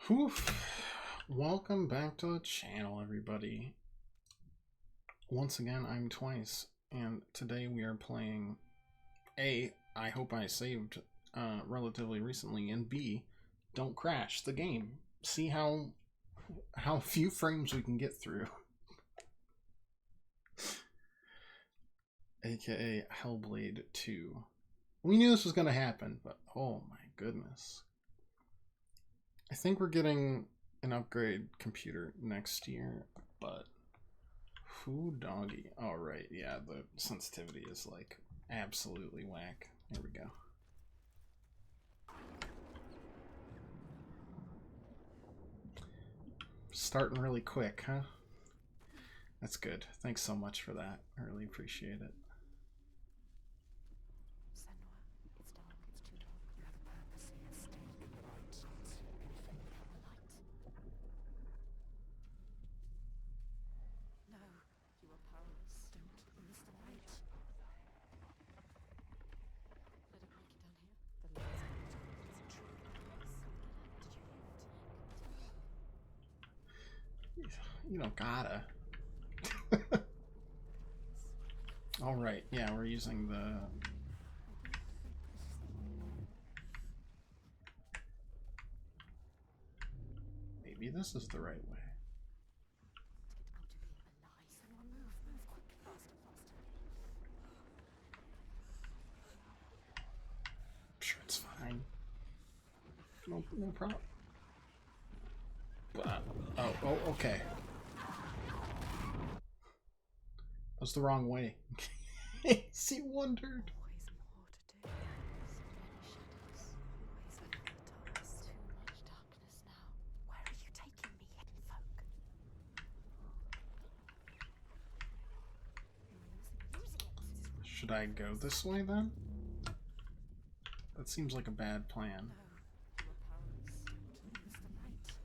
Whew. Welcome back to the channel, everybody. Once again, I'm Twice, and today we are playing A, I hope I saved relatively recently, and B, don't crash the game. See how few frames we can get through. AKA Hellblade 2. We knew this was going to happen, but oh my goodness. I think we're getting an upgrade computer next year, but who doggy? Oh, right, yeah, the sensitivity is like absolutely whack. There we go. Starting really quick, huh? That's good. Thanks so much for that. I really appreciate it. Senua, it's dark, it's too dark. You have a purpose here. Stay in the light. The light. No, you are powerless. Don't miss the light. Let it break it down here. The light's going to it. It's a trick. Did you hear it? You don't gotta. All right, yeah, we're using the... Maybe this is the right way. I'm sure it's fine. No problem. Oh, okay. That's the wrong way. He wondered. Always more to do. So many shadows. Always over the darkness. Too much darkness now. Where are you taking me, hidden folk? Should I go this way then? That seems like a bad plan. No, you are powerless. Don't miss the light.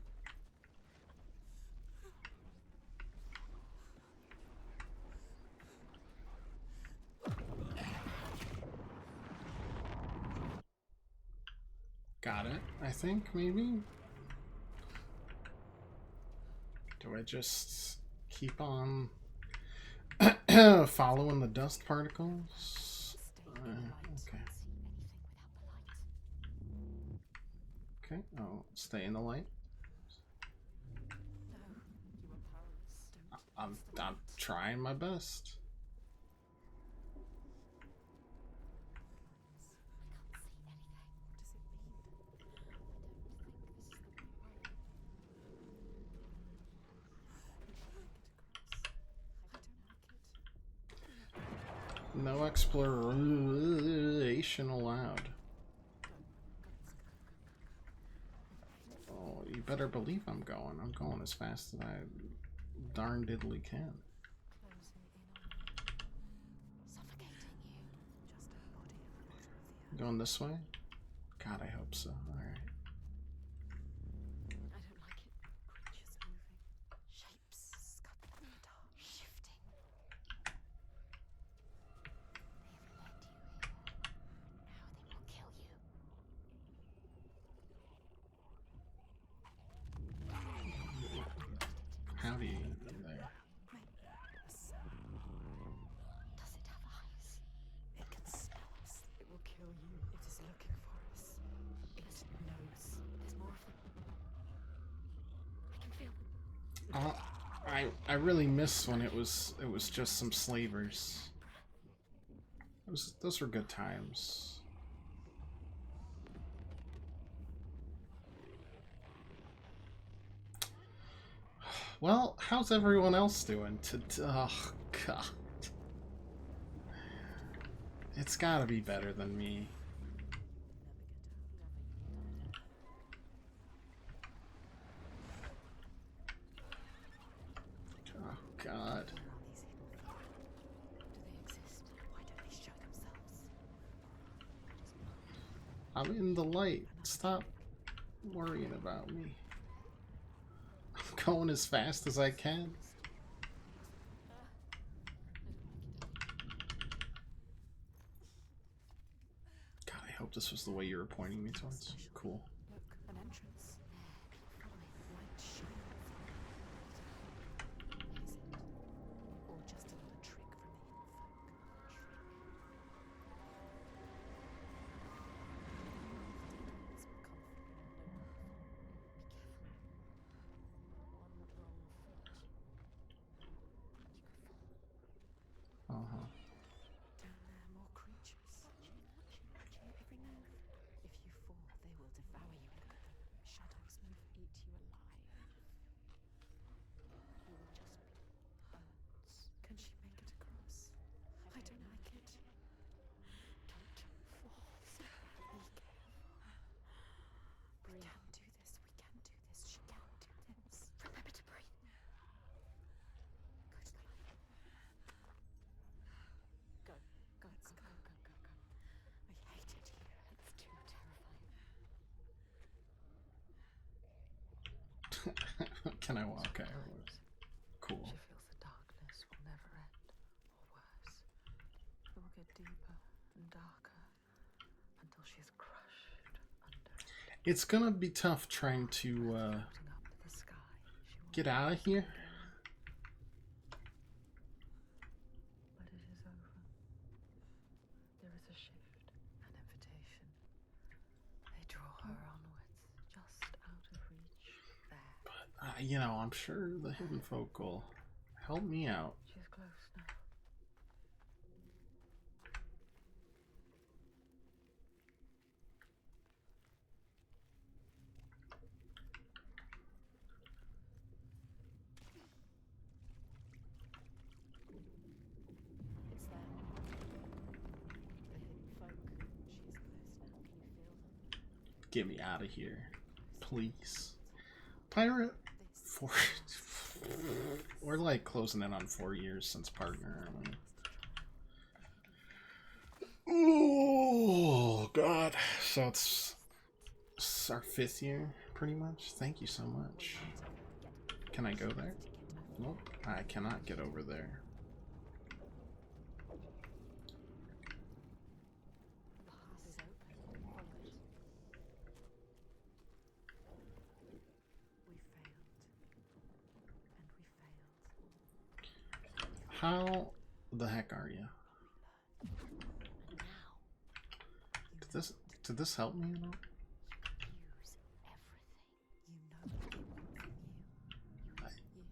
Got it, I think, maybe? Do I just keep on following the dust particles? Stay in the light. Okay. Can't see anything without the light. Okay, I'll stay in the light. No, you are powerless. Don't I'm miss the light. trying my best. No exploration allowed. Oh, you better believe I'm going. I'm going as fast as I darn diddly can. Going this way? God, I hope so. Alright. I don't like it. Creatures moving. Shapes scuttling in the dark. Shifting. They have led you here. Now they will kill you. How do you get there? Does it have eyes? It can smell us. It will kill you. It is looking for us. It knows. There's more of them. I can feel. I really miss when it was just some slavers. Those were good times. Well, how's everyone else doing? Oh, God. It's gotta be better than me. Oh, God. Where are these hidden folk? Do they exist? Why don't they show themselves? I'm in the light. Stop worrying about me. I'm going as fast as I can. God, I hope this was the way you were pointing me towards. Cool. Look, an entrance. Can I walk out? Cool. She feels the darkness will never end, or worse. It will get deeper and darker until she is crushed under it. It's gonna be tough trying to Floating up to the sky, she will get out of here. But it is over. There is a shift, an invitation. They draw her onwards, just out of reach, there. You know, I'm sure the hidden folk will help me out. She's close now. It's there. The hidden folk. She's close now. Can you feel them? Get me out of here, please. Pirate. We're like closing in on 4 years since partner. Oh God! So it's our 5th year, pretty much. Thank you so much. Can I go there? Nope, I cannot get over there. The path is open. Follow it. We failed. And we failed. How the heck are you? And now Did this help me at all? use everything. You know what they want from you. You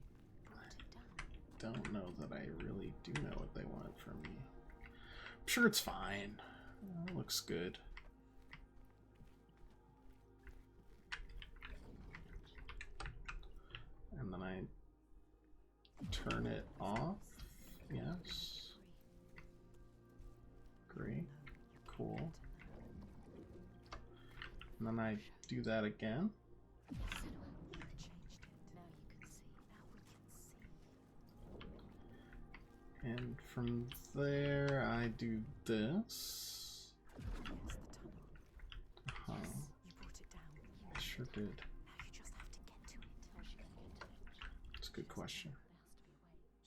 brought it down. Don't know that I really do know what they want from me. I'm sure it's fine. It looks good. And then I turn it off. Yes. Great. Cool. And then I do that again. Senua, you changed it. Now you can see. Now we can see. And from there, I do this. Yes, the tunnel. Uh-huh. You brought it down. I sure did. Now you just have to get to it. How's she gonna get to it? It's a good question. There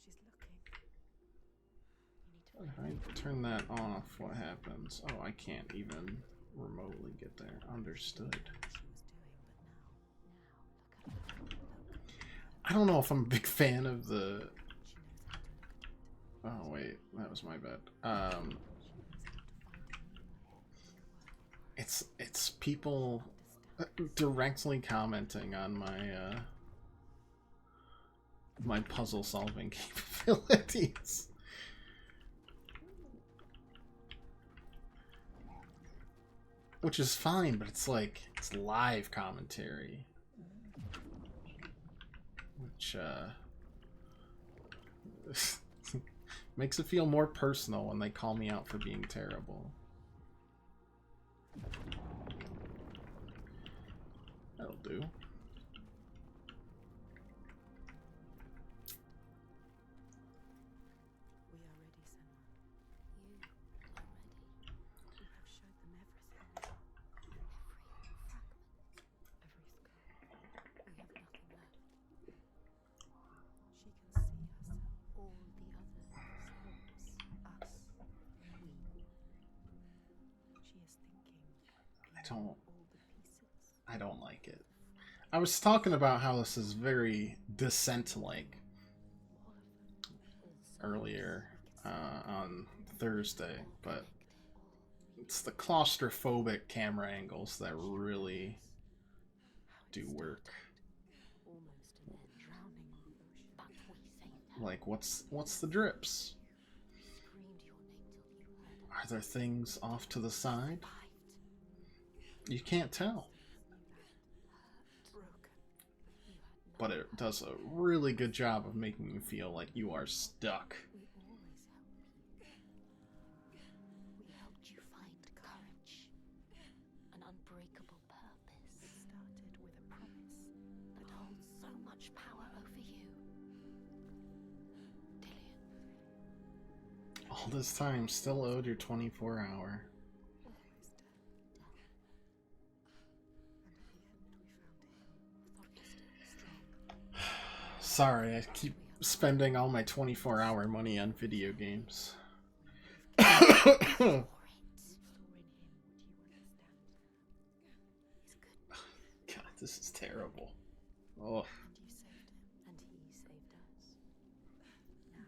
has to be a way. She's looking. You need to If I turn that off, what happens? Oh, I can't even remotely get there. Understood. what she was doing, but now. Now, look at her. I don't know if I'm a big fan of the... She knows how to look at it. Oh, wait. That was my bad. She knows how to find a new way. It's people directly commenting on my my puzzle solving capabilities. Which is fine, but it's like, it's live commentary. Which, makes it feel more personal when they call me out for being terrible. That'll do. We are ready, Senua. You are ready. We have showed them everything. Every fragment. Every scar. We have nothing left. She can see herself. All the other selves. Us. We. She is thinking. I don't like it. I was talking about how this is very Descent-like earlier on Thursday, but it's the claustrophobic camera angles that really do work. Like, what's the drips? Are there things off to the side? You can't tell. But it does a really good job of making you feel like you are stuck. We helped you find courage, an unbreakable purpose. It started with a promise that holds so much power over you. Dillian. All this time, still owed your 24-hour. Always dead. And at the end we found him. I thought he was still strong. Sorry, I keep spending all my 24-hour money on video games. God, this is terrible. Oh. And you saved him, and he saved us. Now,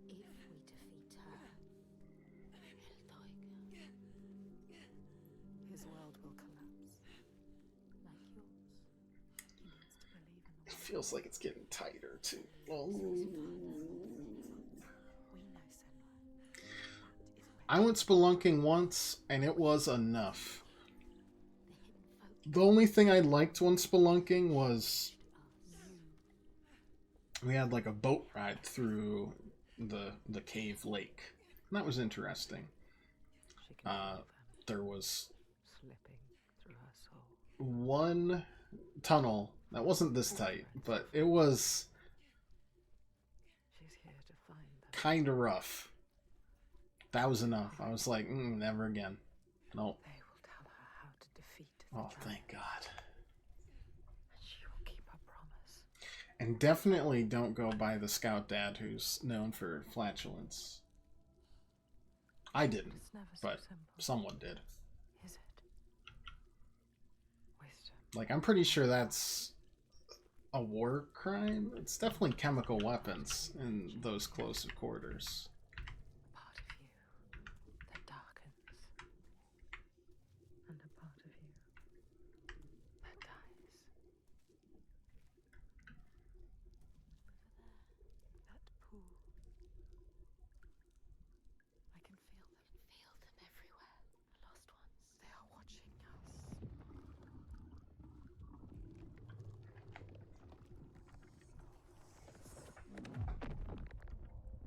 if we defeat her, Hellblade, his world will collapse. Like yours. He needs to believe in the It feels like it's getting tighter, too. Oh. We know Senua. I went spelunking once, and it was enough. The only thing I liked when spelunking was we had like a boat ride through the cave lake. And that was interesting. There was Slipping through her soul. one tunnel that wasn't this tight, but it was She's here to find them. kind of rough. That was enough. I was like, never again. Nope. They will tell her how to defeat the Oh, dragon, thank God. and she will keep her promise. And definitely don't go by the scout dad who's known for flatulence. I didn't, It's never so but simple, someone did. is it? Wisdom. Like, I'm pretty sure that's a war crime. It's definitely chemical weapons in those close quarters. Part of you that darkens, and a part of you that dies. That pool. I can feel them. Feel them everywhere. The lost ones. They are watching us.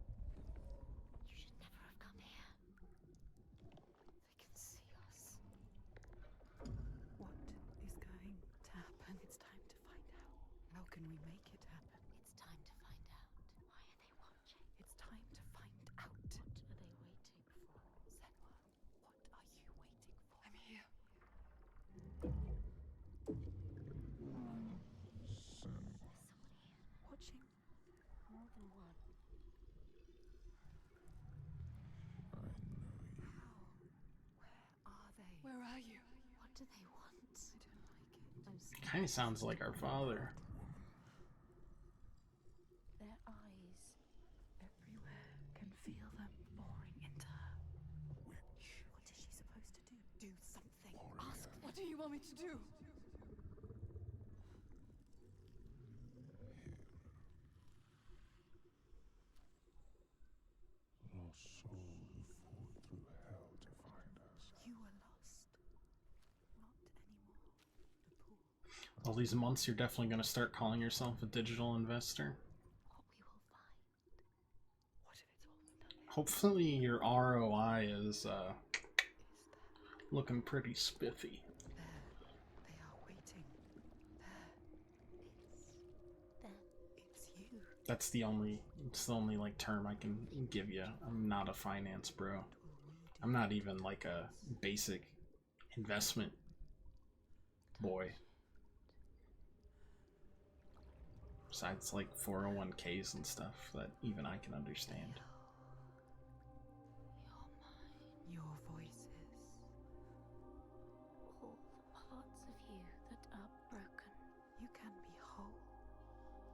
You should never have come here. They can see us. What is going to happen? It's time to find out. How can we make it happen? It's time to find out. Why are they watching? It's time to find out. What are they waiting for? Senua, what are you waiting for? I'm here. There's someone here. Watching? More than one. How? Where are they? Where are you? What do they want? I don't like it. I'm scared. Kind of sounds like our father. Their eyes everywhere can feel them boring into her. What is she supposed to do? Do something. Ask them. What do you want me to do? Lost soul who fought through hell to find us. You were lost. Not anymore. The pool. All these months, you're definitely going to start calling yourself a digital investor. What we will find. What if it's all for nothing? Hopefully your ROI is Is that looking pretty spiffy. there? They are waiting. There. It's them. It's you. It's the only like term I can give you. I'm not a finance bro. What will we do? I'm not even like a basic investment boy. Besides like 401ks and stuff that even I can understand. You're mine. Your voices. All the parts of you that are broken, You can be whole.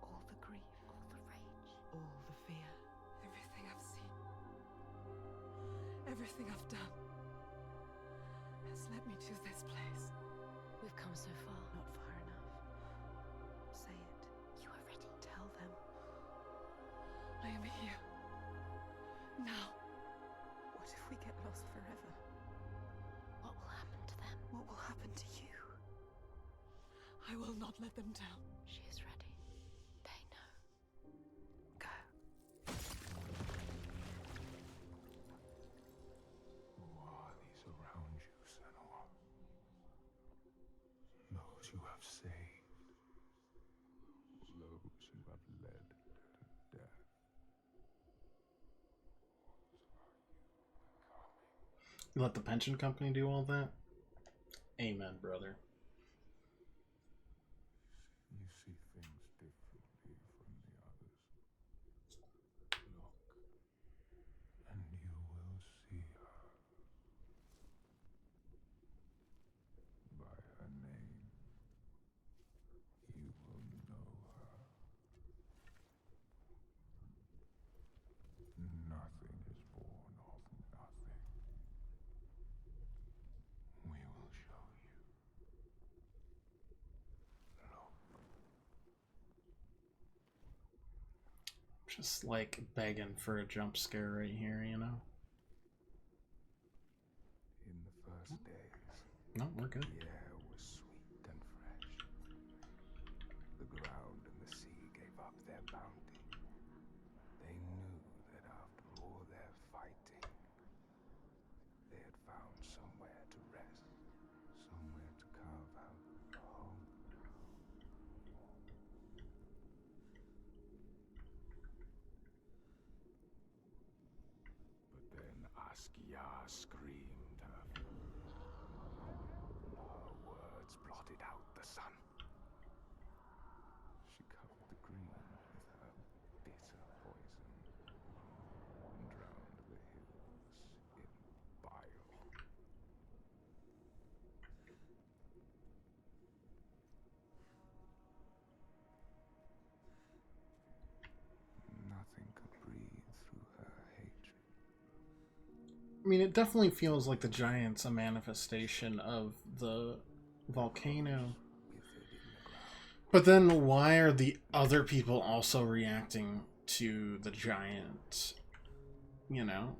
All the grief. all the rage. All the fear. Everything I've seen, everything I've done, has led me to this place. We've come so far. Not far enough. Say it. You are ready. Tell them. I am here. Now. What if we get lost forever? What will happen to them? What will happen to you? I will not let them down. She is ready. They know. Go. Who are these around you, Senua? Those you have saved. Those you have led to death. You let the pension company do all that? Amen, brother. You see things differently. Just like begging for a jump scare right here, you know? In the first days, No, we're good. the air was sweet and fresh. The ground and the sea gave up their bounty. They knew that after all their fighting, they had found somewhere to rest, somewhere to carve out a home. But then Askia screamed her words blotted out the sun. She covered the green with her bitter poison and drowned the hills in bile. Nothing could breathe through her hatred. I mean, it definitely feels like the giant's a manifestation of the volcano. Withered in the ground. But then why are the other people also reacting to the giant? You know?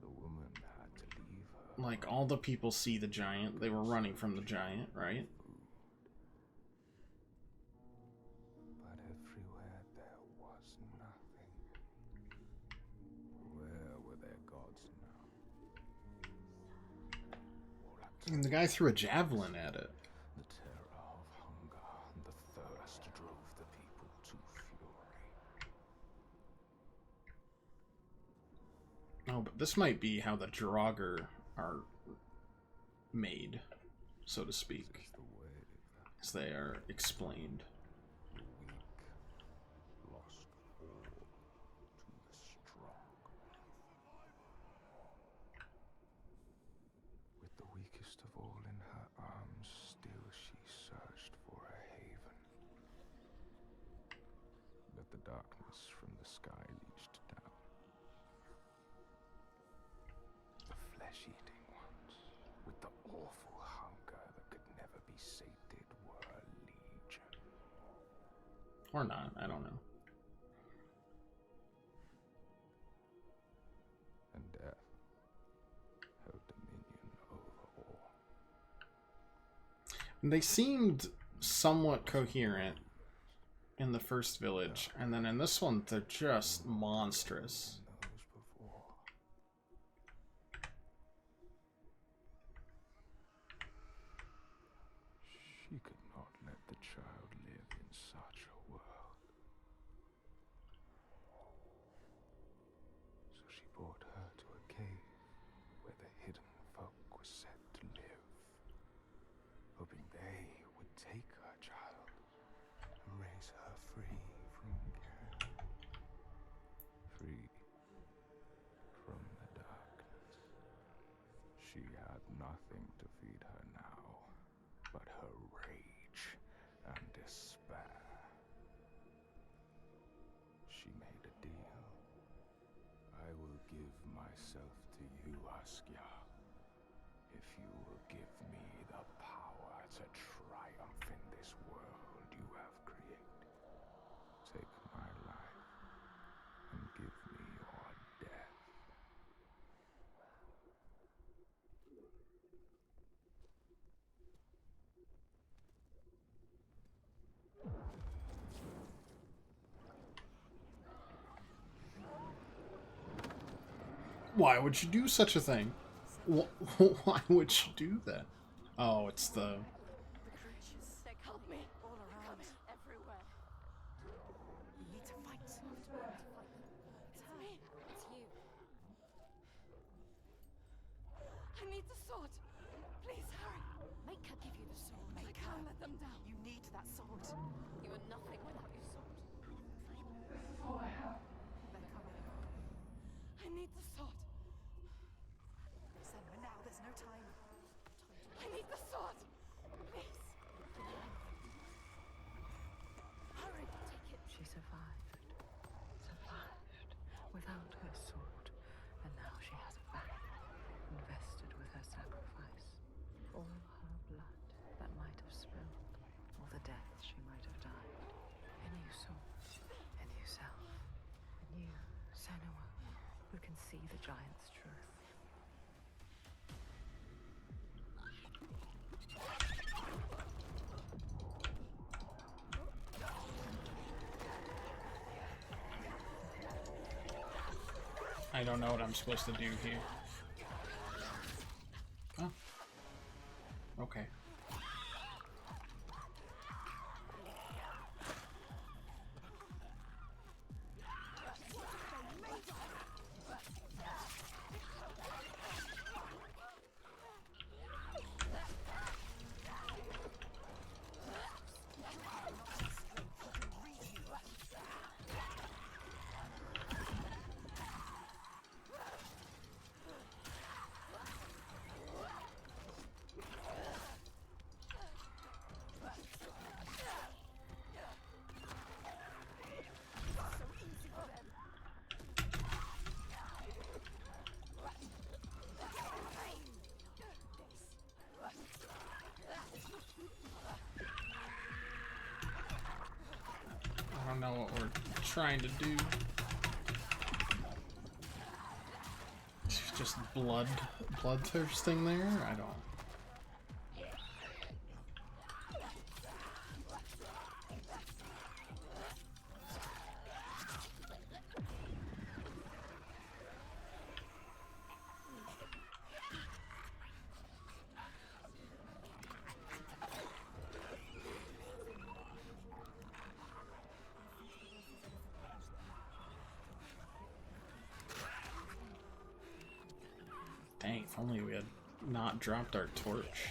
The woman had to leave her. Like, all the people see the giant. They were running from the giant, right? But everywhere there was nothing. Where were their gods now? All at And the guy threw a javelin at it. the terror of hunger and the thirst drove the people to fury. Oh, but this might be how the Draugr are made, so to speak. The wave, As they are explained. the weak, lost all to the strong. With the weakest of all in her arms, still she searched for a haven. But the darkness from the sky reached down. The flesh-eating ones, with the awful hunger that could never be sated, were legion. Or not, I don't know. And death held dominion over all. And they seemed somewhat coherent in the first village, and then in this one, they're just monstrous. Those before. She could not let the child live in such a world. So she brought her to a cave where the hidden folk were said to live, hoping they would take her child and raise her free from care, free from the darkness. She had nothing to feed her now but her rage and despair. She made a deal. I will give myself to you, Askia, if you will give me the power to triumph in this world you have created. Take my life and give me your death. Why would you do such a thing? Why would you do that? Oh, it's the... The creatures. They Help me. all around. Everywhere. You need to fight. It's me. It's you. I need the sword. Please hurry. Make her give you the sword. I can't let them down. You need that sword. You are nothing without your sword. All I have. They're coming. I need the sword. Senua, now. There's no time. I need the sword. Please. Hurry. Take it. She survived. Survived. Without her sword. And now she has it back. Invested with her sacrifice. All her blood that might have spilled. All the deaths she might have died. A new sword. A new self. A see the giant's truth. I don't know what I'm supposed to do here. Oh. Okay. I don't know what we're trying to do. Just bloodthirsting there? I don't. Dang, if only we had not dropped our torch.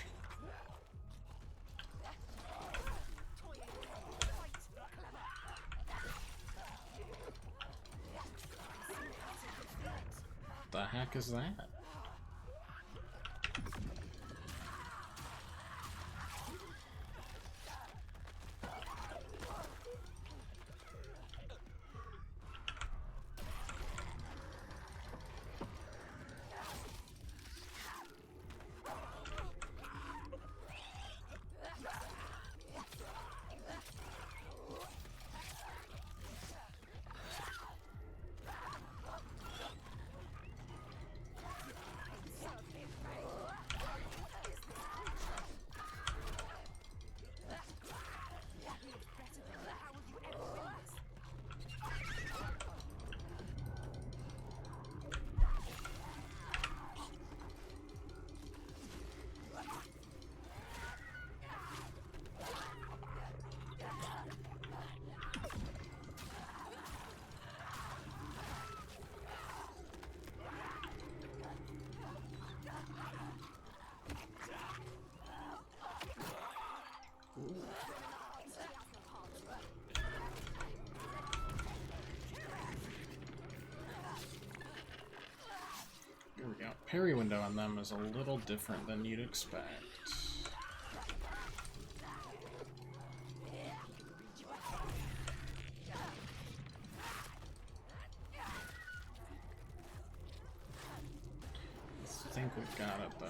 The heck is that? There we go. Parry window on them is a little different than you'd expect. I think we've got it though.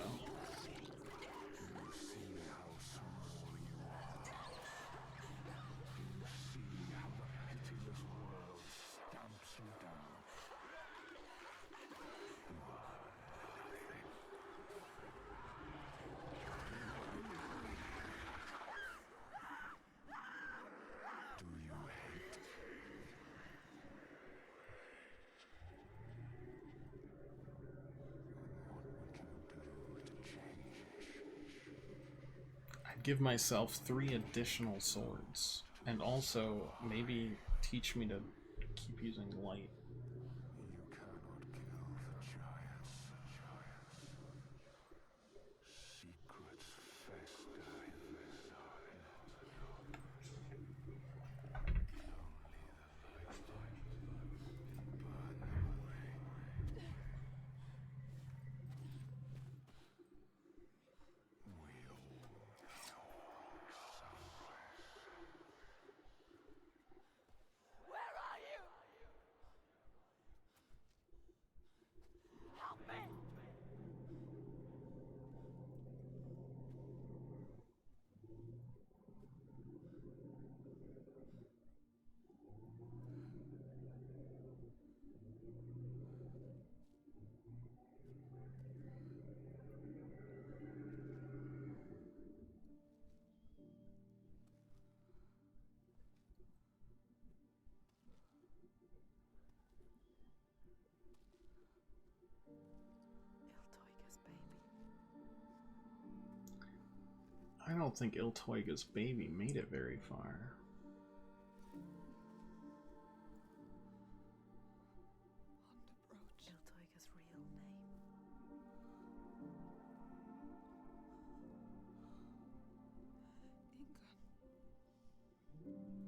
Give myself 3 additional swords, and also maybe teach me to keep using light. You cannot kill the giants. Secrets fester inside. Only the light can burn them away. I don't think Iltoiga's baby made it very far. Iltoiga's real name. Her name. Ingun.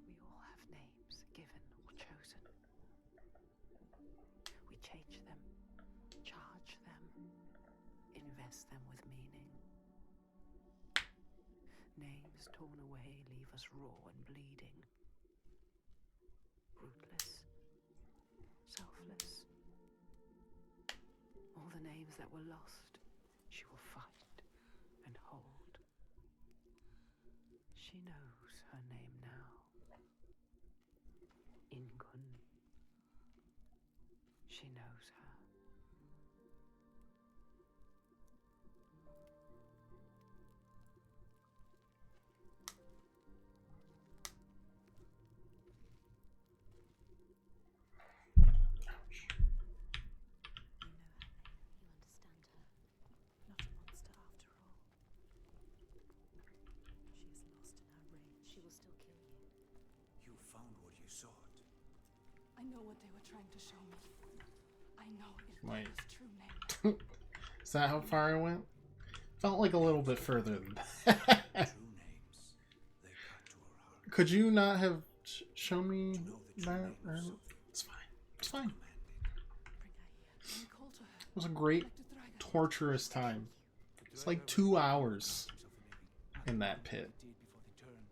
We all have names, given or chosen. We change them, charge them, invest them with meaning. Names torn away leave us raw and bleeding. Rootless, selfless. All the names that were lost, she will fight and hold. She knows her name now. Ingun. She knows her. You understand her. Not a monster after all. She is lost in her rage. She will still kill you. You found what you sought. I know what they were trying to show me. I know Wait. Iltoiga's true name. Is that how far I went? Felt like a little bit further than that. True names. They cut to her heart. Could you not have shown me To know the true that? name Or... of Sophie It's fine. It's fine. commanded. Bring her here. And call to her. It was a great, Like to drag her. torturous time. It's like 2 hours in that pit. Did before they turned.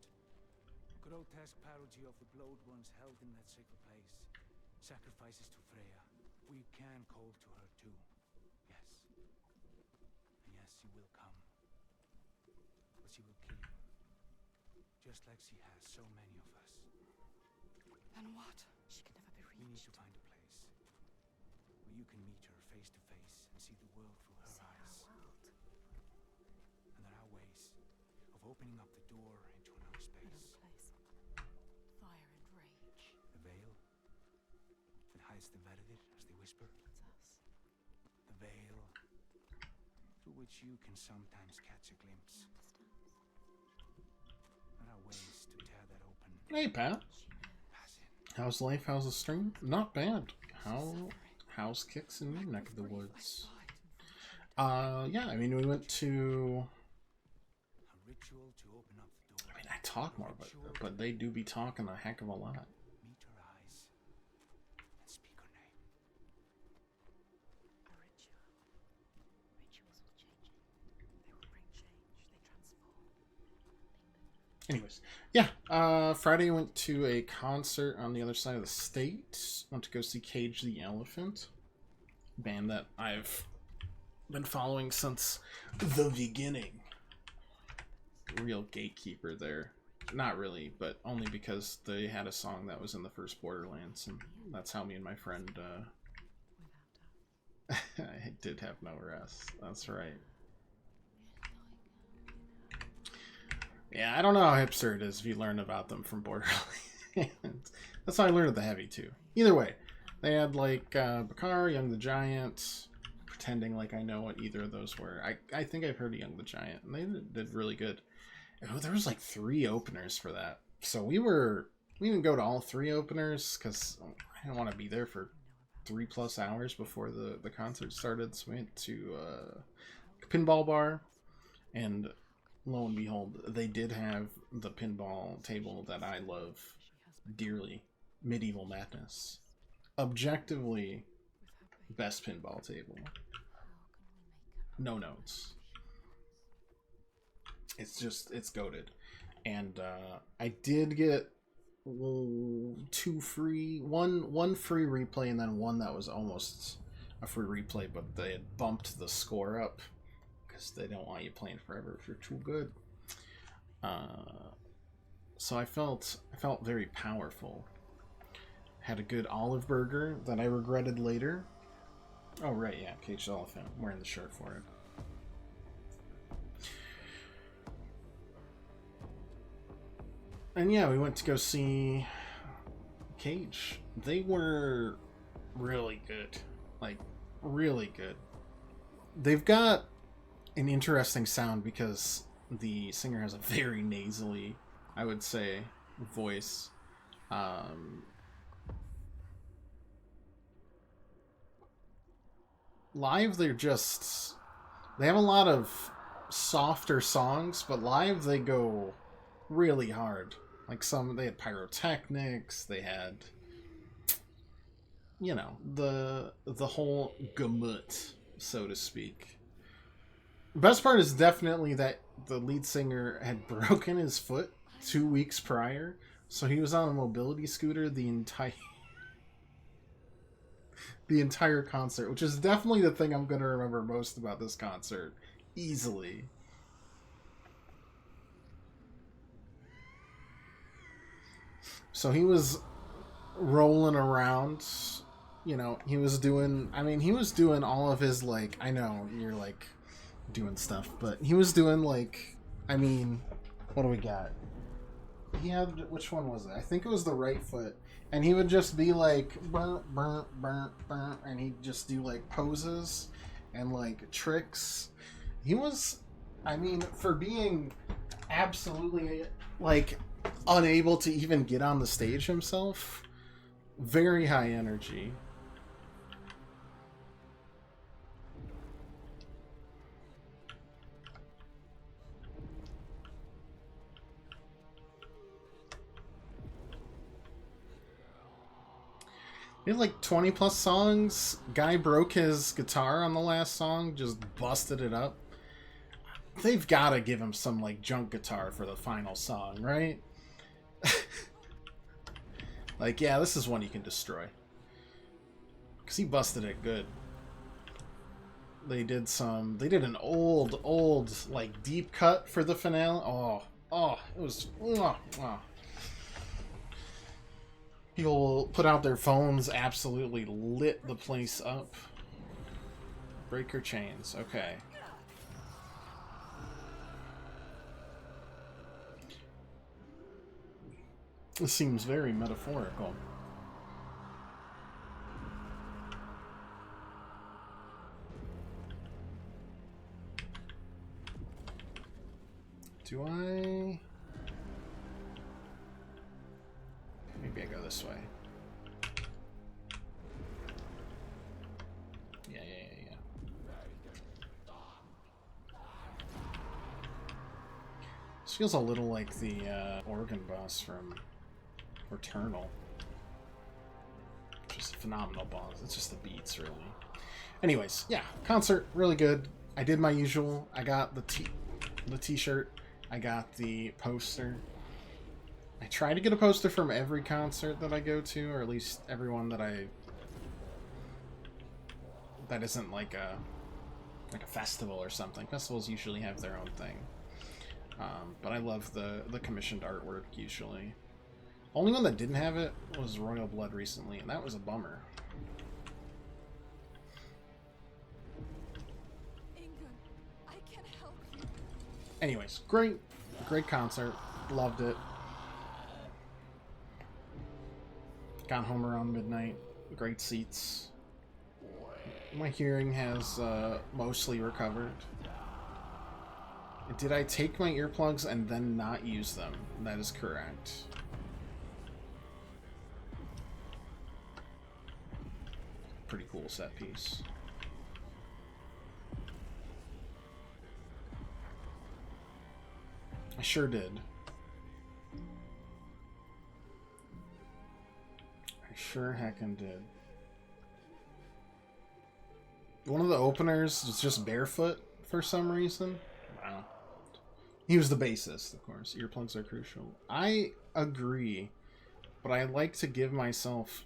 Grotesque parody of the blowed ones held in that sacred place. Sacrifices to Freya. We can call to her too. Yes. And yes, she will come. But she will kill you. Just like she has so many of us. And what? She can never be We need reached. to find a place where you can meet her face to face and see the world through her See eyes. our world. And there are ways of opening up the door into another space. Another place. Fire and rage. The veil that hides the Verdir, as they whisper. It's us. The veil through which you can sometimes catch a glimpse. He understands. There are ways to tear that open. Hey, Pat. She knows. Pass in. How's life? How's the stream? Not bad. Suffering. How's kicks in your Racked neck with of the grief, I woods? sighed and finished. Yeah, I mean, we went to... A ritual to open up the door. I mean, I talk more, but they do be talking a heck of a lot. Meet her eyes and speak her name. A ritual. Rituals will change it. They will bring change. They transform. They move. Anyways, yeah, Friday went to a concert on the other side of the state. Went to go see Cage the Elephant, band that I've been following since the beginning. Real gatekeeper there. Not really, but only because they had a song that was in the first Borderlands, and that's how me and my friend, Without us. I did have no rest. That's right. Yeah, I don't know how hipster it is if you learn about them from Borderlands. That's how I learned of the Heavy, too. Either way, they had, like, Bakar, Young the Giant, pretending like I know what either of those were. I think I've heard of Young the Giant, and they did really good. Oh, there was, like, 3 openers for that. So we didn't go to all 3 openers, because I didn't want to be there for 3+ hours before the concert started. So we went to a pinball bar, and lo and behold, they did have the pinball table that I love dearly, Medieval Madness. Objectively, best pinball table. How can we make her No notes. It's goated. And I did get 2 free, one free replay, and then one that was almost a free replay, but they had bumped the score up because they don't want you playing forever if you're too good. So I felt very powerful. Had a good olive burger that I regretted later. Oh right, yeah, Caged Elephant. I'm wearing the shirt for it. And yeah, we went to go see Cage. They were really good. Like, really good. They've got an interesting sound because the singer has a very nasally, I would say, voice. Live, they have a lot of softer songs, but live they go really hard. Like they had pyrotechnics, they had, you know, the whole gamut, so to speak. Best part is definitely that the lead singer had broken his foot 2 weeks prior, so he was on a mobility scooter the entire concert, which is definitely the thing I'm going to remember most about this concert, easily. So he was rolling around, you know, he was doing all of his, like, I know you're like doing stuff, but he was doing, like, I mean, what do we got? He had, which one was it? I think it was the right foot, and he would just be like, burr, burr, burr, burr, and he'd just do like poses and like tricks. He was, I mean, for being absolutely like unable to even get on the stage himself, very high energy. He had like 20 plus songs. Guy broke his guitar on the last song, just busted it up. They've got to give him some like junk guitar for the final song, right? Like, yeah, this is one you can destroy. Because he busted it good. They did an old, like, deep cut for the finale. It was, people put out their phones, absolutely lit the place up. Breaker chains, okay. This seems very metaphorical. Do I... Maybe I go this way. Yeah. This feels a little like the organ boss from Returnal. Just a phenomenal boss. It's just the beats, really. Anyways, yeah, concert, really good. I did my usual. I got the t-shirt. I got the poster. I try to get a poster from every concert that I go to, or at least everyone that isn't like a festival or something. Festivals usually have their own thing. But I love the commissioned artwork usually. Only one that didn't have it was Royal Blood recently, and that was a bummer. I can help you. Anyways, great concert. Loved it. Got home around midnight. Great seats. My hearing has mostly recovered. Did I take my earplugs and then not use them? That is correct. Pretty cool set piece. I sure did. I sure heckin' did. One of the openers was just barefoot for some reason. Wow. He was the bassist, of course. Earplugs are crucial. I agree, but I like to give myself...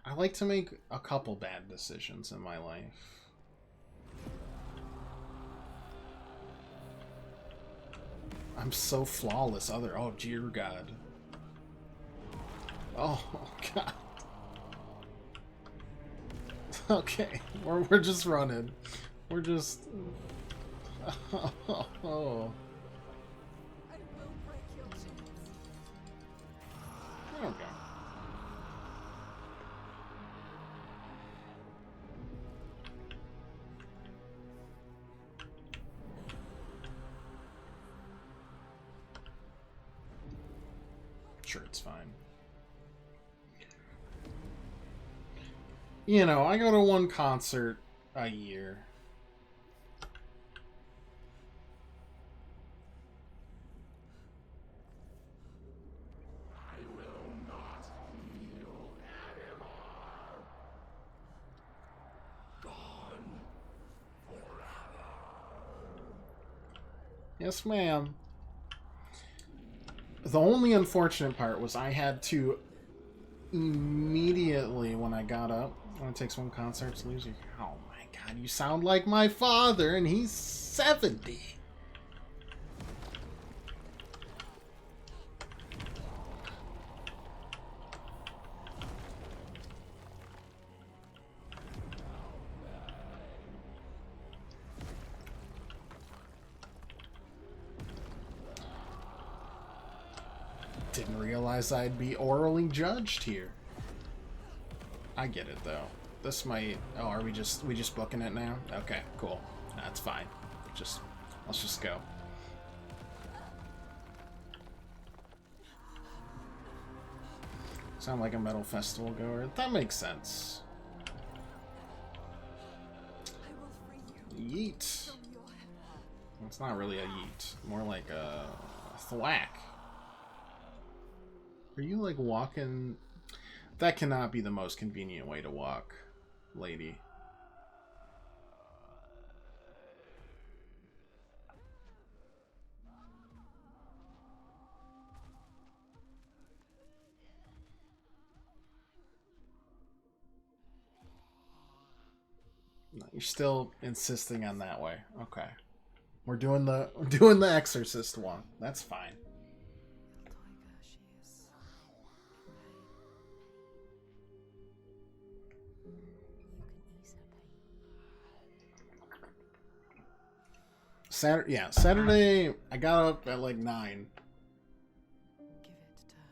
I like to make a couple bad decisions in my life. I'm so flawless. Oh, dear God. Oh, God. Okay, we're just running. We're just... Oh. I will break your chains. Okay. sure it's fine. You know, I go to one concert a year. Yes, ma'am. The only unfortunate part was I had to immediately, when I got up, when it takes one concert to lose you. Oh my god, you sound like my father, and he's 70. Didn't realize I'd be orally judged here. I get it though. This might. Oh, are we just booking it now? Okay, cool. That's fine. Let's just go. Sound like a metal festival goer. That makes sense. Yeet. It's not really a yeet. More like a thwack. Are you like walking? That cannot be the most convenient way to walk, lady. No, you're still insisting on that way. Okay. We're doing the Exorcist one. That's fine. Tiger, she is in pain. You can ease her pain. Saturday, I got up at like 9. Give it to her.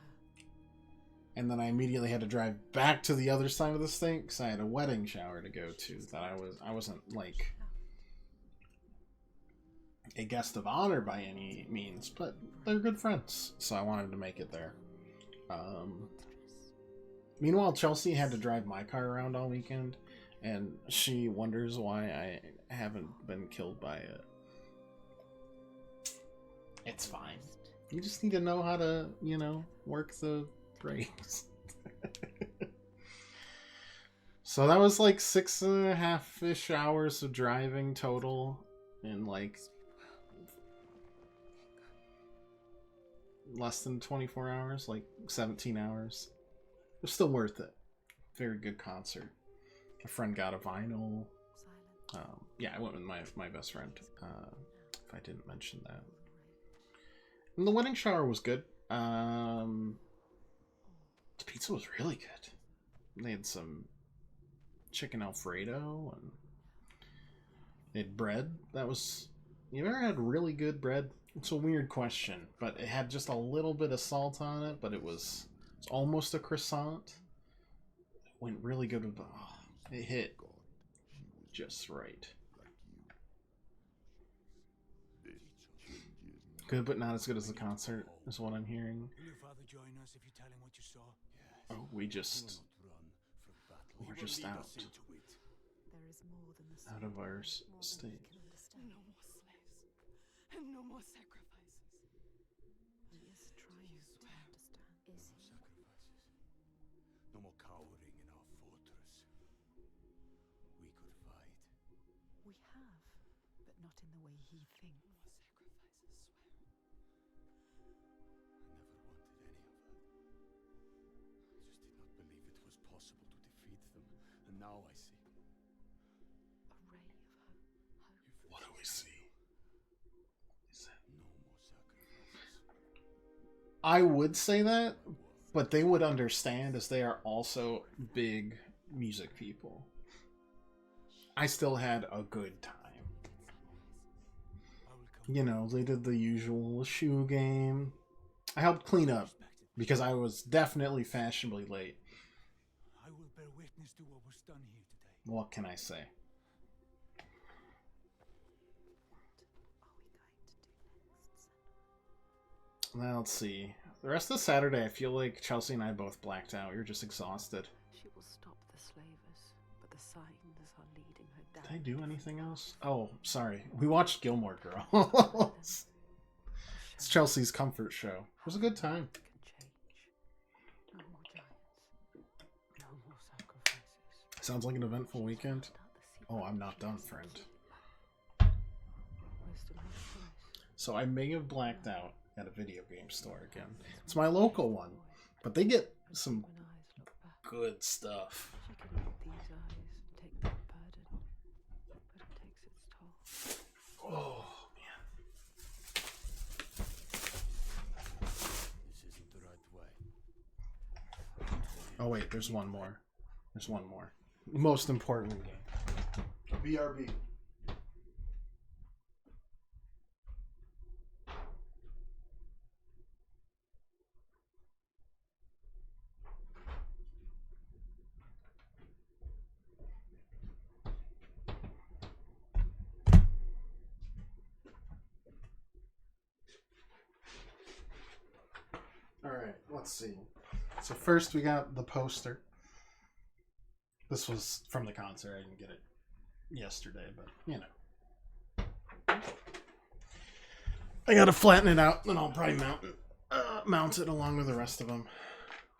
And then I immediately had to drive back to the other side of this thing because I had a wedding shower to go to that I wasn't like a guest of honor by any means, but they're good friends, so I wanted to make it there. Meanwhile, Chelsea had to drive my car around all weekend, and she wonders why I haven't been killed by it. It's fine. You just need to know how to, you know, work the brakes. So that was like 6.5-ish hours of driving total in like less than 24 hours, like 17 hours. It was still worth it. Very good concert. A friend got a vinyl. Yeah, I went with my best friend. If I didn't mention that. And the wedding shower was good. The pizza was really good. They had some chicken Alfredo and they had bread that was. You ever had really good bread? It's a weird question, but it had just a little bit of salt on it, but it's almost a croissant. It went really good with it hit just right. Good, but not as good as the concert, is what I'm hearing. Will your father join us if you tell him what you saw? Oh, we're just out. There is more than the Out of our state. No more slaves. And no more sacrifices. He is trying to understand. Is he? No more cowering in our fortress. We could fight. We have, but not in the way he thinks. I never wanted any of that. I just did not believe it was possible to defeat them, and now I see. A ray of hope. What do we see? No more sacrifices. I would say that, but they would understand as they are also big music people. I still had a good time. I will come. You know, they did the usual shoe game. I helped clean up because I was definitely fashionably late. I will bear witness to what was done here today. What can I say? What are we going to do next, Senua? Well, let's see. The rest of Saturday, I feel like Chelsea and I both blacked out. We were just exhausted. She will stop the slavers, but the signs are leading her down. Did I do anything else? Oh, sorry. We watched Gilmore Girls. It's Chelsea's comfort show. It was a good time. Can change. No more giants. No more sacrifices. Sounds like an eventful weekend. Oh, I'm not done, friend. Wisdom has choice. So I may have blacked out at a video game store again. It's my local one, but they get some When eyes look back, good stuff. she can lift these eyes and take that burden, but it takes its toll. Oh, man. This isn't the right way. Oh, wait, there's one more. There's one more. Most important game. BRB. Alright, let's see. So first we got the poster. This was from the concert. I didn't get it yesterday, but you know. I gotta flatten it out, then I'll probably mount it along with the rest of them.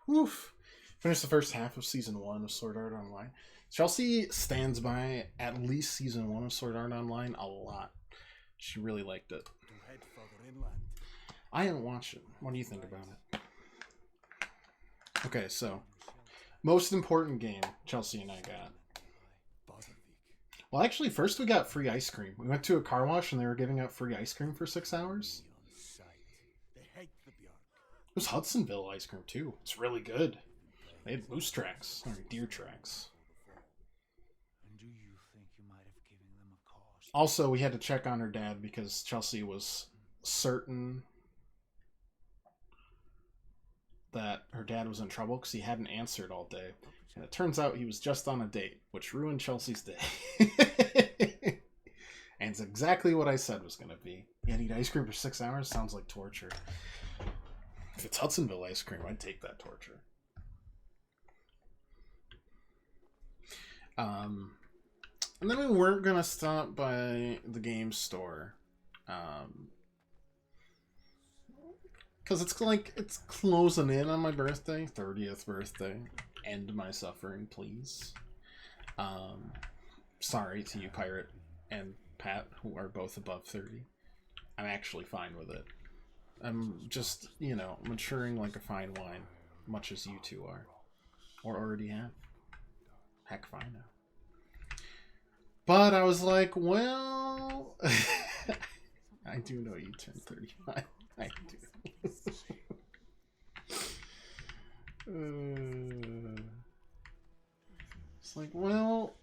Woof. Finished the first half of Season 1 of Sword Art Online. Chelsea stands by at least Season 1 of Sword Art Online a lot. She really liked it. To head further inland. I haven't watched it. What do you think about it? Okay, so most important game Chelsea and I got. Well, actually, first we got free ice cream. We went to a car wash and they were giving out free ice cream for 6 hours. They hate the Bjork. It was Hudsonville ice cream too. It's really good. They had moose tracks or deer tracks. And do you think you might have given them a cause? Also, we had to check on her dad because Chelsea was certain that her dad was in trouble because he hadn't answered all day. And it turns out he was just on a date, which ruined Chelsea's day. And it's exactly what I said was going to be. Yeah, eat ice cream for 6 hours? Sounds like torture. If it's Hudsonville ice cream, I'd take that torture. And then we weren't going to stop by the game store. Because it's like, it's closing in on my birthday, 30th birthday. End my suffering, please. Sorry to you, Pirate and Pat, who are both above 30. I'm actually fine with it. I'm just, you know, maturing like a fine wine, much as you two are. Or already have. Heck, fine now. But I was like, well... I do know you turned 35. I do. It's like, well,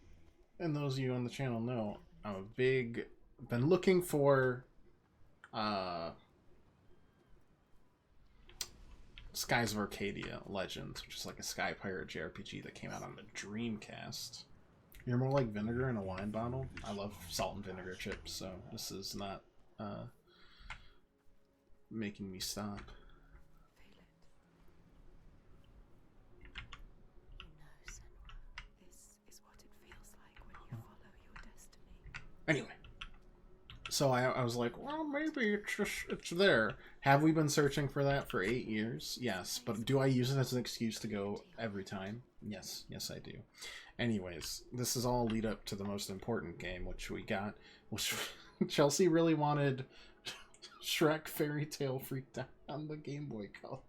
and those of you on the channel know, I'm a big... been looking for... Skies of Arcadia Legends, which is like a Sky Pirate JRPG that came out on the Dreamcast. You're more like vinegar in a wine bottle. I love salt and vinegar chips, so this is not making me stop. Feel it. You know, Senua, this is what it feels like when you follow your destiny. Anyway, so I was like, well, maybe it's there. Have we been searching for that for 8 years? Yes, but do I use it as an excuse to go every time? Yes, I do. Anyways, this is all lead up to the most important game, which we got, which Chelsea really wanted Shrek Fairy Tale Freaked Out on the Game Boy Color.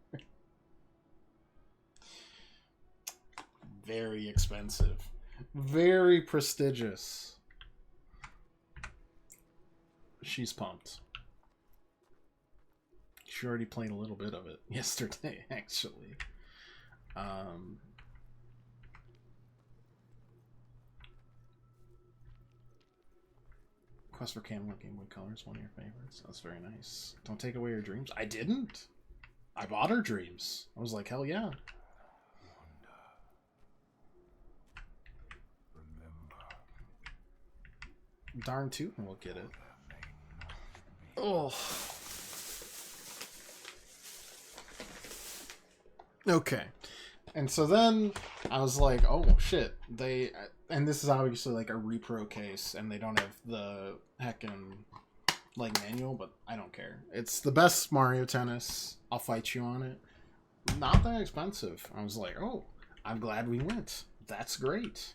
Very expensive. Very prestigious. She's pumped. She already played a little bit of it yesterday, actually. Quest for Camelot Game Boy Color is one of your favorites. That's very nice. Don't take away your dreams. I didn't. I bought her dreams. I was like, hell yeah. Darn tootin' we'll get it. Oh. Okay. And so then I was like, oh shit, and this is obviously like a repro case, and they don't have the heckin' like manual, but I don't care. It's the best Mario Tennis. I'll fight you on it. Not that expensive. I was like, oh, I'm glad we went. That's great.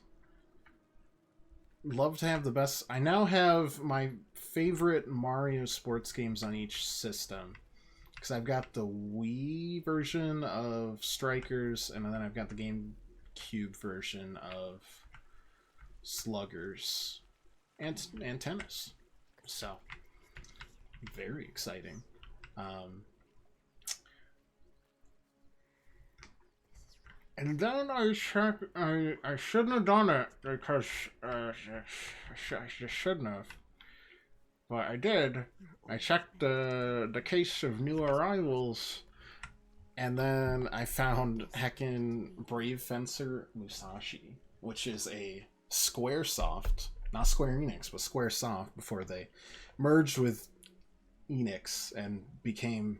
Love to have the best. I now have my favorite Mario sports games on each system. Because I've got the Wii version of Strikers, and then I've got the GameCube version of Sluggers and Tennis. So, very exciting. And then I checked. I shouldn't have done it because I shouldn't have. But I did. I checked the case of new arrivals, and then I found heckin' Brave Fencer Musashi, which is a Squaresoft, not Square Enix, but Squaresoft before they merged with Enix and became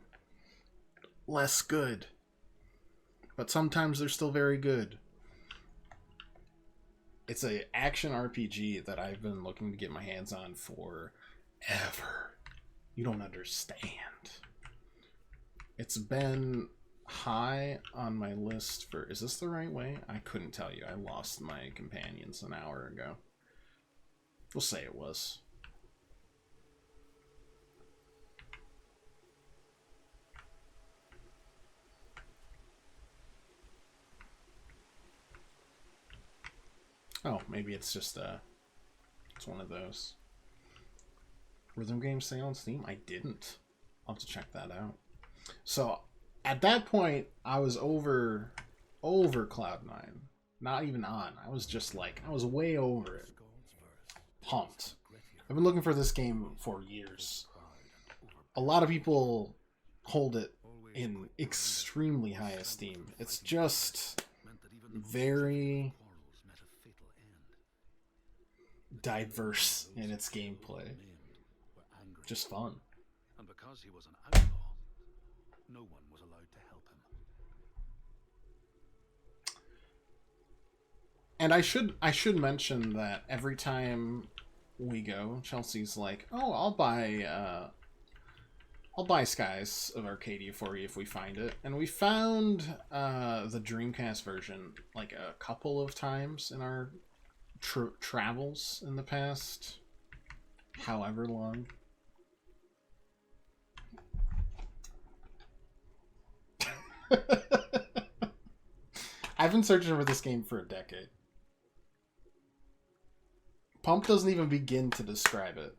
less good. But sometimes they're still very good. It's a action RPG that I've been looking to get my hands on for ever. You don't understand. It's been high on my list for... Is this the right way? I couldn't tell you. I lost my companions an hour ago. We'll say it was. Oh, maybe it's just it's one of those. Rhythm Game Sale on Steam? I didn't. I'll have to check that out. So, at that point, I was over Cloud9. Not even on. I was just like, I was way over it. Pumped. I've been looking for this game for years. A lot of people hold it in extremely high esteem. It's just very diverse in its gameplay. Just fun. And because he was an outlaw, no one was allowed to help him. And I should mention that every time we go, Chelsea's like, "Oh, I'll buy Skies of Arcadia for you if we find it." And we found the Dreamcast version like a couple of times in our travels in the past however long. I've been searching for this game for a decade. Pump doesn't even begin to describe it.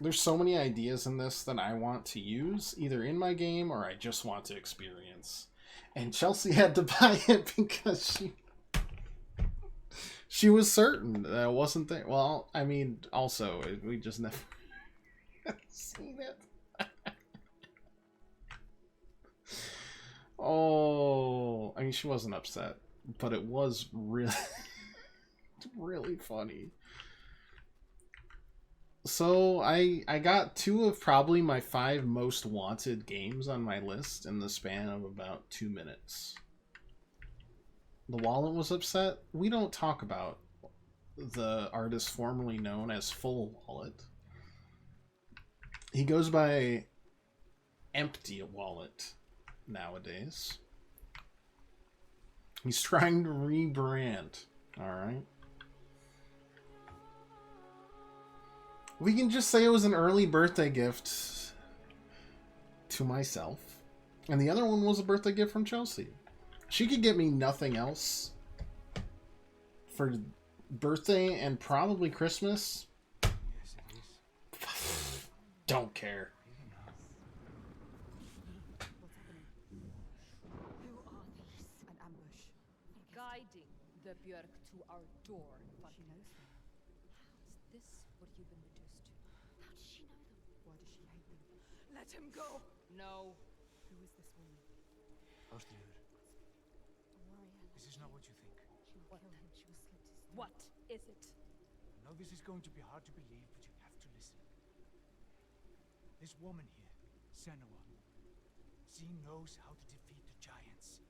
There's so many ideas in this that I want to use, either in my game or I just want to experience. And Chelsea had to buy it because she was certain that it wasn't there. Well, I mean, also, we just never seen it. Oh, I mean, she wasn't upset, but it was really, really funny. So I got 2 of probably my 5 most wanted games on my list in the span of about 2 minutes. The Wallet was upset. We don't talk about the artist formerly known as Full Wallet. He goes by Empty Wallet nowadays. He's trying to rebrand. Alright. We can just say it was an early birthday gift to myself. And the other one was a birthday gift from Chelsea. She could get me nothing else for birthday and probably Christmas. Yes, it is. Don't care. Who are these? An ambush. Guiding the Björk to our door. She knows them. Is this what you've been reduced to? How does she know them? Why does she hate them? Let him go! No. Who is this woman? Astrid, this is not what you think. She will kill him. She will slit his throat. What is it? I know this is going to be hard to believe, but you have to listen. This woman here, Senua, she knows how to defeat the giants.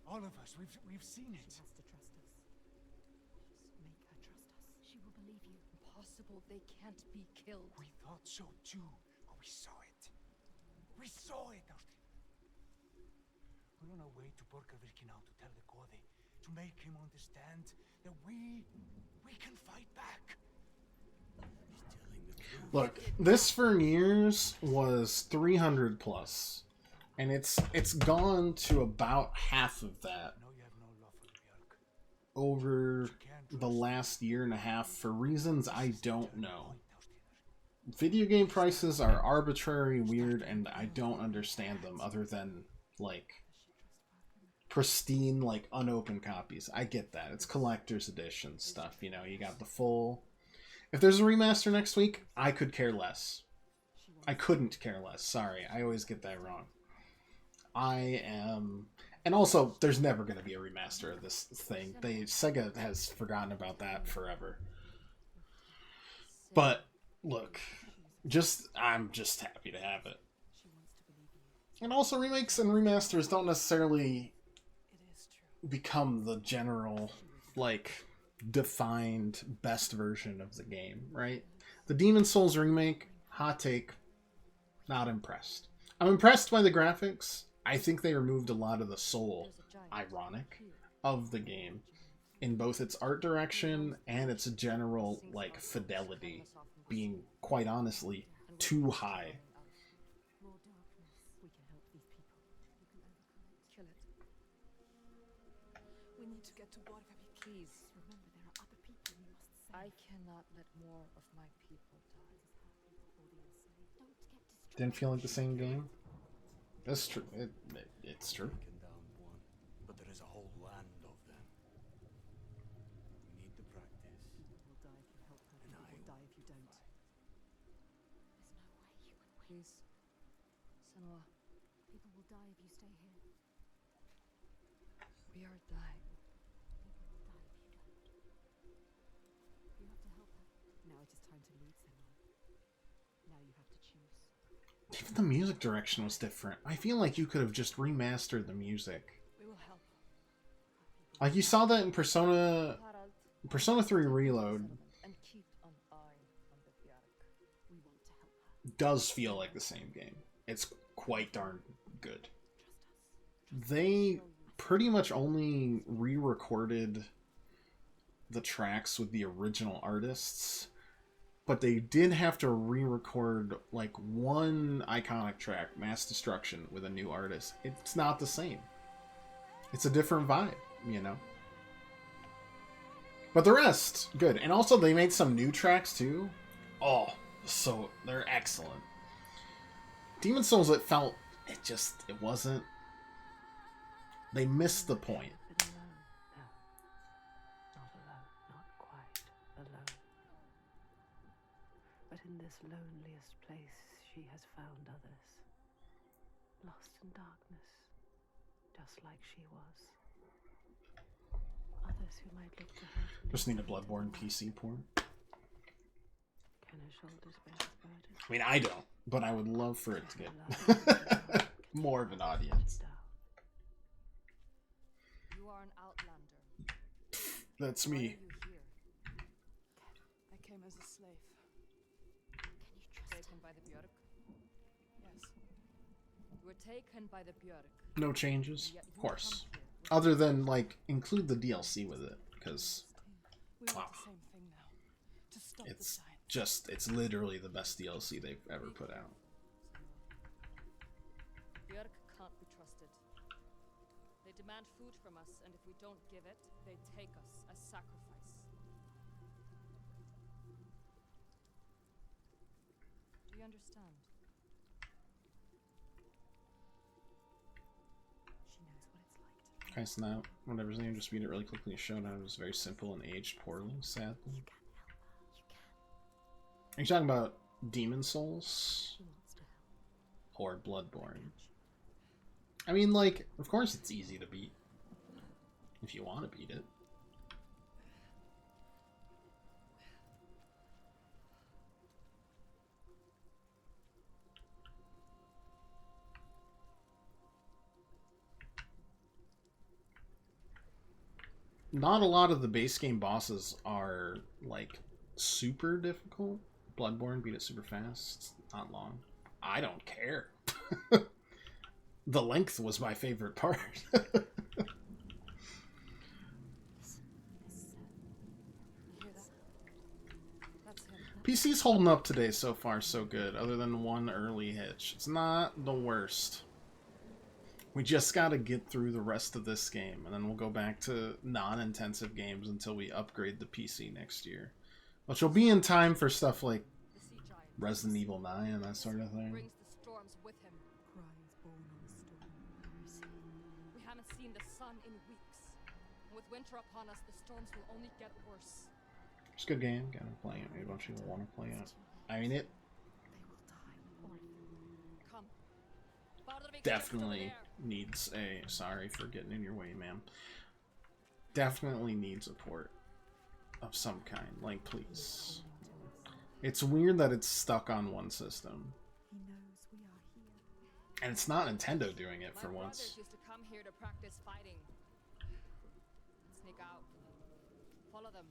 All of us, we've seen it. She has to trust us. Just make her trust us. She will believe you. Impossible. They can't be killed. We thought so too, but we saw it. We saw it, Ástin. We're on our way to Borgarvirki now to tell the Gode, to make him understand that we can fight back. Look, this for years was 300 plus, and it's gone to about half of that I know you have no love for the Björk. over the last year and a half for reasons I don't know. Video game prices are arbitrary, weird, and I don't understand them other than, like, pristine, like, unopened copies. I get that. It's collector's edition stuff, you know, you got the full... If there's a remaster next week, I could care less. I couldn't care less. Sorry, I always get that wrong. I am... And also, there's never going to be a remaster of this thing. Sega has forgotten about that forever. But, look, I'm just happy to have it. And also, remakes and remasters don't necessarily become the general, like, defined best version of the game, right? The Demon's Souls remake, hot take, not impressed. I'm impressed by the graphics. I think they removed a lot of the soul, ironic, of the game in both its art direction and its general, like, fidelity being, quite honestly, too high. More darkness. We can help these people. You can overcome it. Kill it. We need to get to Borgarvik. Please. Remember, there are other people we must save. I cannot let more of my people die. Or the enslaved. Don't get distracted. Didn't feel like the same game. That's true. It's true. Taken down one, but there is a whole land of them. We need the practice. People will die if you help her. And People will die if you don't. There's no way you can win. Please. Senua, People will die if you stay here. we are dying. People will die if you don't. You have to help her. Now it is time to lead someone. Now you have to choose. Even the music direction was different. I feel like you could have just remastered the music. We will help. Like, you saw that in Persona Harald, 3 Reload. and keep an eye on the Björk. We want to help her. Does feel like the same game. It's quite darn good. Trust us. They pretty much only re-recorded the tracks with the original artists, but they did have to re-record like one iconic track, Mass Destruction, with a new artist. It's not the same. It's a different vibe, you know? But the rest, good. And also they made some new tracks too. Oh, so they're excellent. Demon's Souls, it wasn't. They missed the point. Been alone. No. Not alone. Not quite alone. But in this loneliest place, she has found others. Lost in darkness. Just like she was. Others who might look to her to Just lead need a them into Bloodborne light. PC port. Can her shoulders bear his burden? I mean, I don't, but I would love for it to Her get love more of an audience. down. You are an outlander. That's Why are me. you here? I came as a slave. Can you trust Taken by the Björk? Yes. You were taken by the Björk. No changes, Yet of you course. come here. Other than, like, include the DLC with it, because We want Wow. the same thing now. To stop it's the giants. just, it's literally the best DLC they've ever put out. Björk can't be trusted. They demand food from us, and if we don't give it, they take us as sacrifice. Do you understand? She knows what it's like to Okay, so now, whatever's name, just read it really quickly. A showdown was very simple and aged poorly, sadly. You can help her. You can. Are you talking about Demon's Souls She wants to help. or Bloodborne? I mean, like, of course it's easy to beat. If you want to beat it. not a lot of the base game bosses are like super difficult. Bloodborne beat it super fast. It's not long. I don't care. The length was my favorite part. You hear that? That's him. PC's holding up today so far so good, other than one early hitch. It's not the worst. We just gotta get through the rest of this game, and then we'll go back to non-intensive games until we upgrade the PC next year. Which will be in time for stuff like The sea giant. Resident Evil 9 and that sort of thing. Brings the storms with him. Cry is born on the storm. We haven't seen the sun in weeks. And with winter upon us, the storms will only get worse. It's a good game. Gotta play it. Maybe a bunch of people want to play it. I mean, it They will die, all of them. Come. Father, we definitely needs a... Sorry for getting in your way, ma'am. Definitely needs a port of some kind. Like, please. It's weird that it's stuck on one system. He knows we are here. And it's not Nintendo doing it for My once. brothers used to come here to practice fighting. Sneak out. Follow them.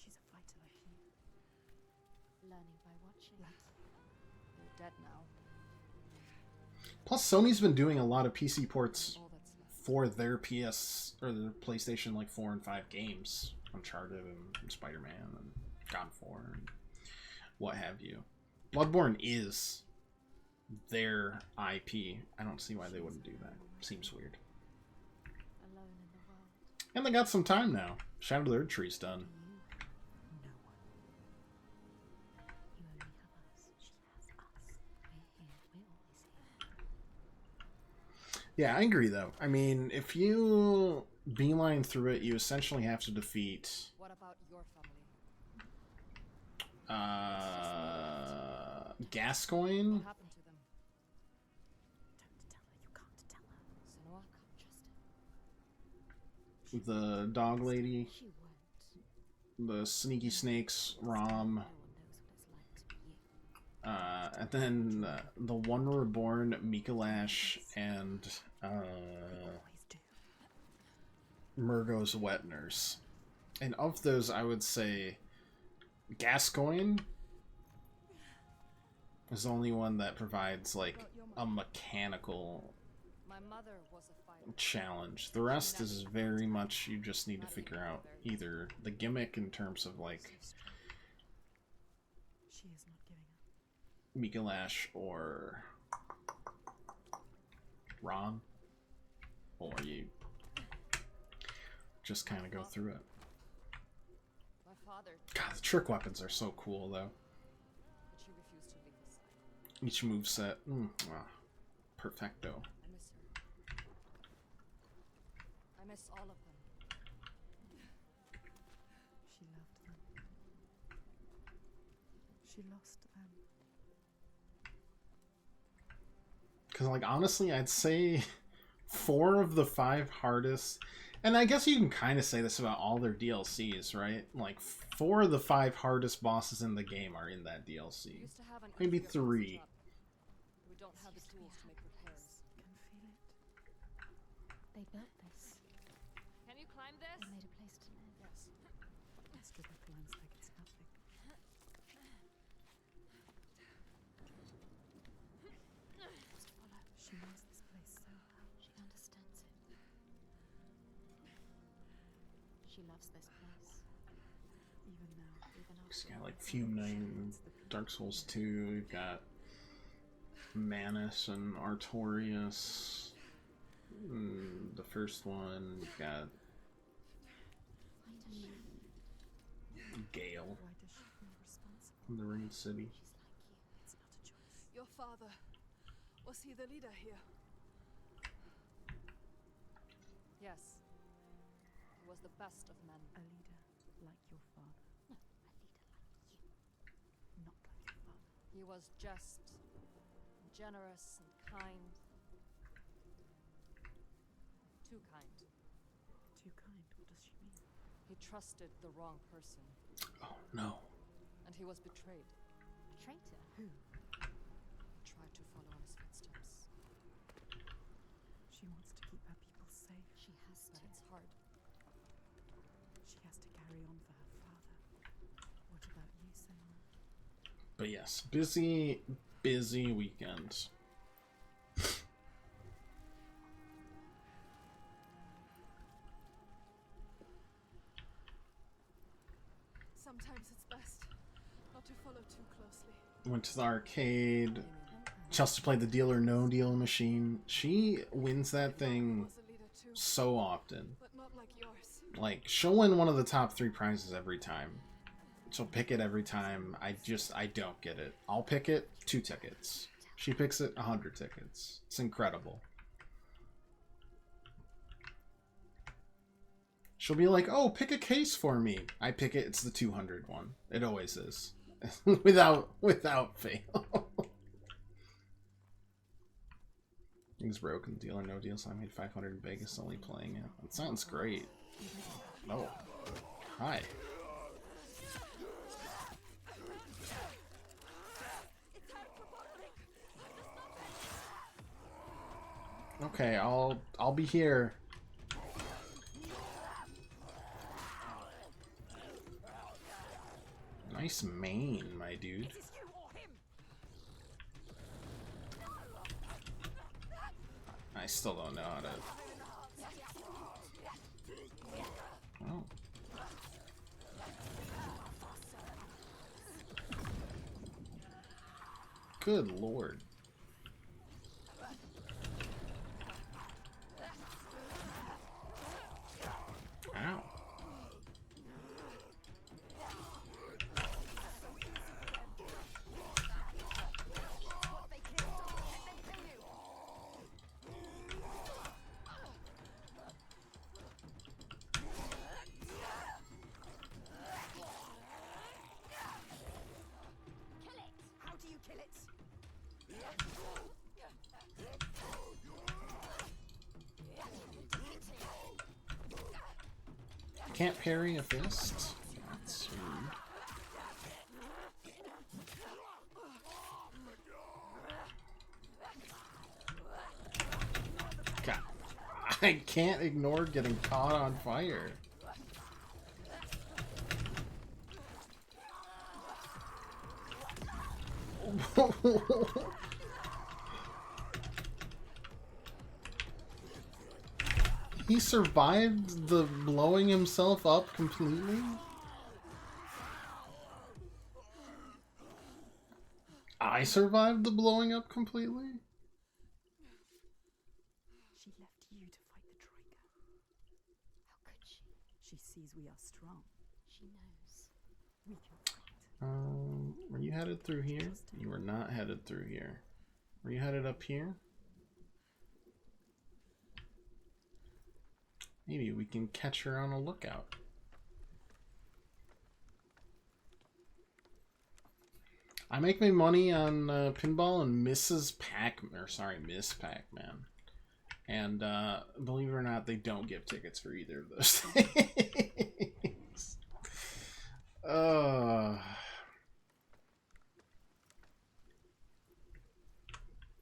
She's a fighter like you. Learning by watching. They're dead now. Plus, Sony's been doing a lot of PC ports All that's left. for their PS or the PlayStation like 4 and 5 games. Uncharted and Spider-Man and God of War and what have you. Bloodborne is their IP. I don't see why they wouldn't do that. Seems weird. Alone in the world. And they got some time now. Shadow of the Earth Tree's done. No one. You only have us. She has us. We're here. We're always here. Yeah, I agree though. I mean, if you beeline through it, you essentially have to defeat What about your family? Gascoigne. What happened to them? Don't tell her. You can't tell her. Senua? Trust her. The dog lady, She won't. the sneaky snakes, Rom, No one knows what it's like to be you. and then the one reborn Mikolash and Always do. Murgo's wet nurse. And of those, I would say Gascoigne is the only one that provides like a mechanical My mother was a fighter. challenge. The rest is very much you just need to figure out either the gimmick in terms of like She is not giving up. Mikolash or Ron, or you just kind of go through it. My father, God, the trick weapons are so cool though. but she refused to leave his side. Each moveset, perfecto. I miss her. I miss all of them. She loved them. She lost them. Because, like, honestly, I'd say 4 of the 5 hardest, and I guess you can kind of say this about all their DLCs, right? Like, 4 of the 5 hardest bosses in the game are in that We DLC. used to have an Maybe easier 3. job. We don't have the tools to make repairs. Can feel it. They built this. Can you climb this? They made a place to live. Yes. Stripper climbs like it's nothing. Just follow. She knows this place so well. She understands it. She loves this place. Even now. Even It's after got, all like, it's Fume over. Knight, Dark Souls 2, you've got Manus and Artorias. The first one, you've got Why does she? Gale Why does she feel responsible? from the Ringed City. She's like you. It's not a choice. Your father, was he the leader here? Yes. He was the best of men. A leader like your father. No, a leader like you. Not like your father. He was just, generous and kind. Too kind. Too kind. What does she mean? He trusted the wrong person, Oh, no. and he was betrayed. A traitor. Who? He tried to follow in his footsteps, She wants to keep her people safe. She has but to. it's hard. But yes, busy weekend. Sometimes it's best not to follow too closely. Went to the arcade. Chelsea played the Deal or No Deal machine. She wins that thing Was a leader too, so often. but not like yours. Like, she'll win one of the top 3 prizes every time. She'll pick it every time. I don't get it. I'll pick it, 2 tickets. She picks it, 100 tickets. It's incredible. She'll be like, oh, pick a case for me. I pick it, it's the 200 one. It always is. without fail. Things broken, Deal or No Deal, so I made 500 in Vegas only playing it. It sounds great. Oh. Hi. Okay, I'll be here. Nice mane, my dude. I still don't know how to... Oh. Good lord. Ow. Can't parry a fist? That's rude. God, I can't ignore getting caught on fire. He survived the blowing himself up completely? I survived the blowing up completely? She left you to fight the Troika. How could she? She sees we are strong. She knows. We can fight. Were you headed through here? You were not headed through here. Were you headed up here? Maybe we can catch her on a lookout. I make my money on pinball and Mrs. Miss Pac-Man. And believe it or not, they don't give tickets for either of those things.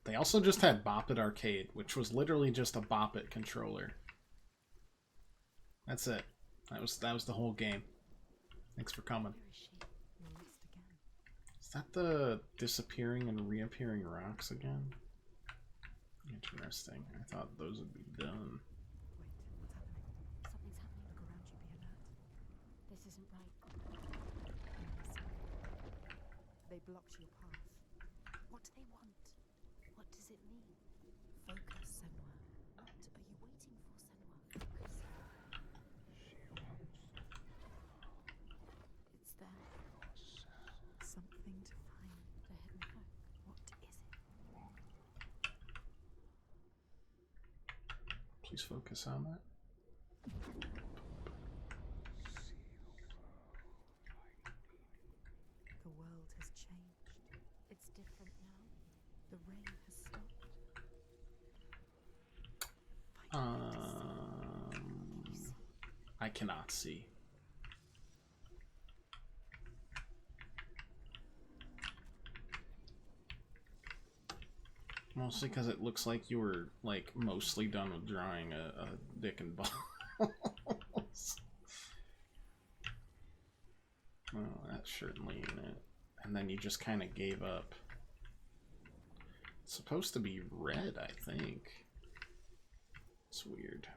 They also just had Bop It Arcade, which was literally just a Bop It controller. That's it. That was the whole game. Thanks for coming. Is that the disappearing and reappearing rocks again? Interesting. I thought those would be done. Wait, what's happening? Something's happening. Look around you. Be alert. This isn't right. They blocked your path. What do they want? What does it mean? Focus, Senua. What are you waiting for, Senua? Focus. It's there. Something to find. The hidden hook. What is it? Please focus on that. The world has changed. It's different now. The rain has stopped. I cannot see. Mostly because it looks like you were, like, mostly done with drawing a dick and balls. Oh, that certainly ain't it. and then you just kind of gave up. It's supposed to be red, I think. It's weird.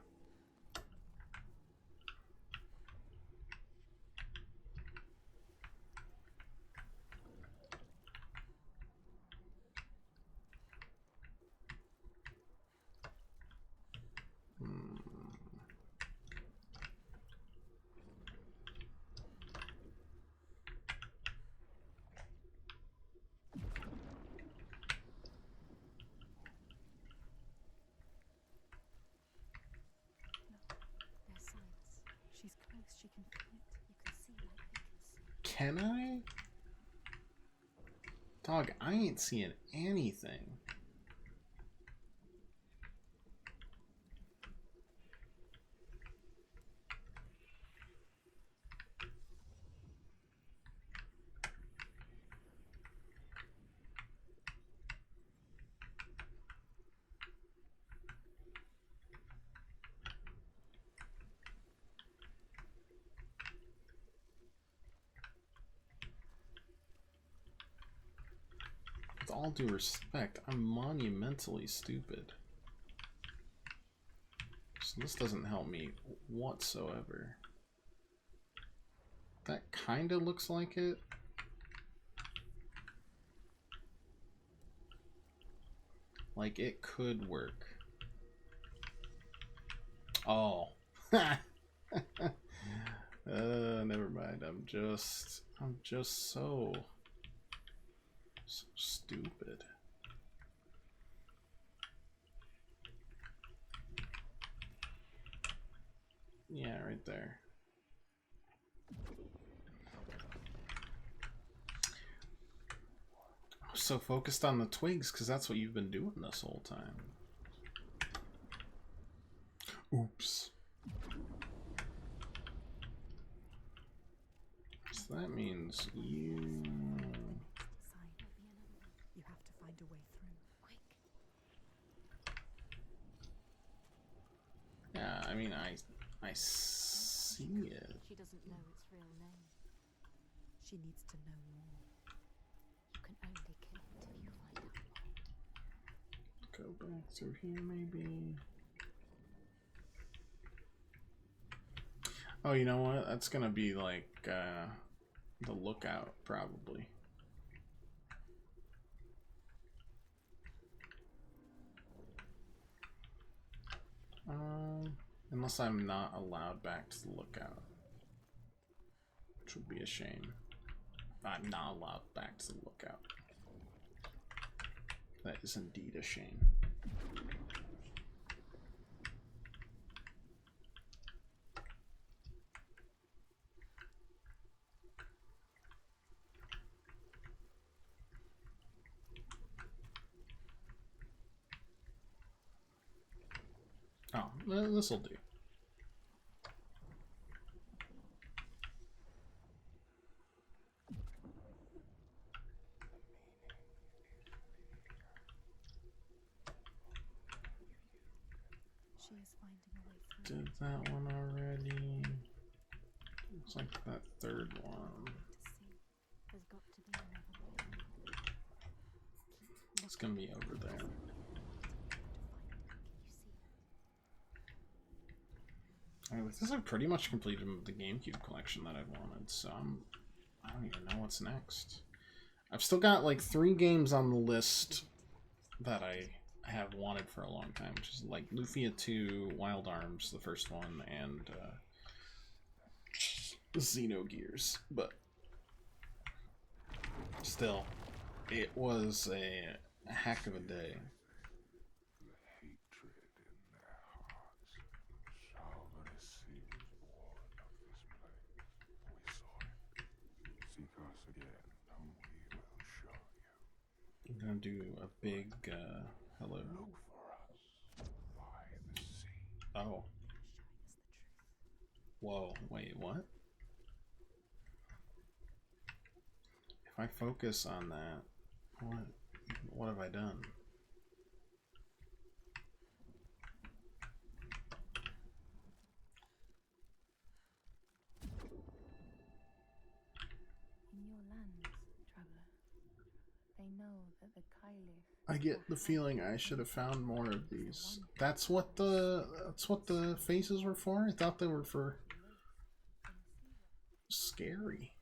There's signs. She's close. She can feel it. You can see like they can see. Can I? Dog, I ain't seeing anything. With all due respect, I'm monumentally stupid. So this doesn't help me whatsoever. That kind of looks like it. Like it could work. Oh. Never mind. I'm just so stupid. Yeah, right there. I'm so focused on the twigs because that's what you've been doing this whole time. Oops. So that means you... Sign will be another. You have to find a way through. Quick. Yeah, I mean, I see it. She doesn't know its real name. She needs to know more. You can only kill it if you find out more. Go back through here, maybe. Oh, you know what? That's gonna be like the lookout, probably. Unless I'm not allowed back to the lookout, which would be a shame. I'm not allowed back to the lookout. That is indeed a shame. Oh, this'll do. She is finding a way through. Did that one already. Looks like that third one. To see. There's got to be another way. It's gonna be over there. Can you see it? Alright, with this I've pretty much completed the GameCube collection that I've wanted, so I don't even know what's next. I've still got like 3 games on the list that I have wanted for a long time, which is like Lufia 2, Wild Arms, the first one, and Xenogears. But still, it was a heck of a day. Hatred in their hearts. Salvacy was born of this place. We saw it. Seek us again, and we will show you. I'm gonna do a big hello. Look for us by the sea. Oh. Showing us the truth. Whoa, wait, what? If I focus on that, what have I done? In your lands, traveler, know that the Caliph. I get the feeling I should have found more of these. That's what the faces were for? I thought they were for scary.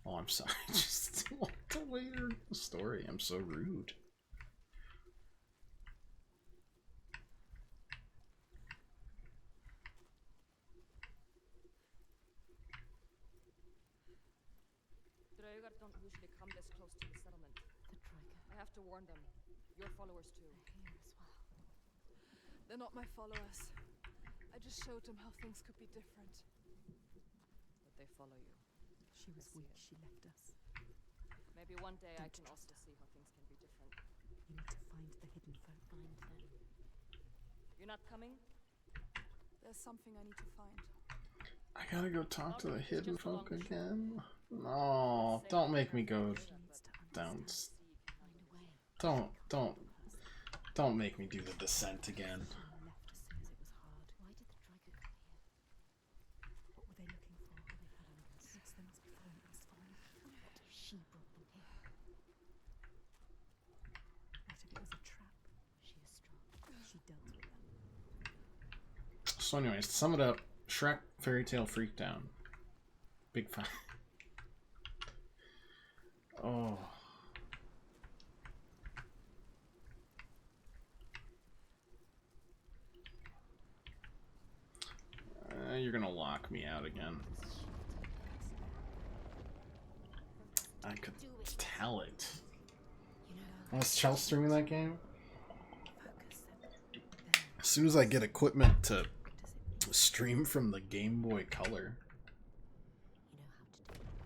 Oh, I'm sorry. I just walked away from the story. I'm so rude. Draugar don't usually come this close to the settlement. The Draugr. I have to warn them. Your followers too. They're here as well. They're not my followers. I just showed them how things could be different. But they follow you. She was weak. She left us. Maybe one day I Don't can trust also her. see how things can be different. You need to find the hidden folk. Find them. You're not coming? There's something I need to find. I gotta go talk to the hidden folk again. No, don't make me go down. Don't make me do the descent again. She left as soon as it was hard. Why did the Draugr come here? What were they looking for? They had arrogance. Yes, they must be following us. What if she brought them here? What if it was a trap? She is strong. She dealt with them. So anyways, to sum it up, Shrek Fairy Tale Freakdown. Big fan. Oh. You're gonna lock me out again. I could tell it. Was Chelsea streaming that game? As soon as I get equipment to stream from the Game Boy Color. You know how to do it.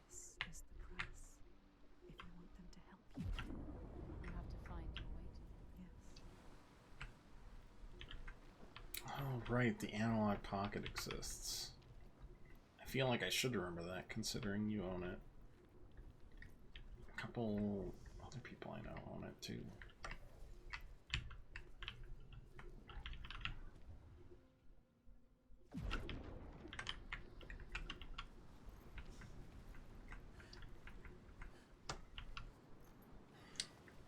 This is the price. If you want them to help you, you have to find your way to them. Yes. Oh, right, the Analog Pocket exists. I feel like I should remember that, considering you own it. A couple other people I know own it, too.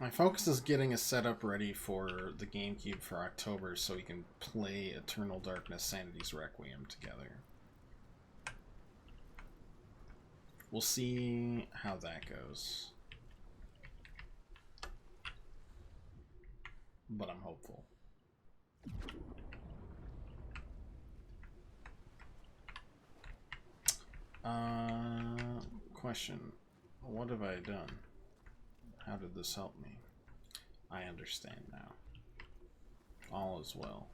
My focus is getting a setup ready for the GameCube for October so we can play Eternal Darkness Sanity's Requiem together. We'll see how that goes. But I'm hopeful. Question. What have I done? How did this help me? I understand now. All is well.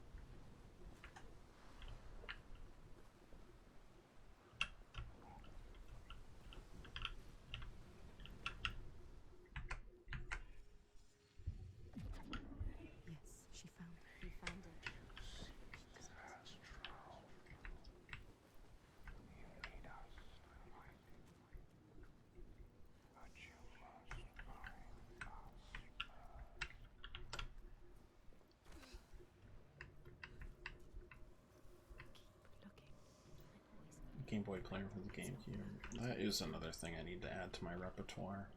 Yes, she found it. He found it. Game Boy player for the GameCube. That is another thing I need to add to my repertoire.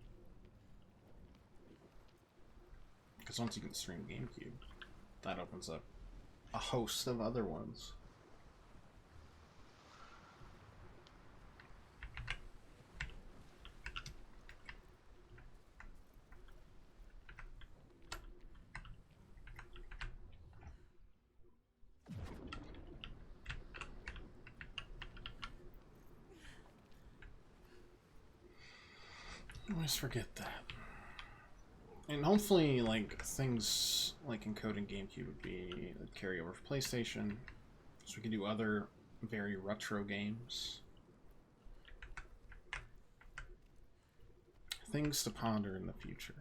Because once you can stream GameCube, that opens up a host of other ones. I always forget that. And hopefully, like, things like encoding GameCube would be a carryover for PlayStation. So we can do other very retro games. Things to ponder in the future.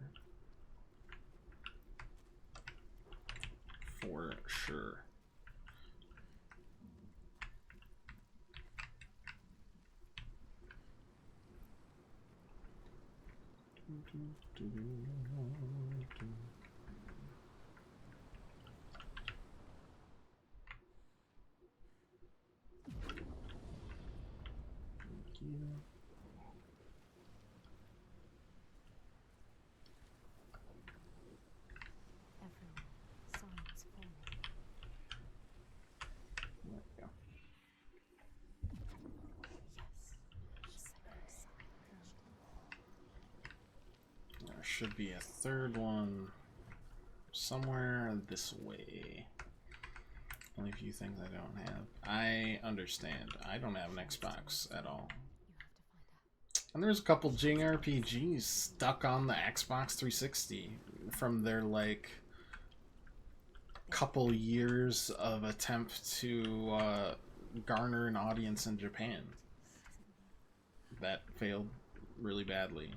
For sure. Signs forming. There we go. Yes. Second sign. There should be a third one somewhere this way. Only a few things I don't have. I understand. I don't have an Xbox at all. And there's a couple JRPGs stuck on the Xbox 360 from their like couple years of attempt to garner an audience in Japan. That failed really badly.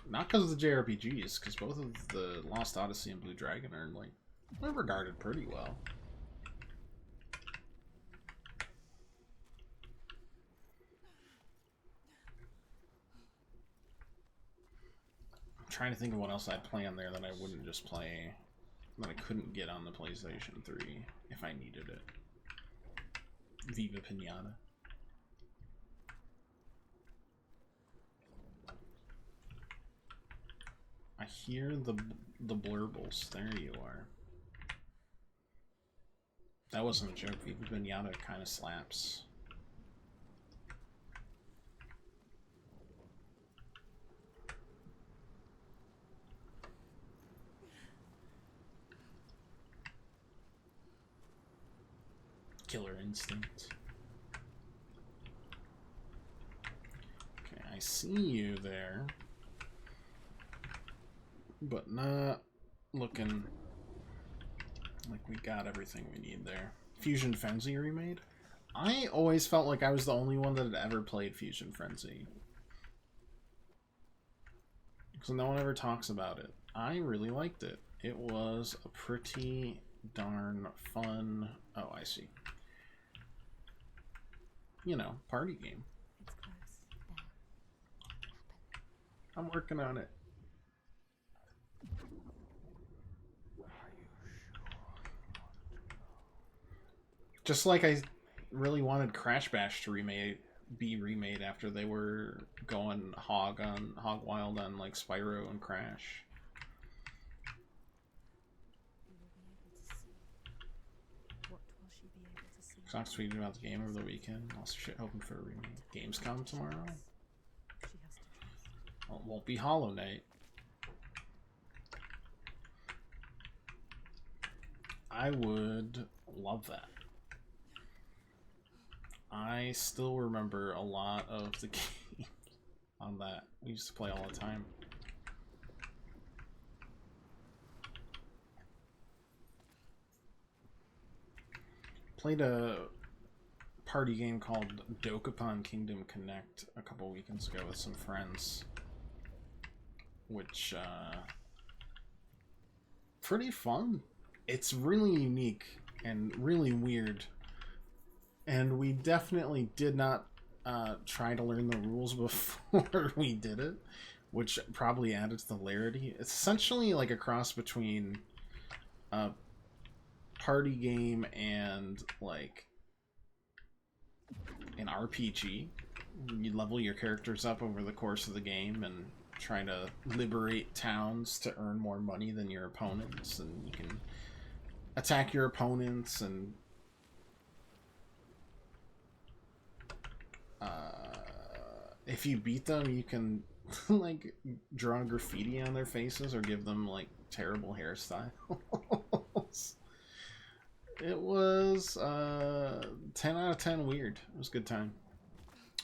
Not because of the JRPGs, because both of the Lost Odyssey and Blue Dragon are like they're regarded pretty well. I'm trying to think of what else I'd play on there that I wouldn't just play, that I couldn't get on the PlayStation 3 if I needed it. Viva Pinata. I hear the blurbles. There you are. That wasn't a joke. Viva Pinata kind of slaps. Killer Instinct. Okay, I see you there. But not looking like we got everything we need there. Fusion Frenzy remade? I always felt like I was the only one that had ever played Fusion Frenzy. Because no one ever talks about it. I really liked it. It was a pretty darn fun... Oh, I see. You know, party game. It's close. There. I'm working on it. Just like I really wanted Crash Bash to be remade after they were going hog wild on like Spyro and Crash. What will she be able to see? Sox tweeted about the game over the weekend. Also shit hoping for a remake. Gamescom tomorrow? She has to trust. Well, it won't be Hollow Knight. I would love that. I still remember a lot of the games on that. We used to play all the time. Played a party game called Dokapon Kingdom Connect a couple weekends ago with some friends. Which, pretty fun. It's really unique and really weird. And we definitely did not try to learn the rules before we did it, which probably added to the hilarity. It's essentially like a cross between a party game and like an RPG. You level your characters up over the course of the game and try to liberate towns to earn more money than your opponents, and you can attack your opponents and if you beat them, you can like draw graffiti on their faces or give them like terrible hairstyles. It was 10 out of 10 weird. It was a good time.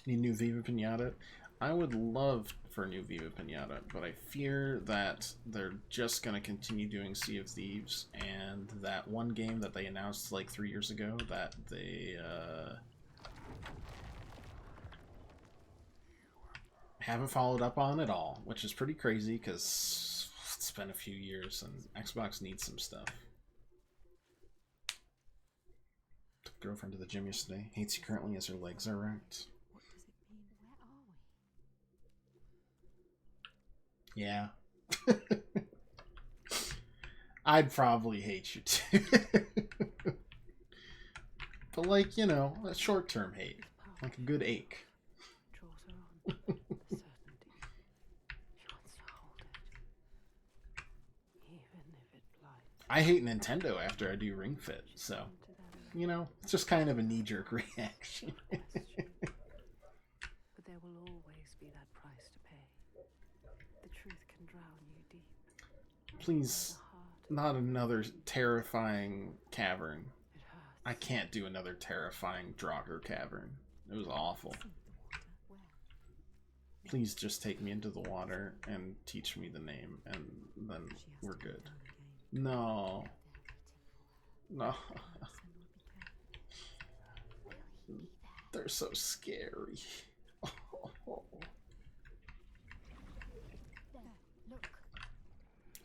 Need new Viva Pinata? I would love for a new Viva Pinata, but I fear that they're just going to continue doing Sea of Thieves, and that one game that they announced like 3 years ago that they haven't followed up on at all, which is pretty crazy because it's been a few years and Xbox needs some stuff. Took girlfriend to the gym yesterday. Hates you currently as her legs are wrecked. What does it mean? Where are Yeah. I'd probably hate you too. But like, you know, a short-term hate. Like a good ache. Draws her on. The certainty. She wants to hold it. Even if it blights. I hate Nintendo after I do Ring Fit, so, you know, it's just kind of a knee-jerk reaction. But there will always be that price to pay. The truth can drown you deep. Please, not another terrifying cavern. It hurts. I can't do another terrifying Draugr cavern. It was awful. Please just take me into the water and teach me the name, and then we're good. No. No. They're so scary. Look.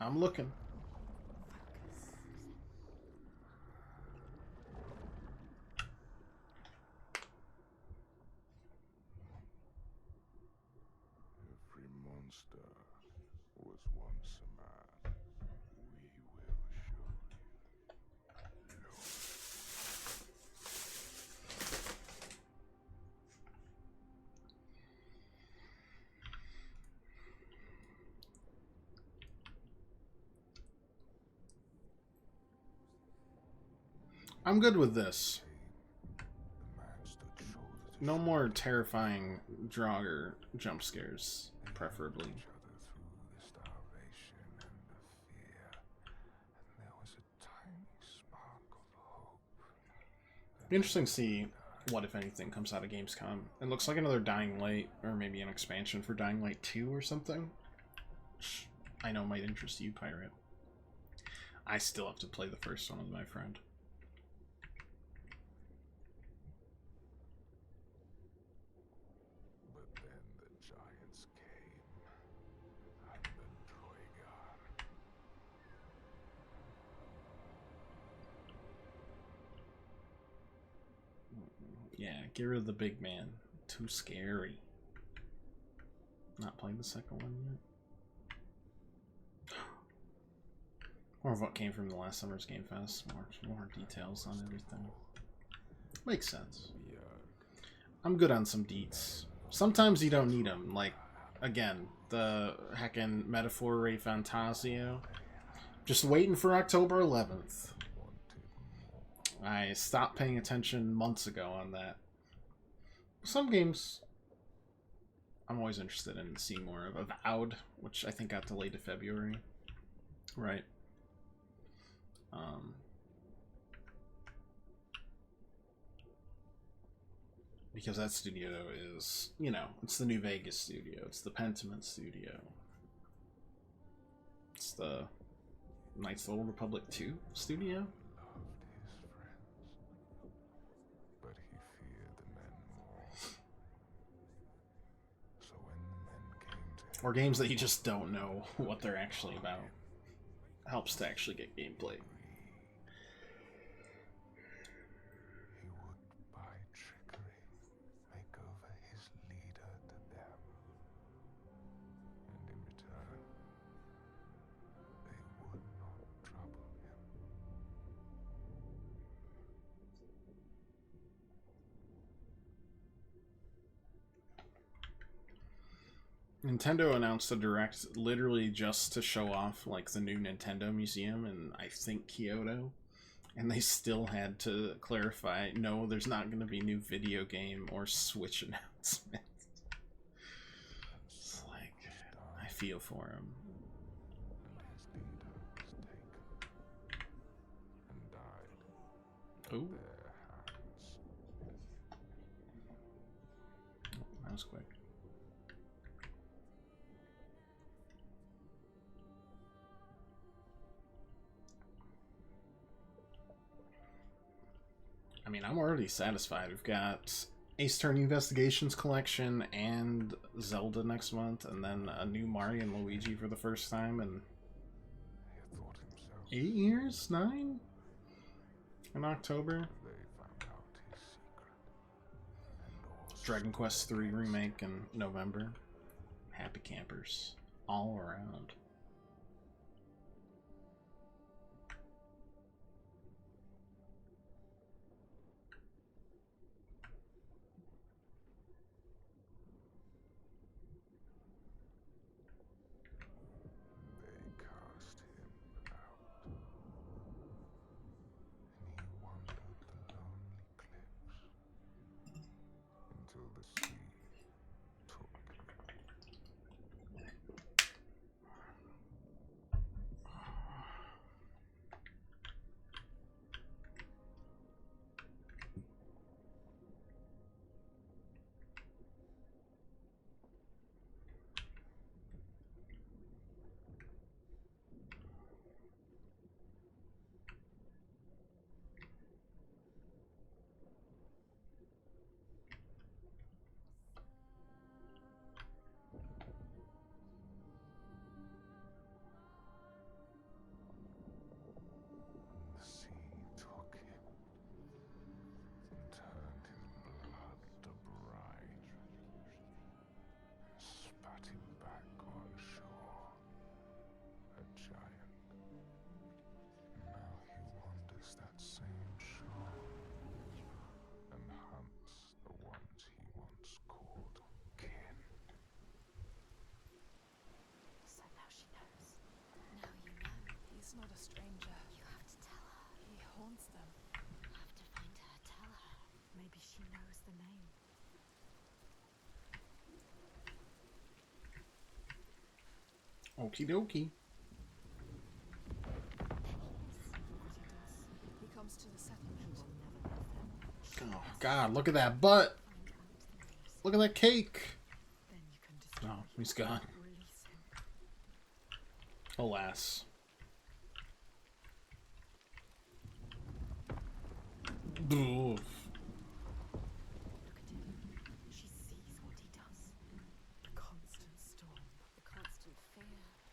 I'm looking. Every monster was once a man. We will show you. I'm good with this. The man stood shoulder to No more terrifying Draugr jump scares, preferably. each other through the starvation and the fear, and there was a tiny spark of hope. Be interesting to see what, if anything, comes out of Gamescom. It looks like another Dying Light, or maybe an expansion for Dying Light 2 or something. Which I know might interest you, Pirate. I still have to play the first one with my friend. But then the giants came, and the Draugr. Yeah, get rid of the big man. Too scary. Not playing the second one yet. More of what came from the last summer's Game Fest. More details on everything. Makes sense. I'm good on some deets. Sometimes you don't need them. Like, again, the heckin' Metaphor Ray Fantasio. Just waiting for October 11th. I stopped paying attention months ago on that. Some games I'm always interested in seeing more of. Avowed, which I think got delayed to February. Right. Because that studio is, you know, it's the New Vegas studio. It's the Pentiment studio. It's the Knights of the Old Republic 2 studio. Loved his friends, but he feared the men more. So when the men came to him, Or games that you just don't know what they're actually about. Helps to actually get gameplay. he would, by trickery, make over his leader to them. And in return, they would not trouble him. Nintendo announced a Direct literally just to show off like the new Nintendo Museum in, I think, Kyoto. And they still had to clarify, no, there's not going to be new video game or Switch announcements. It's like, I feel for him. And his leader was taken and died Ooh, in their hands. that was quick. I mean, I'm already satisfied. We've got Ace Attorney Investigations Collection and Zelda next month, and then a new Mario and Luigi for the first time in He had thought himself 8 years? 9? In October? they found out his secret. And all Dragon Quest III Remake in November. Happy campers. all around. They cast him out, and he wandered the lonely cliffs until the sea took him. The sea took him and turned his blood to brine and spat him back on shore, a giant. Now he wanders that same shore and hunts the ones he once called kin. So now she knows. Now you know. He's not a stranger. You have to tell her. He haunts them. You have to find her. Tell her. Maybe she knows the name. Okie dokie. He comes to the settlement. Oh God! Look at that butt. Look at that cake. Then you can destroy Oh, he's gone. Release him. Alas. Oof. Look at him. She sees what he does. The constant storm. The constant fear.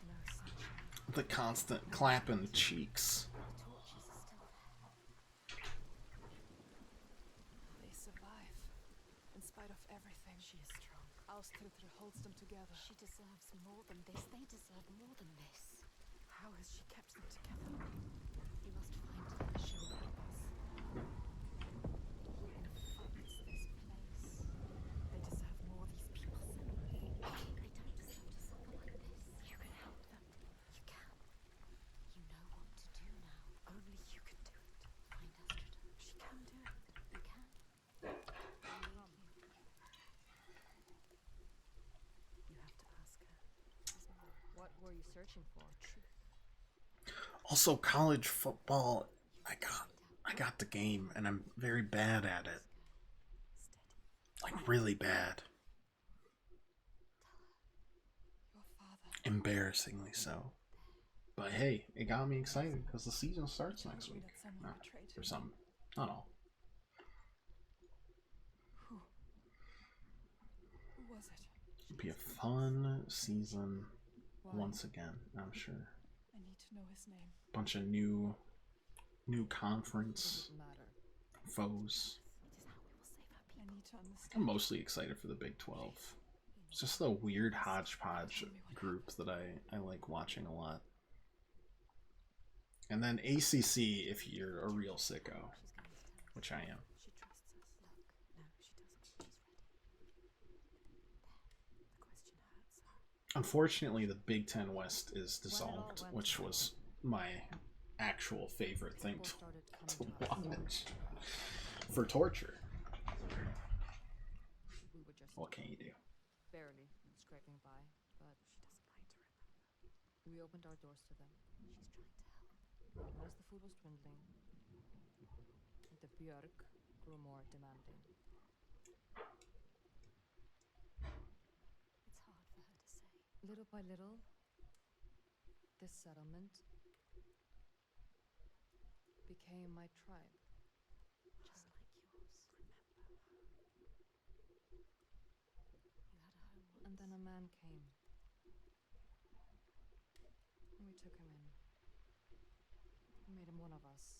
No sunshine. The constant clapping cheeks. The torches are still there. They survive. In spite of everything. She is strong. Austritter holds them together. She deserves more than this. They deserve more than this. How has she kept them together? You must find her. She will help us. Who infects this place? They deserve more, these people. They don't deserve to suffer like this. You can help them. You can. You know what to do now. Only you can do it. Find Astrida. She can do it. You can. You have to ask her. There's more. What were you searching for? Truth. Also, college football. I got the game, and I'm very bad at it. Steady. Like really bad. Your father. Embarrassingly so. But hey, it got me excited because the season starts next week. That someone betrayed Or him. some. Not all. Who was it? It'll be a fun season Why? once again, I'm sure. I need to know his name. Bunch of new conference Doesn't matter. foes. It is how we will save her I people. need to I'm understand. mostly excited for the Big 12. It's just the weird hodgepodge group that I like watching a lot. And then ACC if you're a real sicko, She's going to tell us. which I am. She trusts us. Look, no, she doesn't. She's ready. There. The question hurts her. Unfortunately, the Big Ten West is When it all dissolved, went which to was my actual favorite thing People started to coming to us. watch for torture. We were just What can you do? barely scraping by, but She doesn't like to remember. we opened our doors to them. She's trying to help. And as the food was dwindling, the Björk grew more demanding. It's hard for her to say. Little by little, this settlement became my tribe. Just like yours. Remember her. You had a home once. And then a man came. And we took him in. We made him one of us.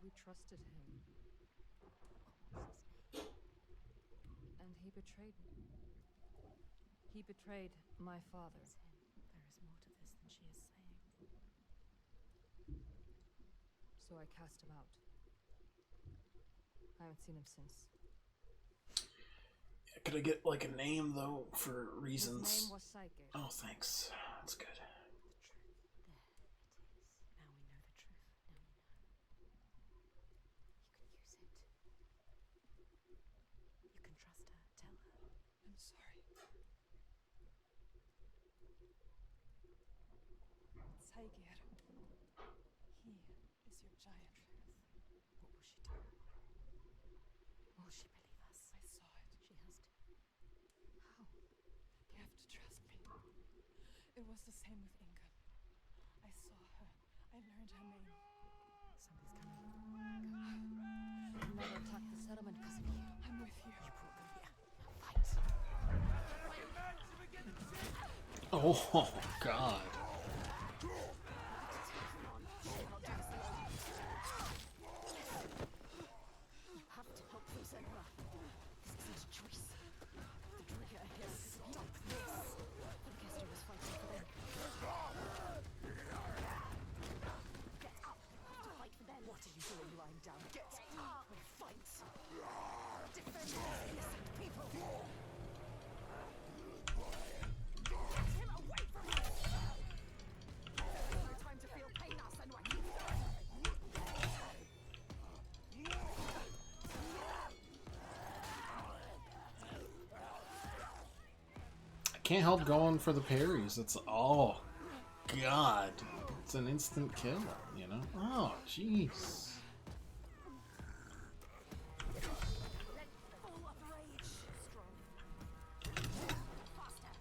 We trusted him. What was his name? And he betrayed me. He betrayed my father. It's him. There is more to this than she is saying. So I cast him out. I haven't seen him since. Could I get like a name though for reasons? His name was Saga. Oh, thanks. That's good. The truth. There it is. Now we know the truth. Now we know. You can use it. You can trust her. Tell her. I'm sorry. Saigir. He is your giant. What will she do? Will she believe us? I saw it. She has to. How? You have to trust me. It was the same with Inga. I saw her. I learned her name. Somebody's coming. Never attacked the settlement because of you. I'm with you. You brought them here. Now fight. Oh, God. You have to help them, Senua. This isn't a choice. The Druid are here because of darkness. The Orchestra was fighting for them. Get up! You have to fight for them. What are you doing lying down? Get up and fight! Defend these innocent people! Get him away from us! No time to feel pain now, Senua. Keep going! I can't help going for the parries. It's oh, God. It's an instant kill, you know? Oh, jeez. Full of rage. Strong. Faster.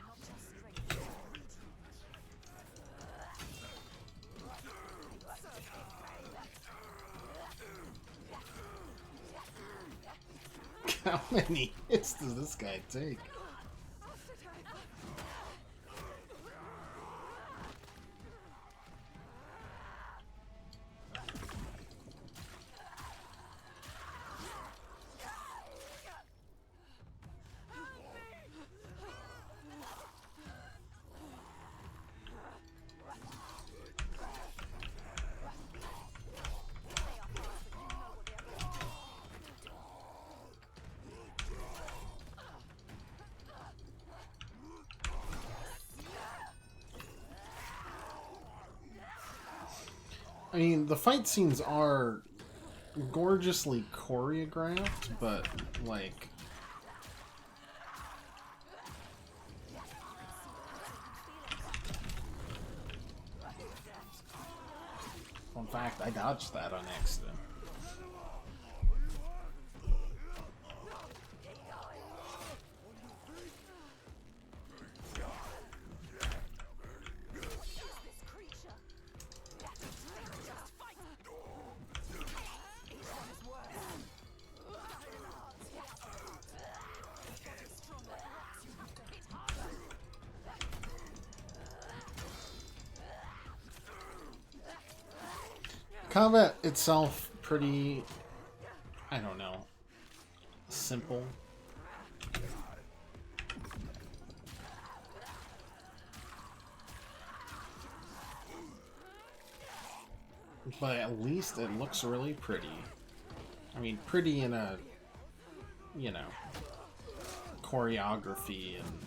Not just strength. How many hits does this guy take? I mean, the fight scenes are gorgeously choreographed, but, like... In fact, I dodged that on accident. Combat itself pretty, I don't know, simple. But at least it looks really pretty. I mean, pretty in a, you know, choreography and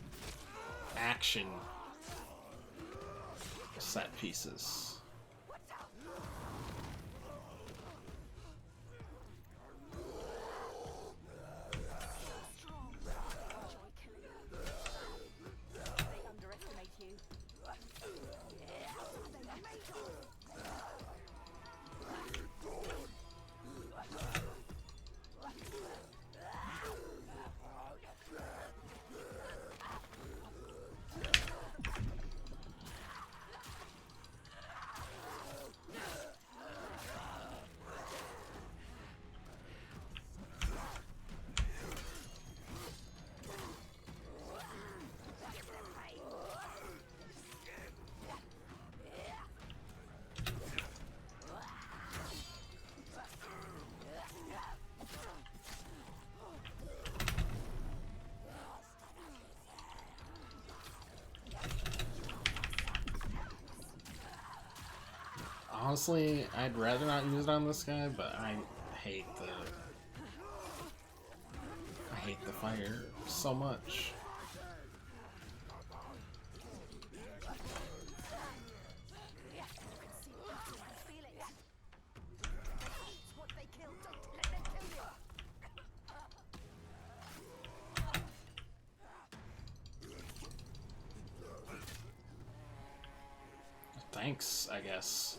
action set pieces. Honestly, I'd rather not use it on this guy, but I hate the fire so much. Thanks, I guess.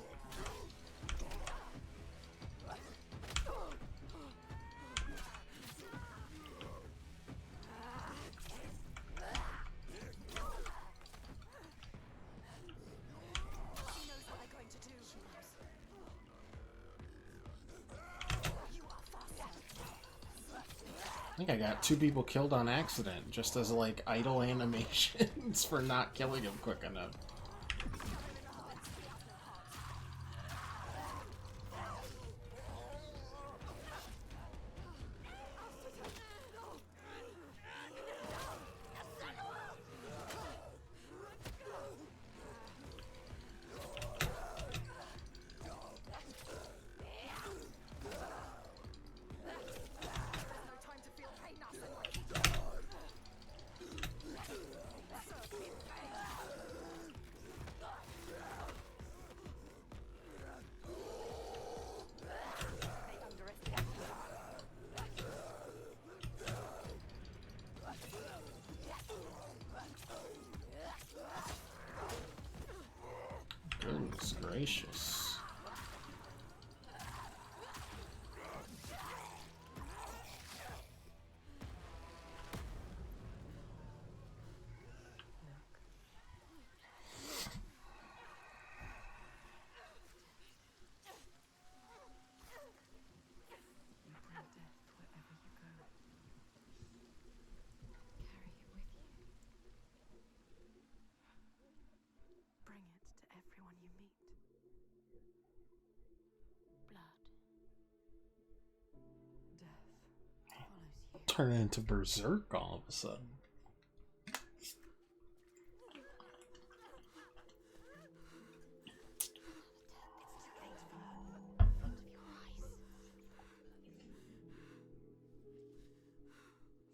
I think I got 2 people killed on accident, just as like idle animations for not killing him quick enough. Goodness gracious. Bring it to everyone you meet. Blood. Death follows you. Turn into Berserk all of a sudden.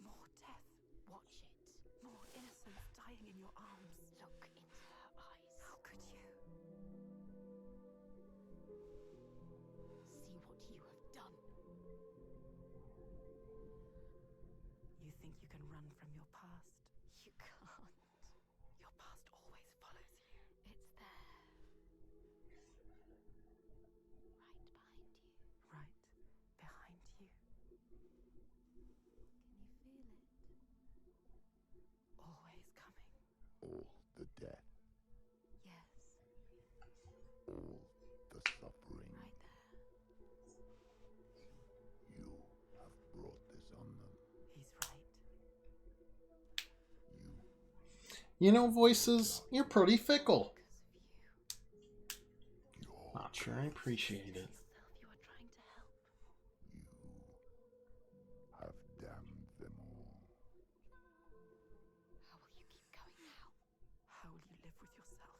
More death. Watch it. More innocents dying in your arms. Look into her eyes. How could you? See what you have done. You think you can run from your past? You can't. Your past always follows you. It's there. Right behind you. Can you feel it? Always coming. All the death, Yes, all the suffering. right there. You have brought this on them. He's right. You know, voices, you're pretty fickle. Your Not sure I appreciate it. Yourself, you are trying to help. You have damned them all. How will you keep going now? How will you live with yourself?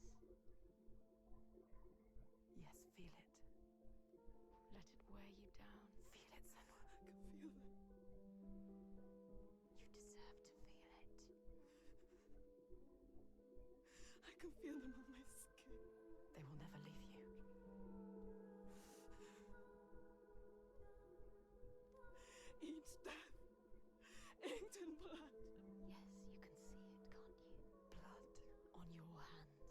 With this heaviness? Yes, feel it. Let it wear you down. Feel it, Senua. I can feel them. You deserve to feel it. I can feel them on my skin. They will never leave you. Each death inked in blood. Yes, you can see it, can't you? Blood on your hands.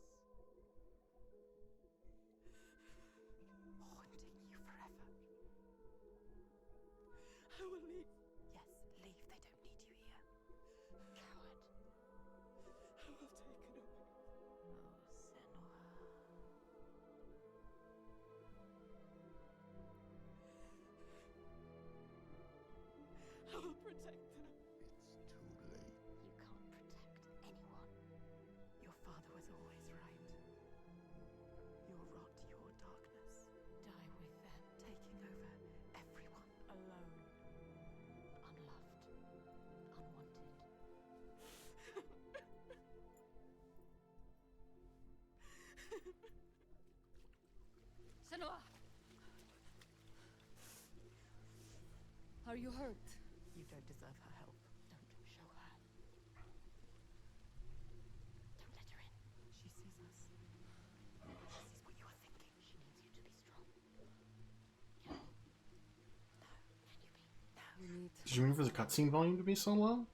Haunting you forever. I will leave. Yes, leave. They don't need you here. Coward. I will take it away. Oh, Senua. I will protect them. It's too late. You can't protect anyone. Your father was always right. Your rot, your darkness. Die with them, taking over everyone. Alone. Unloved. Unwanted. Are you hurt? You don't deserve her help. Don't show her. Don't let her in. She sees us. She sees what you are thinking. She needs you to be strong. Yeah. No. Can you be? No. You need. Did you mean for the cutscene volume to be so low?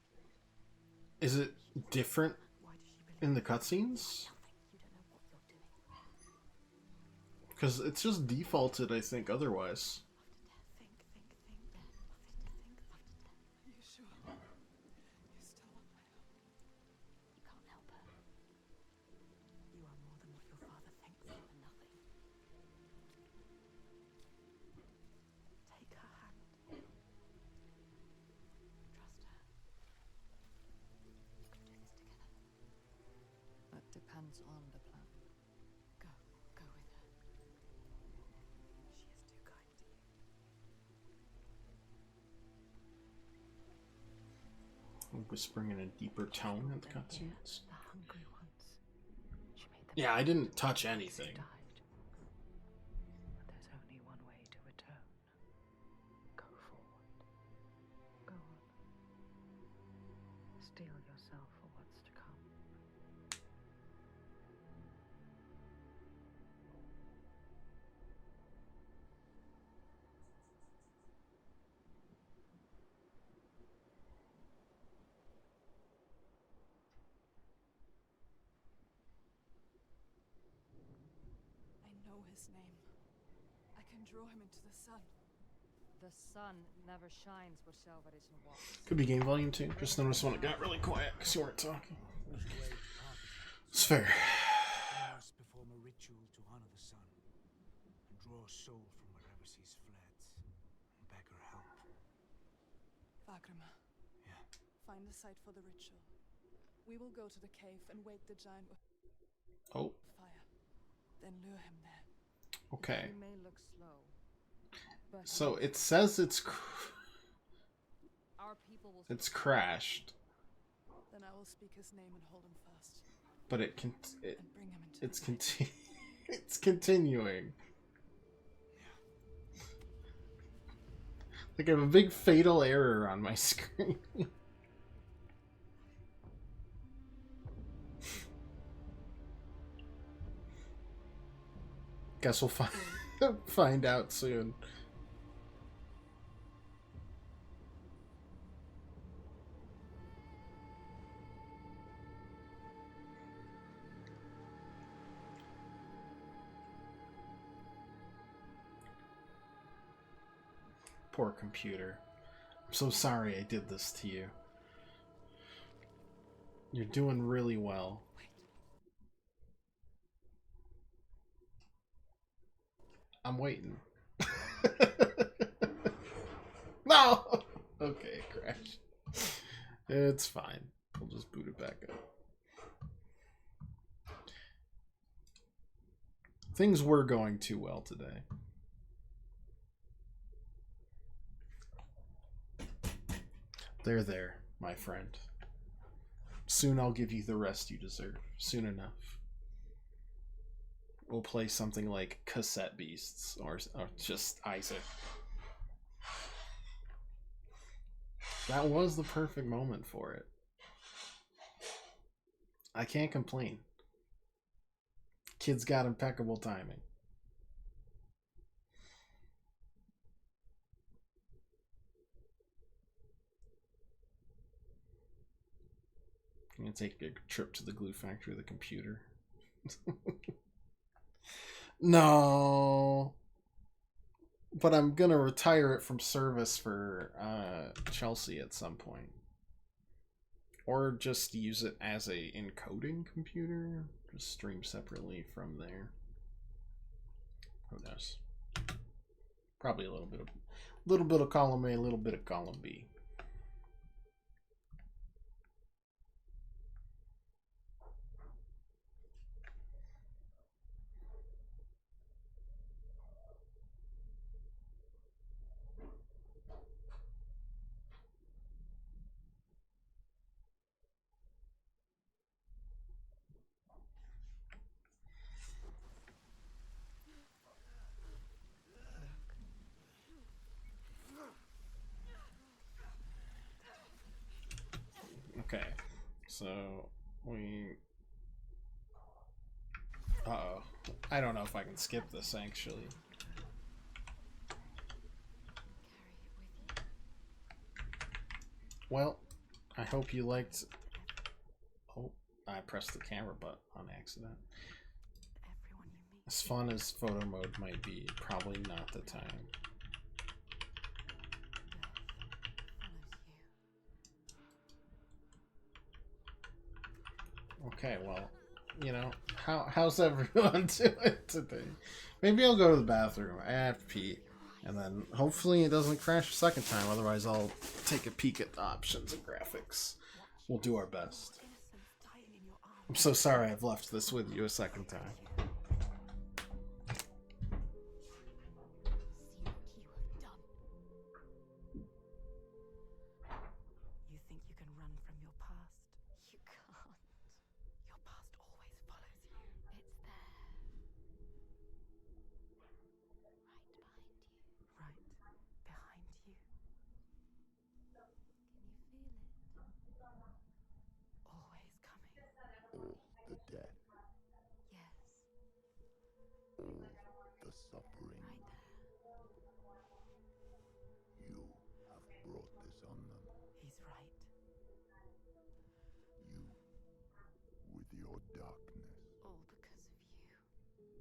Is it different Why does she believe in the cutscenes? Nothing. You don't know what you're doing. Because it's just defaulted, I think, otherwise. Think. After death. You sure? You still want my help? You can't help her. you are more than what your father thinks? You are nothing. Take her hand. Trust her. You can do this together. That depends on the plan. Go with her. She is too kind to you. Whispering in a deeper tone at the cutscenes. The hungry ones. She made them. Yeah, I didn't touch They anything. dived. But there's only one way to atone. Go forward. Go on. Steel yourself for what's to come. I know his name. I can draw him into the sun. The sun never shines where Salvation walks. Could be game volume 2. Just noticed when it got really quiet because you weren't talking. Those great artifacts. It's fair. They must perform a ritual to honor the sun and draw a soul from wherever she's fled and beg her help. Vagrima, Yeah. find the site for the ritual. We will go to the cave and wake the giant with Oh, fire. Then lure him there. okay. He may look slow, but So it says our people will. it's crashed, Then I will speak his name and hold him fast. but And bring him into it's the light. it's continuing. Like I have a big fatal error on my screen. Guess we'll find out soon. Poor computer. I'm so sorry I did this to you. You're doing really well. I'm waiting. No! Okay, crash. It's fine. We'll just boot it back up. Things were going too well today. They're there, my friend. Soon I'll give you the rest you deserve. Soon enough. We'll play something like Cassette Beasts or just Isaac. That was the perfect moment for it. I can't complain. Kid's got impeccable timing. I'm gonna take a trip to the glue factory of the computer. No. But I'm gonna retire it from service for Chelsea at some point. Or just use it as a encoding computer. Just stream separately from there. Who knows? Probably a little bit of column A, a little bit of column B. So we. Uh-oh. I don't know if I can skip this actually. Well, I hope you liked. Oh, I pressed the camera button on accident. As fun as photo mode might be, probably not the time. Okay, well, you know, how's everyone doing today? Maybe I'll go to the bathroom. I have to pee. And then hopefully it doesn't crash a second time. Otherwise, I'll take a peek at the options and graphics. We'll do our best. I'm so sorry I've left this with you a second time. You think you can run from your past? You can't. Your past always follows you. It's there. Right behind you. Can you feel it? Always coming. All the death, Yes. all the suffering. Right there. You have brought this on them. He's right. You, with your darkness, All because of you.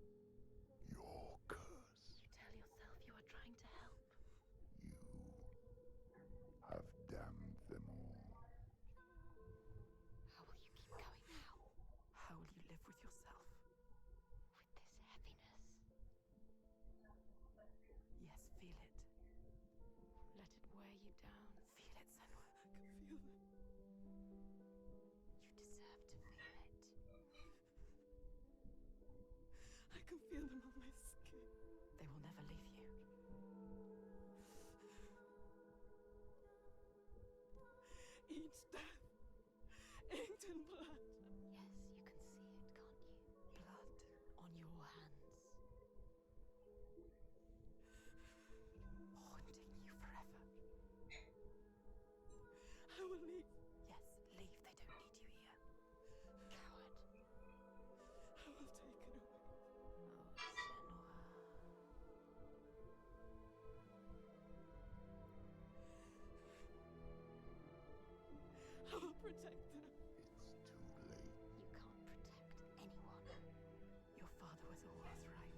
your curse. You tell yourself you are trying to help. You have damned them all. How will you keep going now? How will you live with yourself? With this heaviness. Yes, feel it. Let it wear you down. Feel it, Senua. I can feel them. You deserve to feel it. I can feel them on my skin. They will never leave you. Each death inked in blood. Yes, you can see it, can't you? Blood on your hands. Haunting you forever. I will leave. Yes, leave. They don't need you here. Coward. I will take it away. Oh, Senua. I will protect them. It's too late. You can't protect anyone. Your father was always right.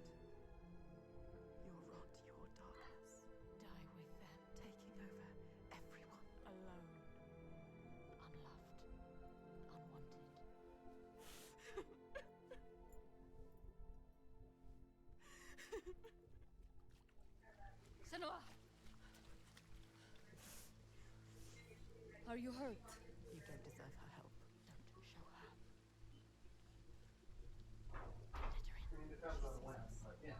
Your rot, your darkness. Die with them, taking over everyone. Alone. Unloved. Unwanted. Senua! Are you hurt? You don't deserve her help. Don't show her. Let her in.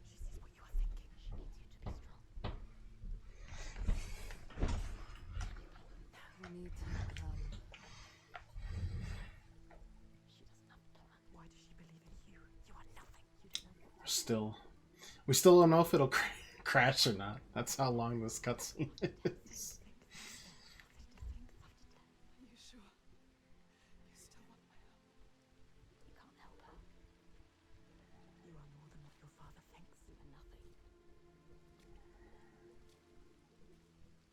She sees what you are thinking. She needs you to be strong. We need a plan. She doesn't have a plan. Why does she believe in you? You are nothing. You don't know what. We still don't know if it'll crash or not. That's how long this cutscene is. Are you sure? You still want my help? You can't help her. You are more than what your father thinks. You are nothing.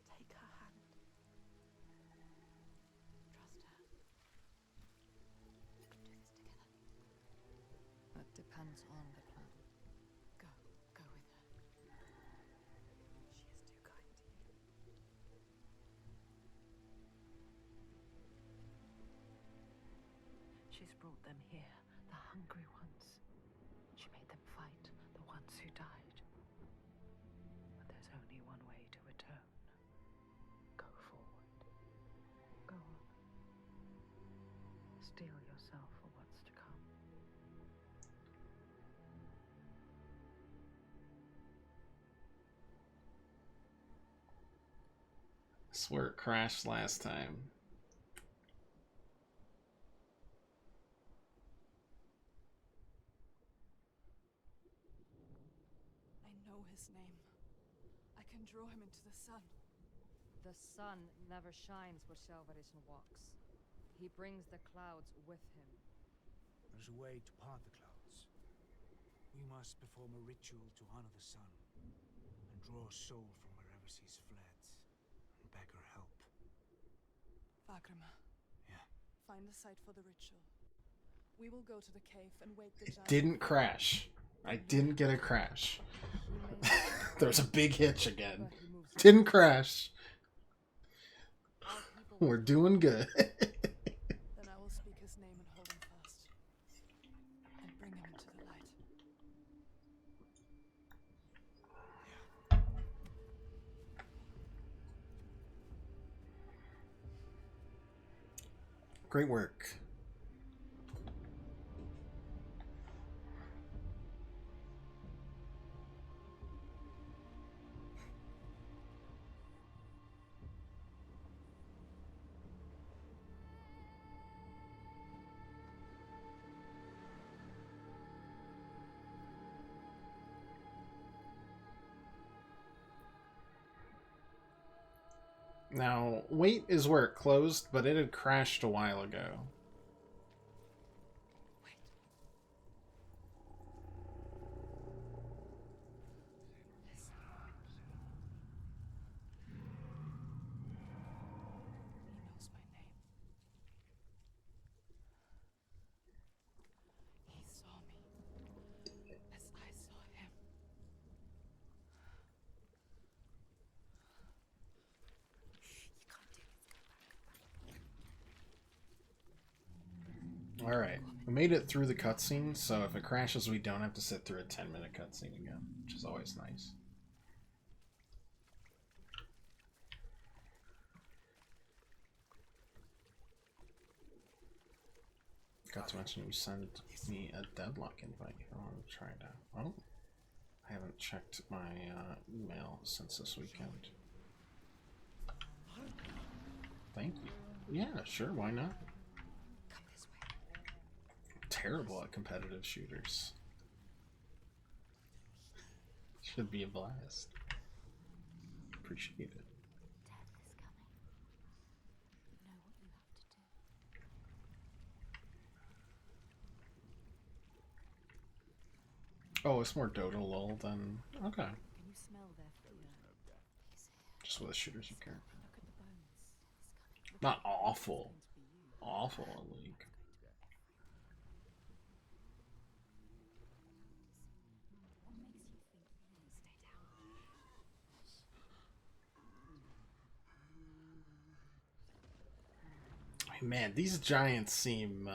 Take her hand. Trust her. You can do this together. That depends on the plan. Go with her. She is too kind to you. She's brought them here, the hungry ones. She made them fight, the ones who died. But there's only one way to atone. Go forward. Go on. Steel yourself for what's to come. I swear it crashed last time. I know his name. I can draw him into the sun. The sun never shines where Shelvarisn walks. He brings the clouds with him. There's a way to part the clouds. We must perform a ritual to honor the sun and draw a soul from wherever she's fled and beg her help. Vagrima, Yeah. find a site for the ritual. We will go to the cave and wake the giant. Didn't crash. I didn't get a crash. He may There's a big hitch again. but he moves Didn't crash. Our people will We're doing good. Then I will speak his name and hold him fast. And bring him into the light. Great work. Now, wait is where it closed, but it had crashed a while ago. He knows my name. He saw me as I saw him. You can't do this. Alright, we made it through the cutscene, so if it crashes, we don't have to sit through a 10-minute cutscene again, which is always nice. Got to mention you sent me a deadlock invite. I want to try it out. Oh, I haven't checked my email since this weekend. Thank you. Yeah, sure, why not? Come this way. Terrible at competitive shooters. Should be a blast. Appreciate it. Death is coming. You know what you have to do. Oh, it's more Dota lol than... Okay. Can you smell their fear? He's here. Just with the shooters you care. Look at the bones. Not awful. It's going to be you. Awful, League. What makes you think he can stay down? Man, these giants seem...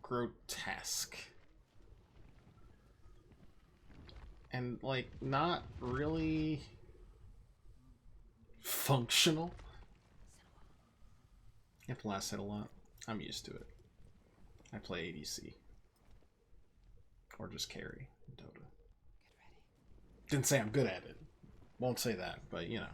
grotesque. And, like, not really functional. You have to last hit a lot. I'm used to it. I play ADC. Or just carry in Dota. Get ready. Didn't say I'm good at it. Won't say that, but you know.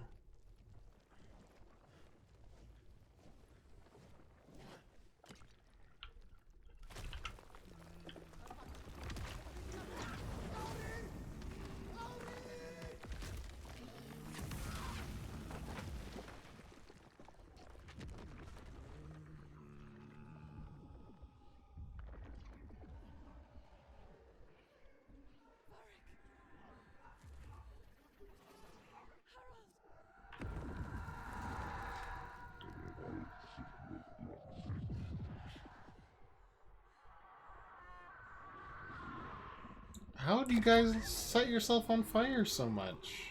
How do you guys set yourself on fire so much?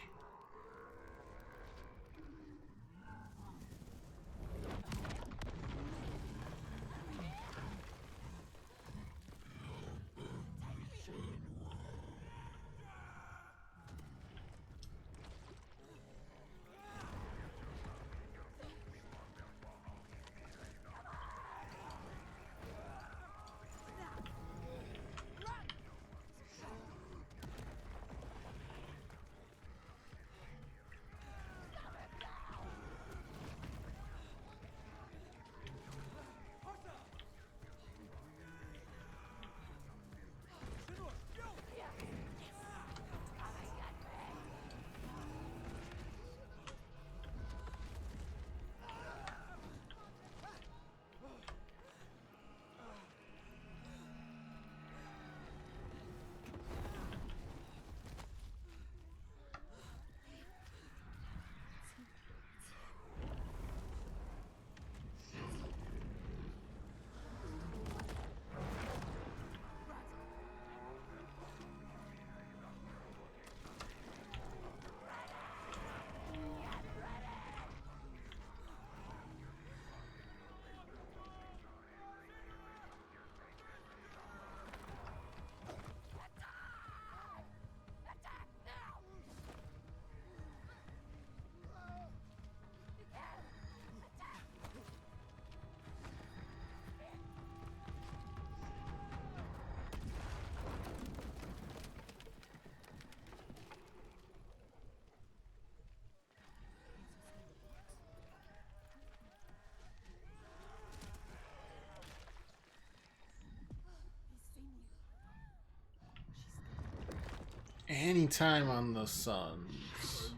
any time on the Suns.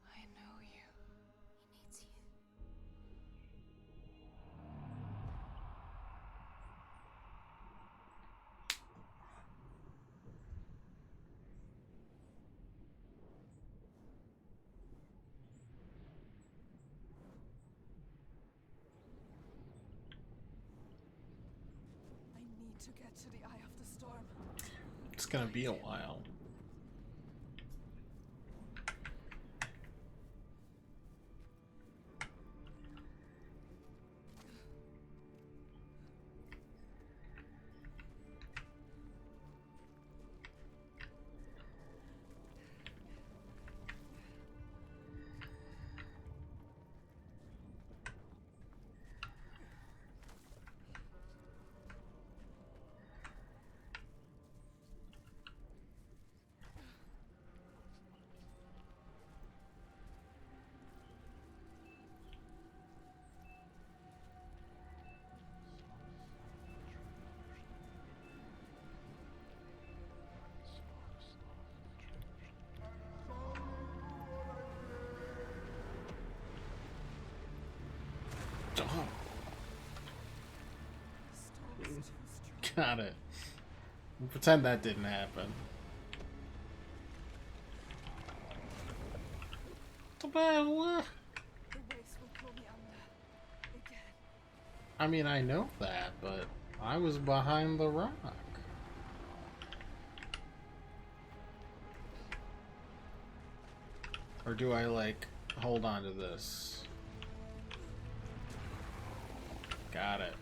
I know you. He needs you. I need to get to the eye of the storm. It's gonna be a while. Oh, The storm is too strong. got it. We'll pretend that didn't happen. The waves will pull me under. Again. I mean, I know that, but I was behind the rock. Or do I, like, hold on to this? Got it.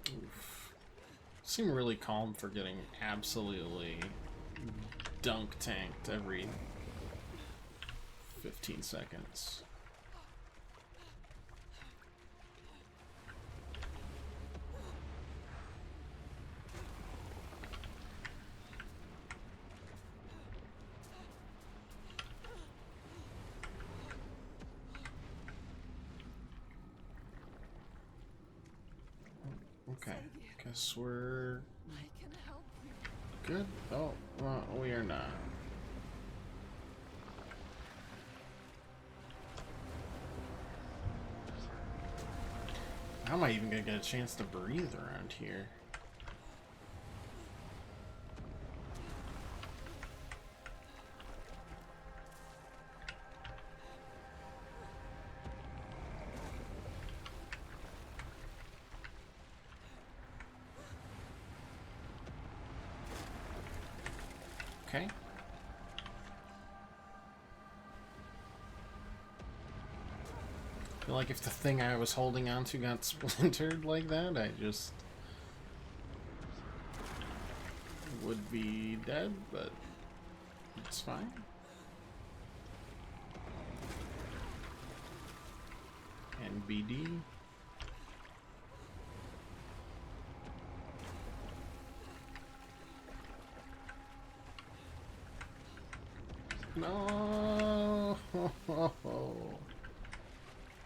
Oof. Seem really calm for getting absolutely dunk tanked every 15 seconds. Okay, guess we're I can help you. good. Oh, well, we are not. How am I even gonna get a chance to breathe around here? Okay. I feel like if the thing I was holding onto got splintered like that, I just would be dead, but it's fine. And BD. No.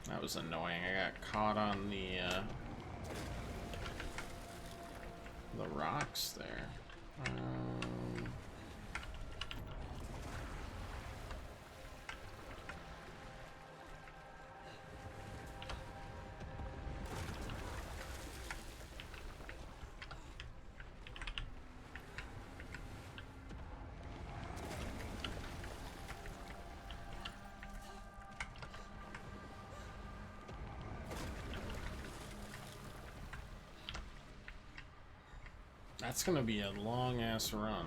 That was annoying. I got caught on the rocks there. That's gonna be a long ass run.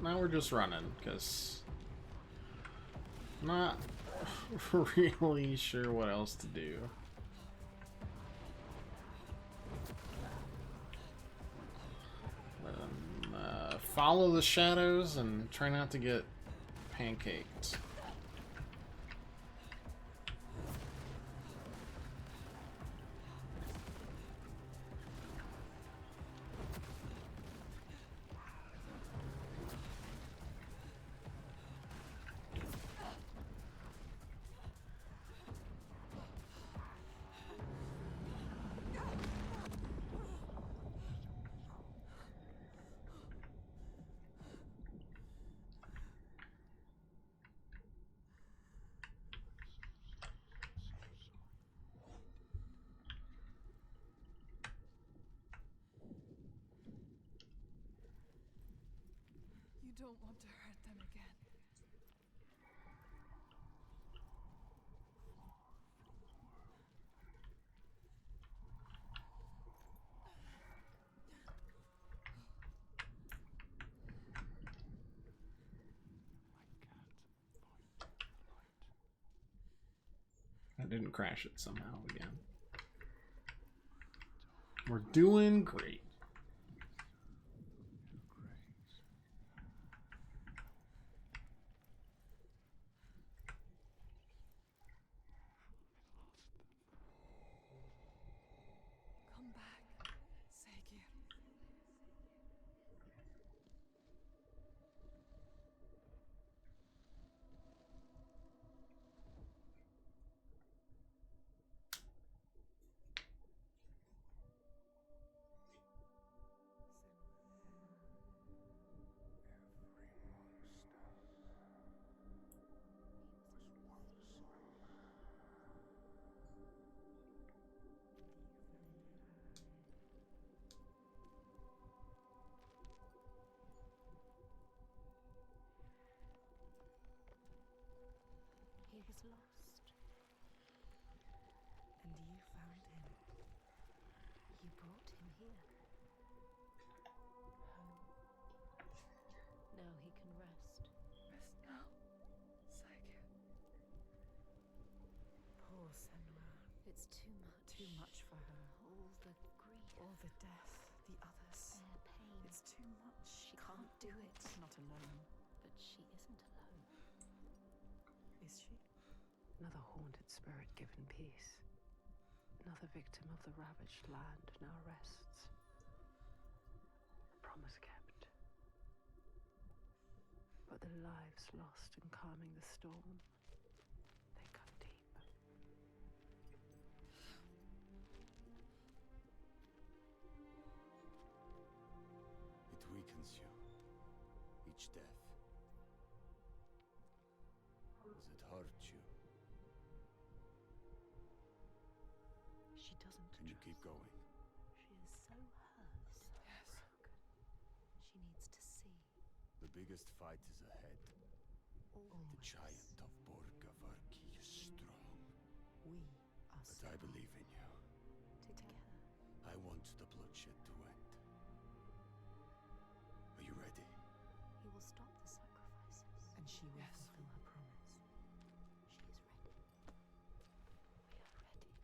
now we're just running, because I'm not really sure what else to do. Follow the shadows and try not to get pancaked. You don't want to hurt them again. I didn't crash it somehow again. We're doing great. Come back, Saga. He was lost. And you found him. You brought him here. Home. Now he can rest. Rest now, Saga. Poor Senua. It's too much. Too much for her. All the grief. All the death. The others. Their pain. It's too much. She can't do it. Not alone. But she isn't alone. Is she? Another haunted spirit given peace. Another victim of the ravaged land now rests. A promise kept. But the lives lost in calming the storm, they cut deep. It weakens you. Each death. Does it hurt you? She doesn't Can you trust. keep going? She is so hurt, so Yes. broken. She needs to see. The biggest fight is ahead. The Always. giant of Borgavarki is strong. We are But strong. I believe in you. Together. I want the bloodshed to end. Are you ready? He will stop the sacrifices. And she will Yes. fulfill her promise. She is ready. We are ready.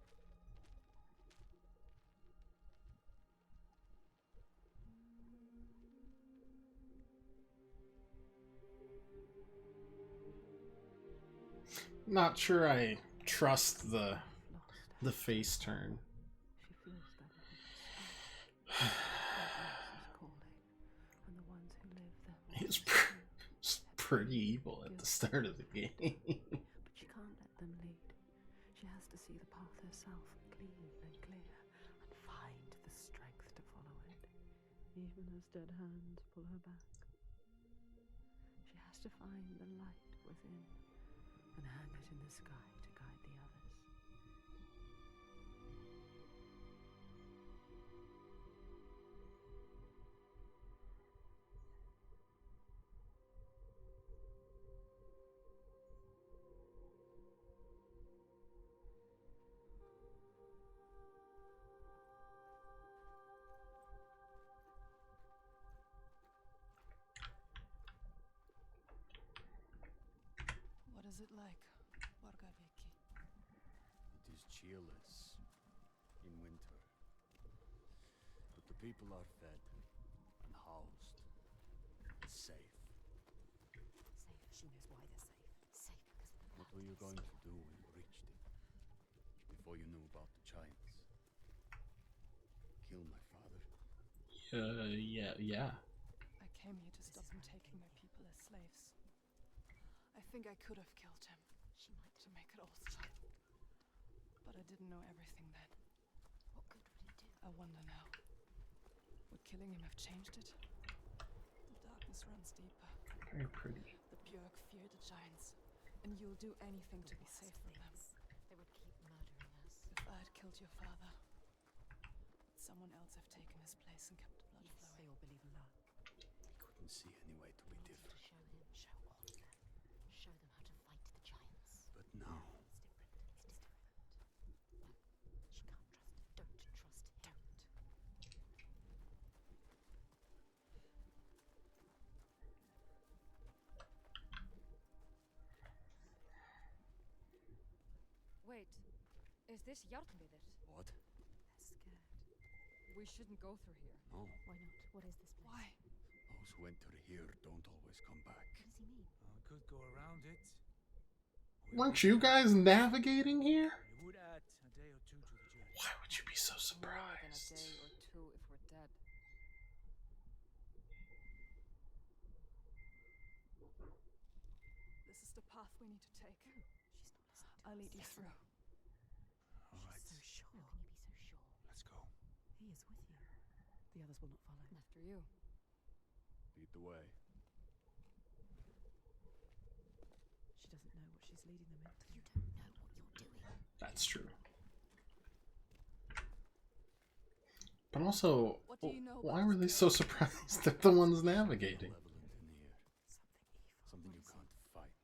Not sure I trust the Lost. face turn. She feels them on her stomach. Darkness is calling, and the ones who live there will He's pursue. pretty evil at the start of the game. But she can't let them lead. She has to see the path herself, clean and clear, and find the strength to follow it, even as dead hands pull her back. She has to find the light within and hang it in the sky to guide the others. is it like, Borgaviki? It is cheerless in winter. But the people are fed and housed and safe. Safe. She knows why they're safe. Safe because of the What were you going to do when you reached it? Before you knew about the giants? Kill my father? Yeah. I came here to stop him taking my people as slaves. I think I could have killed him. She might to make it all stop. But I didn't know everything then. What good would it do? I wonder now. Would killing him have changed it? The darkness runs deeper. Very pretty. The Björk fear the giants, and you'll do anything to be safe from them. They would keep murdering us. If I had killed your father, would someone else have taken his place and kept the blood Yes, flowing? they all believe in love. He couldn't see any way to be I wanted to different. show him, show all of them. Show them how to fight the giants. But now, It's different. It's different. No, she can't trust him. Don't trust him. Wait, is this Hjartnviðr? what? They're scared. We shouldn't go through here. No. Why not? What is this place? Why? Those who enter here don't always come back. What does he mean? We could go around it. Weren't you guys navigating here? It would add a day or two to the journey. Why would you be so More than a surprised? day or two if we're dead. This is the path we need to take. She's not listening to I'll us. lead you through. All right, So sure. How can you be so sure? let's go. He is with you. The others will not follow. After you. Lead the way. She doesn't know what she's leading them into. You don't know what you're doing. That's true. But also, What do you know why about were they this so surprised that the ones navigating? Malevolent in here. Something evil. Something you can't fight.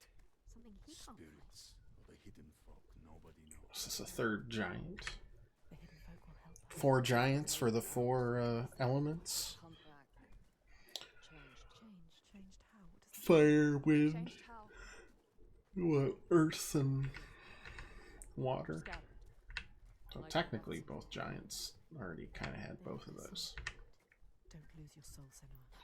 Something he can't fight. Spirits or the hidden folk nobody knows. Is this a third giant? The hidden folk will help her. 4 giants for the 4 elements? Come back. Changed. Changed how? What does that Fire, wind, Changed how? earth, and water. Scattered. So Like technically, bats. both giants already kind of had both of those. Don't lose your soul, Senua.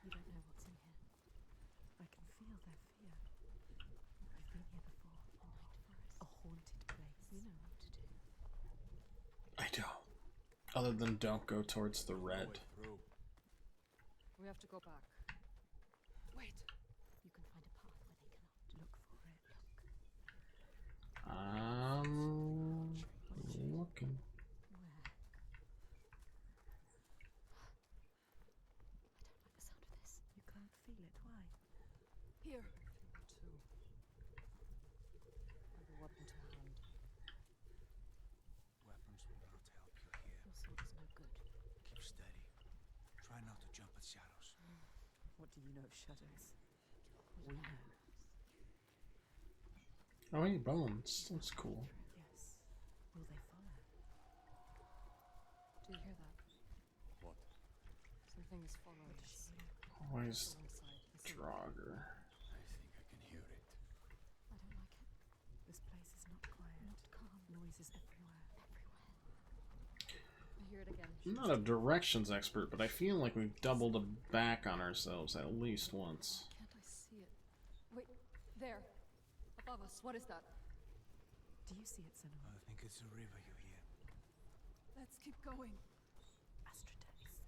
You don't know what's in here. I can feel their fear. I've been here before. A haunted place. You know what to do. I don't. Other than don't go towards the red. Way through. We have to go back. Wait. You can find a path where they cannot. Look for it. Looking. Where? I don't like the sound of this. You can't feel it. Why? Here. Two. And a weapon to hand. Weapons will not help you here. Your sword is no good. Keep steady. Try not to jump at shadows. What do you know of shadows? We know. Oh, hey, bones. That's cool. Yes. Will they follow? Do you hear that? What? Something is following us. Always Alongside. Listen. Draugr. I think I can hear it. I don't like it. This place is not quiet. Not calm. Noises everywhere. I hear it again. I'm not a directions expert, but I feel like we've doubled back on ourselves at least once. Can't I see it? Wait, there. Above us. What is that? Do you see it, Senua? I think it's a river you hear. Let's keep going. Astrida is scared.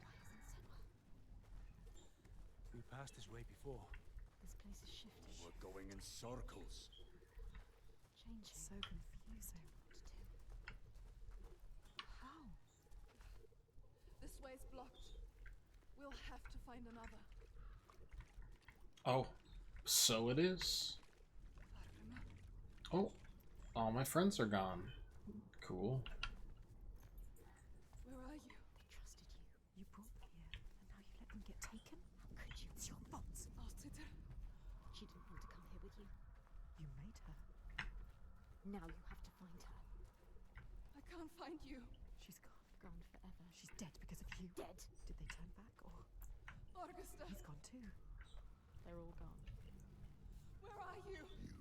Why isn't Senua? We passed this way before. This place is shifting. We're going in circles. Changing. So confusing. How? This way's blocked. We'll have to find another. Oh, so it is. Fatima, Oh, all my friends are gone. Cool. where are you? They trusted you. You brought them here, and now you let them get taken? How could you? It's your fault. Alciter, She didn't want to come here with you. You made her. Now you have to find her. I can't find you. She's gone. Gone forever. She's dead because of you. Dead? Did they turn back, or Augusta, he's gone too? They're all gone. where are you? You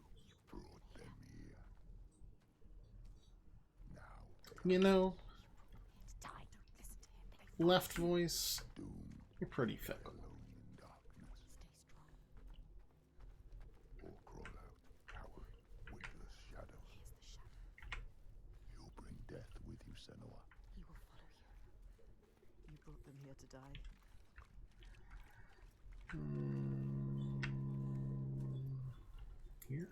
brought them here. Now You know, To die. Don't listen to him. They left voice, doom you're pretty fickle. alone in darkness. stay strong. Or crawl out, coward, with the shadow. Here's the shadow. You'll bring death with you, Senua. He will follow you. You brought them here to die. Here.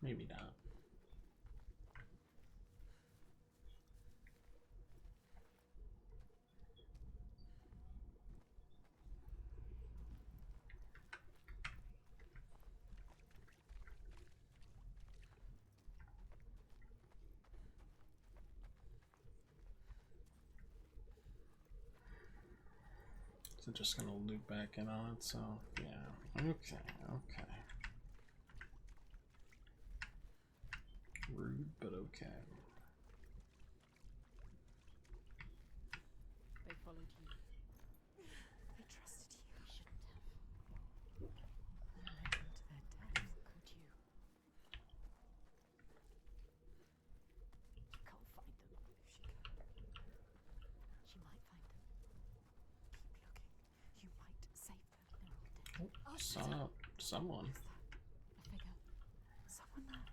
Maybe not. So just gonna loop back in on itself. Yeah. Okay. Okay. Rude, but okay. They followed you. They trusted you. They shouldn't have. You led them to their death. Could you? You can't find them. If she can. She might find them. Keep looking. You might save them. They're all dead. Saw someone. Who's that? A figure. Someone there.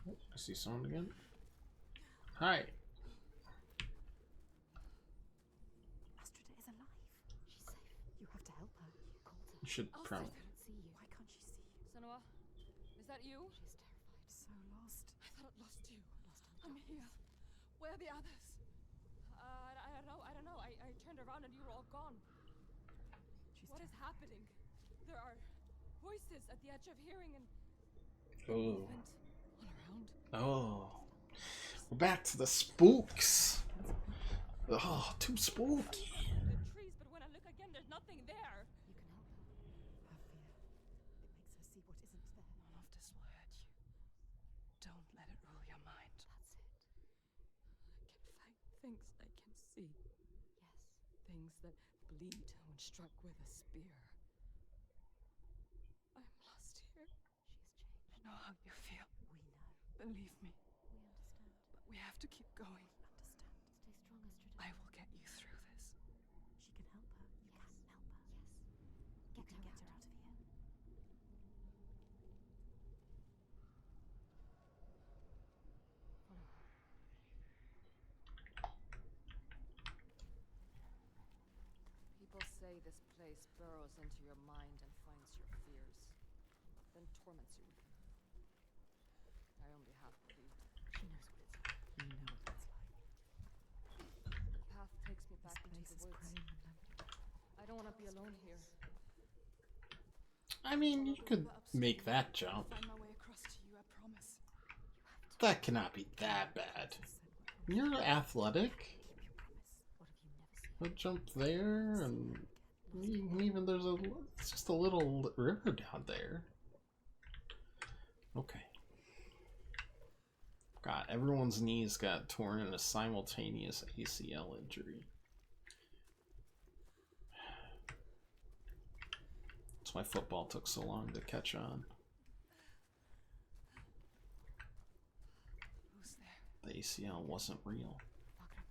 Oh, I see someone again. Hi. Astrida is alive. She's safe. You have to help her. You called her. You should probably. I can't see you. Why can't she see you? Senua, is that you? She's terrified. So lost. I thought I'd lost you. Lost in the I'm here. darkness. Where are the others? I don't know. I turned around and you were all gone. She's What is terrified. happening? There are voices at the edge of hearing and Oh. movement all around. Oh. We're back to the spooks. Oh, too spooky. The trees, but when I look again, there's nothing there. You can help her. Her fear. It makes her see what isn't there. None of this will hurt you. Don't let it rule your mind. That's it. I can find things I can see. Yes. Things that bleed when struck with a spear. I'm lost here. She has changed. I know how you feel. We know. Believe me. We understand. But we have to keep going. Understand. Stay strong, Astrida. I will get you through this. She can help her. You can help her. Yes. You can get her out of here. Follow her. People say this place burrows into your mind and finds your fears, then torments you with them. I only half believed. She knows what it's like. You know what it's like. The path takes me back This into place the is woods. praying and lonely. I don't want to be alone here. I mean, you could make that jump. I'll find my way across to you, I promise. That cannot be that bad. You're athletic. Keep your promise. What have you never seen? I'll jump there, and even there's a. It's just a little river down there. Okay. God, everyone's knees got torn in a simultaneous ACL injury. That's why football took so long to catch on. Who's there? The ACL wasn't real. Fagra.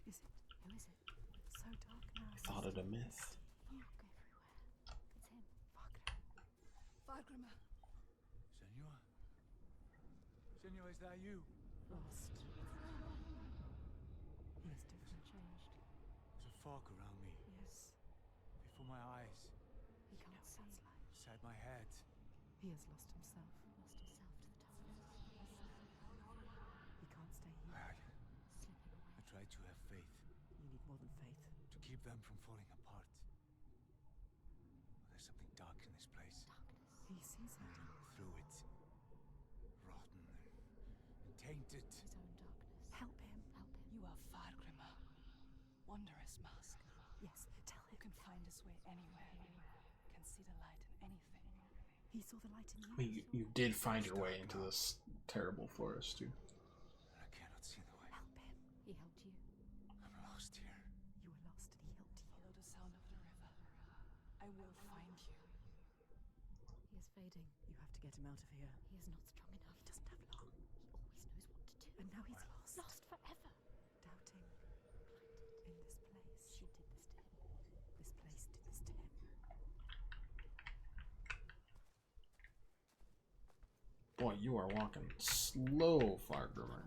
Is it? Who is it? So dark now. I thought it a myth. Look everywhere. It's him. Fagra. Fagrima. Senua? Senua, is that you? Lost. He is different. Changed. There's a fog around me. Yes. my eyes, He can't see. inside my head. He has lost himself. Lost himself to the darkness. He can't stay here. Slipping away. I try to have faith, You need more than faith. to keep them from falling apart. There's something dark in this place. Darkness. He sees it. Through it, rotten and tainted. His own darkness. Help him. Help him. You are Fargrimr, wondrous mask. Yes, tell Who him. can find his way anywhere, can see the light in anything. He saw the light in you. You did find your way into this terrible forest, too. I cannot see the way. Help him. He helped you. I'm lost here. You were lost and he helped you. Follow the sound of the river. I will find you. He is fading. You have to get him out of here. He is not strong enough. He doesn't have long. He always knows what to do. And now he's lost. Lost forever. Doubting. In this place. She did this to him. This place did this to him. Boy, you are walking slow, Fargrimr.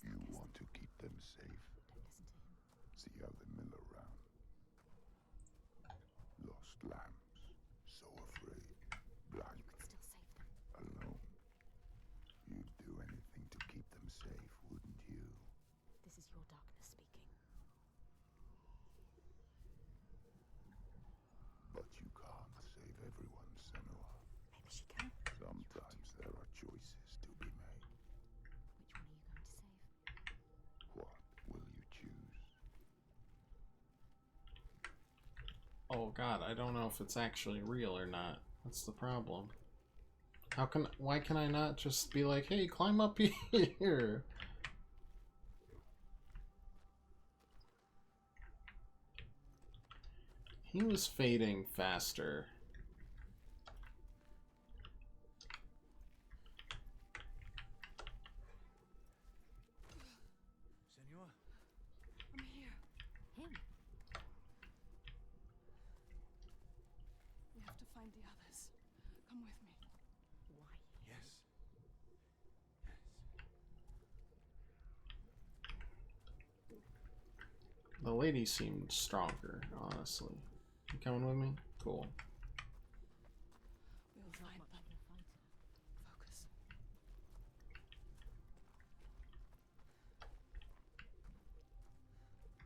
You want to keep them safe. Don't listen to him. See how they mill around. Lost lambs, so afraid, blind, You could still save them. alone. You'd do anything to keep them safe, wouldn't you? This is your darkness speaking. But you can't save everyone, Senua. Maybe she can. Sometimes there are choices to be made. Which one are you going to save? What will you choose? Oh god, I don't know if it's actually real or not. That's the problem. Why can I not just be like, hey, climb up here? He was fading faster. Senua? I'm here. Him. We have to find the others. Come with me. Why? Yes. The lady seemed stronger, honestly. You coming with me? Cool. We'll He's not find much them. of a fighter. Focus.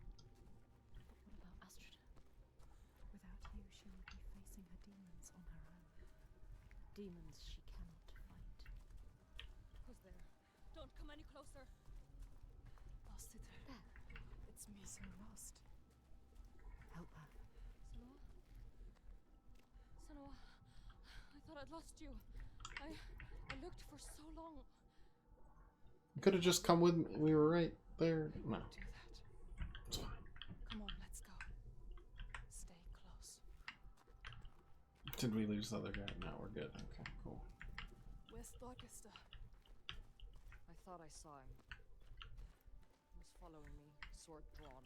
What about Astrida? Without you, she would be facing her demons on her own. Demons she cannot fight. Who's there? Don't come any closer. Lost it. There. It's me. So lost. Help her. Senua? Senua, I thought I'd lost you. I looked for so long. You could have just come with me. We were right there. No, Do that. it's fine. Come on, let's go. Stay close. Did we lose the other guy? No, we're good. Okay, cool. Where's Thorgester? I thought I saw him. He was following me, sword drawn.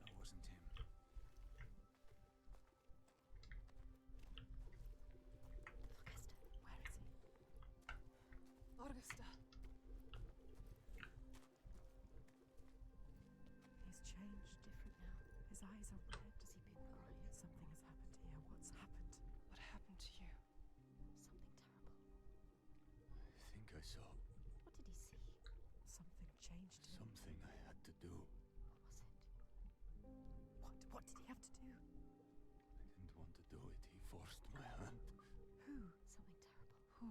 That wasn't him. Thorgester. He's changed. Different now. His eyes are red. Has he been crying? Something has happened here. What's happened? What happened to you? Something terrible. I think I saw What did he see? Something changed him. something I had to do. What was it? What did he have to do? I didn't want to do it. He forced my hand. Who? Something terrible. Who?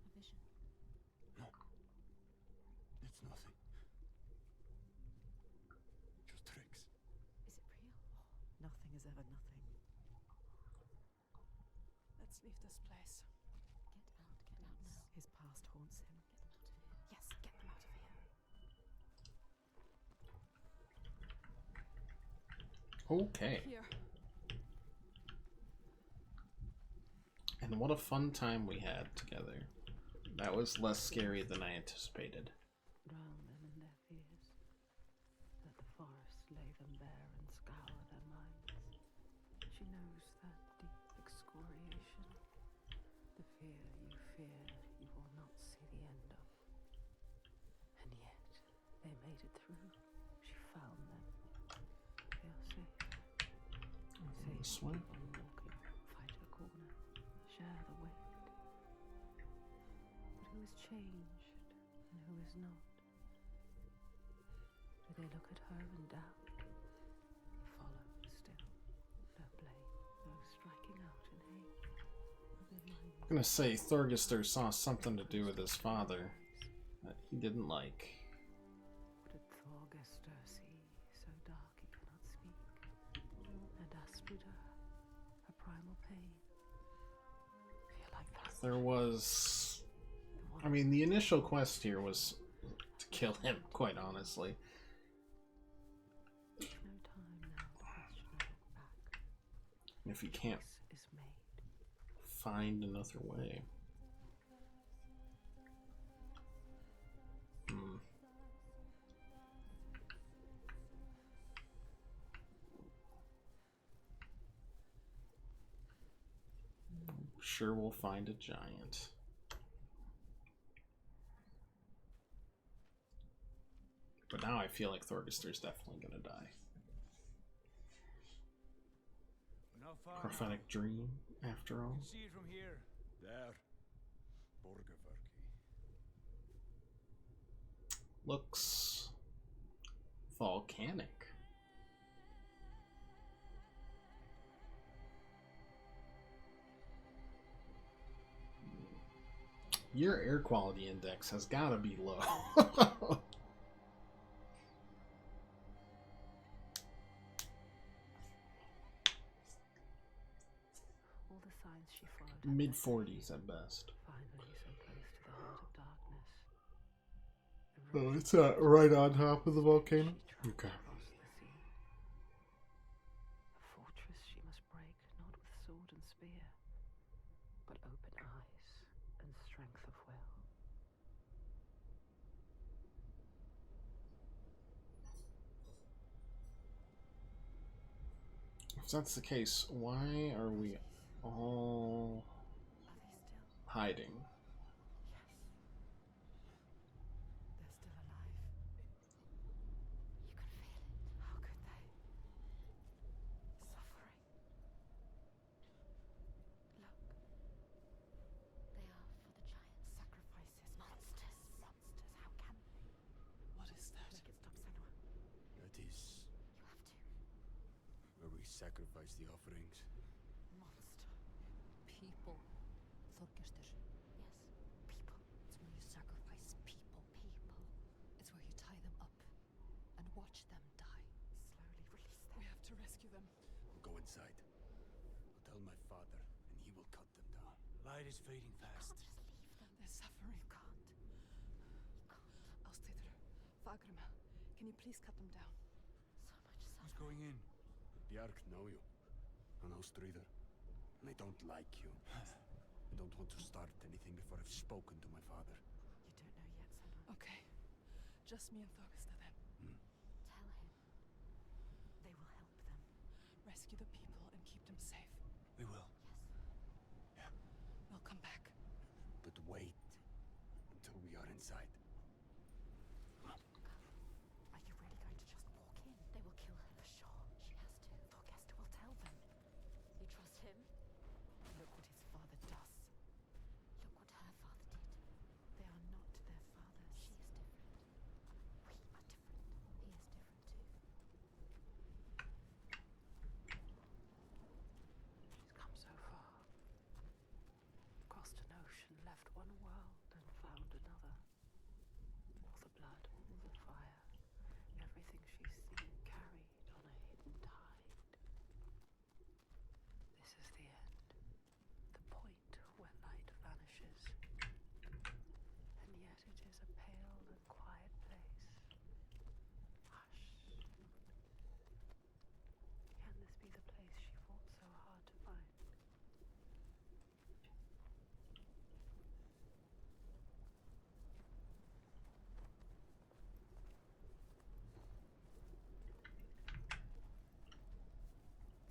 A vision. No. It's nothing. Just tricks. Is it real? Nothing is ever nothing. Let's leave this place. Get out now. His past haunts him. Get them out of here. Yes, get them out of here. Okay. Here. And what a fun time we had together. That was less scary than I anticipated. Drown them in their fears. Let the forest lay them bare and scour their minds. She knows that deep excoriation. The fear, you will not see the end of. And yet, they made it through. She found them. This way. Walking, fight a corner, share the weight. But who is changed and who is not? Do they look at her in doubt? They follow still. No blame, no striking out in hate. I'm gonna say Thorgester saw something to do with his father that he didn't like. What did Thorgester see so dark he cannot speak? And Astrida, her primal pain. Feel like that. There was... I mean, the initial quest here was to kill him, quite honestly. There's no time now to question or look back. And if you can't This is made. find another way. Sure, we'll find a giant. But now I feel like Thorgester's definitely gonna die. Not far Prophetic now. dream, after all. You can see it from here. There. Borgerverki. Looks volcanic. Your air quality index has got to be low. All the signs she followed. Mid 40s at best. Finally, so close to the heart of darkness. Oh, it's right on top of the volcano? Okay. Across the sea. A fortress she must break, not with sword and spear, but open eyes and strength of will. If that's the case, why are we all Are they still? hiding? Yes. They're still alive. You can feel it. How could they? Suffering. Look. They are for the giants. Sacrifices. Monsters. Monsters. How can they? What is that? Make it stop, Senua. That is You have to. where we sacrifice the offerings. Monster. People. Thorgester. Yes. People. It's where you sacrifice people. People. It's where you tie them up and watch them die. Slowly release them. We have to rescue them. We'll go inside. I'll tell my father, and he will cut them down. Light is fading fast. Just leave them. They're suffering. You can't. Austeter. Fagrima. Can you please cut them down? So much Who's suffering. going in? The Ark know you. And Austrider. And I don't like you. I don't want to start anything before I've spoken to my father. You don't know yet, Senua. Okay. Just me and Thorgester then. Tell him. They will help them. Rescue the people and keep them safe. We will. Yes. We'll come back. But wait until we are inside. Are you really going to just walk in? They will kill her. For sure. She has to. Thorgester will tell them. You trust him? Look what his father does. Look what her father did. They are not their fathers. She is different. We are different. He is different too. She's come so far. Crossed an ocean, left one world and found another. All the blood, all the fire, everything she's seen carried on a hidden tide. This is the end. The point where light vanishes. And yet it is a pale and quiet place. Hush. Can this be the place she fought so hard to find?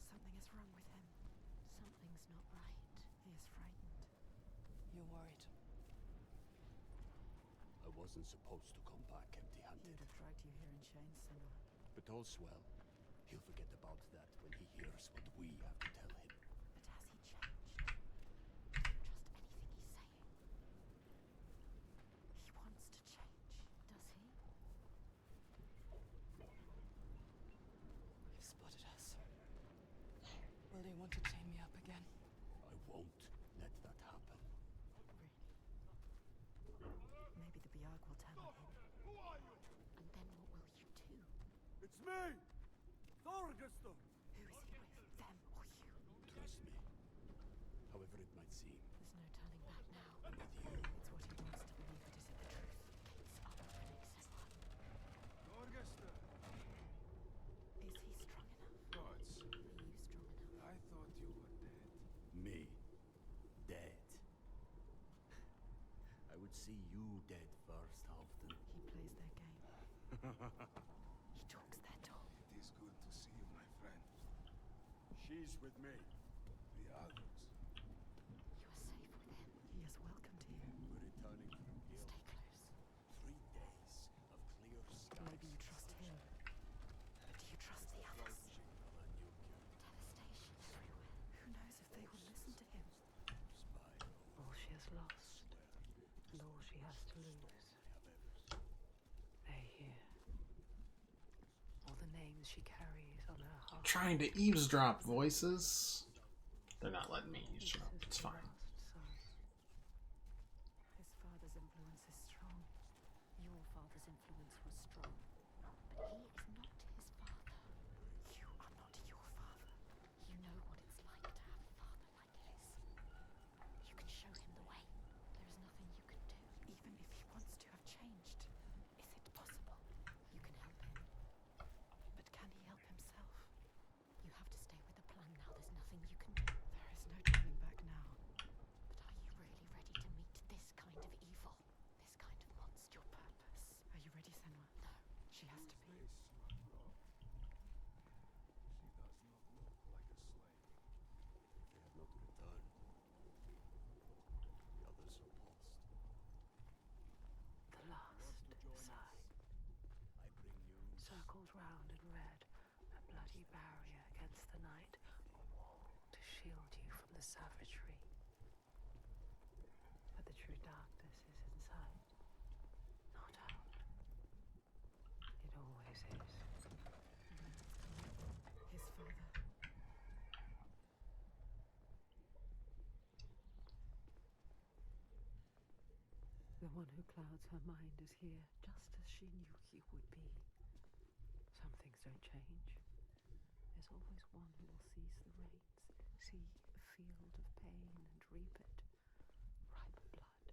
Something is wrong with him. Something's not right. He is frightened. You're worried. I wasn't supposed to come back He empty-handed. would have dragged you here in chains, Senua. But all's well. He'll forget about that when he hears what we have to tell him. But has he changed? Trust anything he's saying. He wants to change, does he? You've spotted us. Will they want to chain me up again? I won't let that happen. Really? Maybe the Biag will turn on him. Who are you? And then what will you do? It's me! Thorgestor! Who is he with? Them or you? Trust me. However it might seem. There's no turning back now. I'm with you. It's what he wants to believe, but is it the truth? Gates are opening, Senua. Thorgestor! Is he strong enough? Gods, Are you strong enough? I thought you were dead. Me. Dead. I would see you dead first, Halfton. He plays their game. He talks their talk. It is good to see you, my friend. She's with me. The others. You are safe with him. He is welcome to you. We're returning from here. Stay close. 3 days of clear skies. Maybe you trust him. But do you trust the others? Devastation everywhere. Who knows if they will listen to him? All she has lost, and all she has to lose. They hear. All the names she carries on her heart. Trying to eavesdrop voices. They're not letting me eavesdrop. It's fine. His father's influence is strong. Your father's influence was strong. But he is not his father. You are not your father. You know what it's like to have a father like his. You can show him the way. There is nothing you can do. Even if he wants to have changed. Is it possible? You can help him. But can he help himself? You have to stay with the plan now. There's nothing you can do. There is no turning back now. But are you really ready to meet this kind of evil? This kind of monster? Your purpose. Are you ready, Senua? No. She has to be. Face, my lord. She does not look like a slave. They have not returned. The others are lost. The last sigh. I bring news. Circled round in red, a bloody barrier against the night, a wall to shield you from the savagery. But the true darkness is inside, not out. It always is. His father. The one who clouds her mind is here, just as she knew he would be. Some things don't change. There's always one who will seize the reins, see a field of pain and reap it. Ripe blood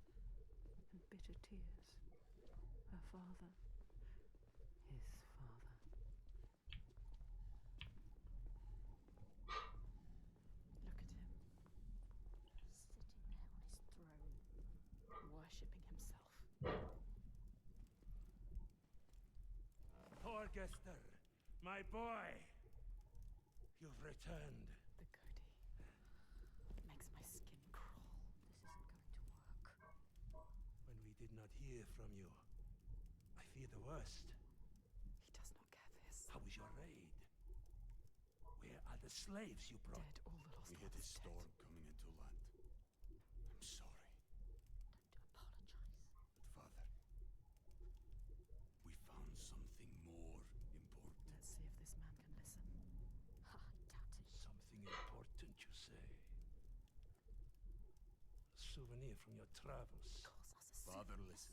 and bitter tears. Her father, his father. Look at him. Sitting there on his throne, worshipping himself. Thorgestor, my boy! You've returned. The goatee. It makes my skin crawl. This isn't going to work. When we did not hear from you, I fear the worst. He does not care this. How was your raid? Where are the slaves you brought? Dead, all the lost We hit a ones dead. storm coming into land. I'm sorry. Don't apologize. But father, we found something more important. Let's see if this man can listen. Ha, doubt it. Something important, you say? A souvenir from your travels. Calls us a Father, souvenir. listen.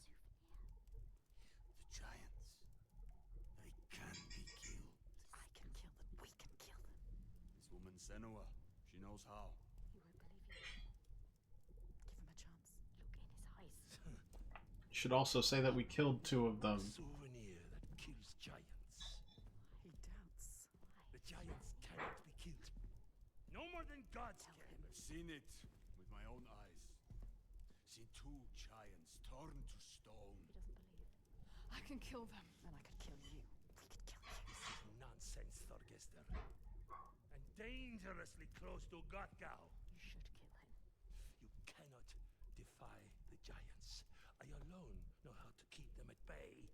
The giants. They can be killed. I can kill them. We can kill them. This woman Senua, she knows how. He won't believe you. Give him a chance. Look in his eyes. You should also say that we killed 2 of them. Souvenir that kills giants. He doubts. The giants cannot be killed. No more than gods Tell can. him. I've seen it with my own eyes. Seen 2 giants turned to stone. He doesn't believe. I can kill them. Then I could kill you. We could kill you. This is nonsense, Thorgestor. And dangerously close to Gothgau. You should kill him. You cannot defy the giants. I alone know how to keep them at bay.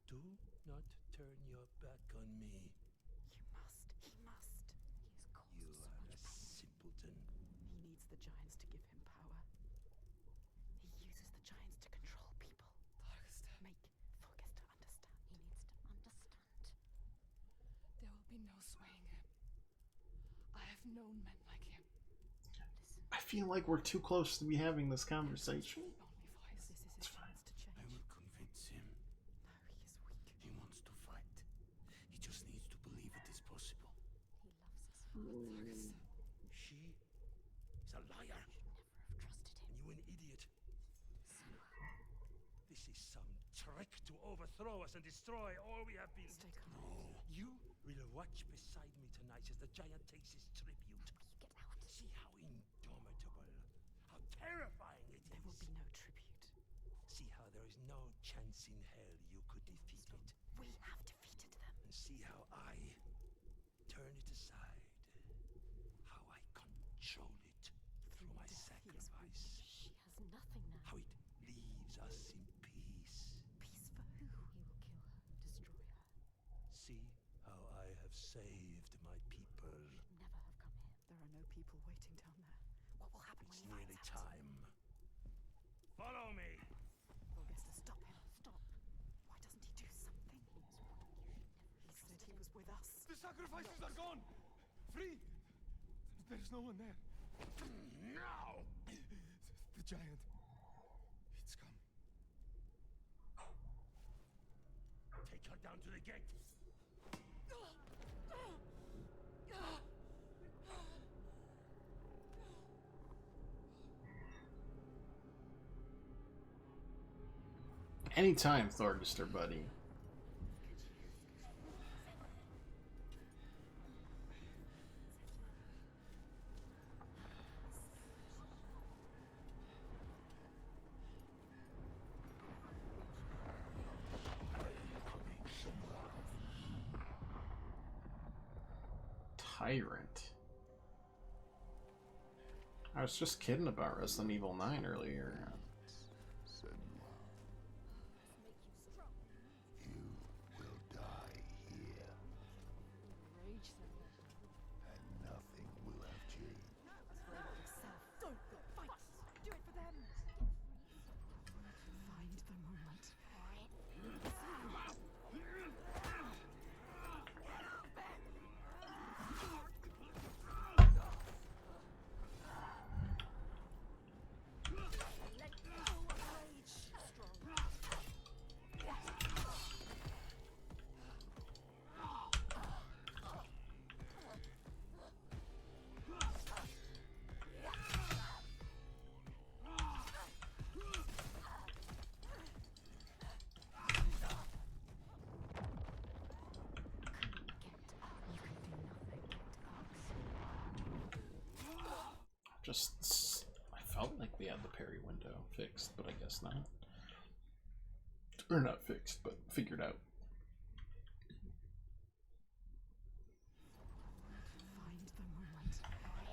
Do not turn your back on me. You must. He must. You are a simpleton. He needs the giants to give him power. He uses the giants to control people. Make Thorgester understand. He needs to understand. There will be no swaying him. I have known men like him. Listen. I feel like we're too close to be having this conversation. The only voice. This is his chance to change. I will convince him. No, he is weak. He wants to fight. He just needs to believe it is possible. He loves his father. She is a liar. Should never have trusted him. And you an idiot. Senua. This is some trick to overthrow us and destroy all we have built. Stay calm. You will watch beside me tonight as the giant takes his tribute. You get out. See how indomitable, how terrifying it is. There will be no tribute. See how there is no chance in hell you could defeat it. We have defeated them. And see how I turn it aside. How I control it through my death, he is sacrifice. She has nothing now. How it leaves us in peace. Peace for who? He will kill her, destroy her. See how I have saved my people. Should never have come here. There are no people waiting down there. What will happen It's when he nearly finds out? time. Follow me! Thorgester, stop him. Stop. Why doesn't he do something? He said he was with us. The sacrifices are gone! Free! There's no one there. Now! The giant. It's come. Take her down to the gate. Anytime, Thorgester, buddy. Tyrant. I was just kidding about Resident Evil 9 earlier. Senua, you will die here, Rage them. and nothing will have changed. Don't fight. Do it for them. Find the moment. Just, I felt like we had the parry window fixed, but I guess not. Or not fixed, but figured out. Find the moment.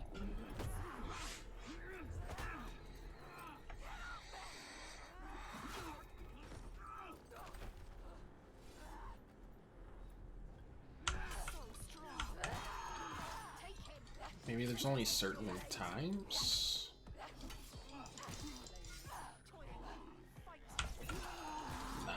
Maybe there's only certain times? No.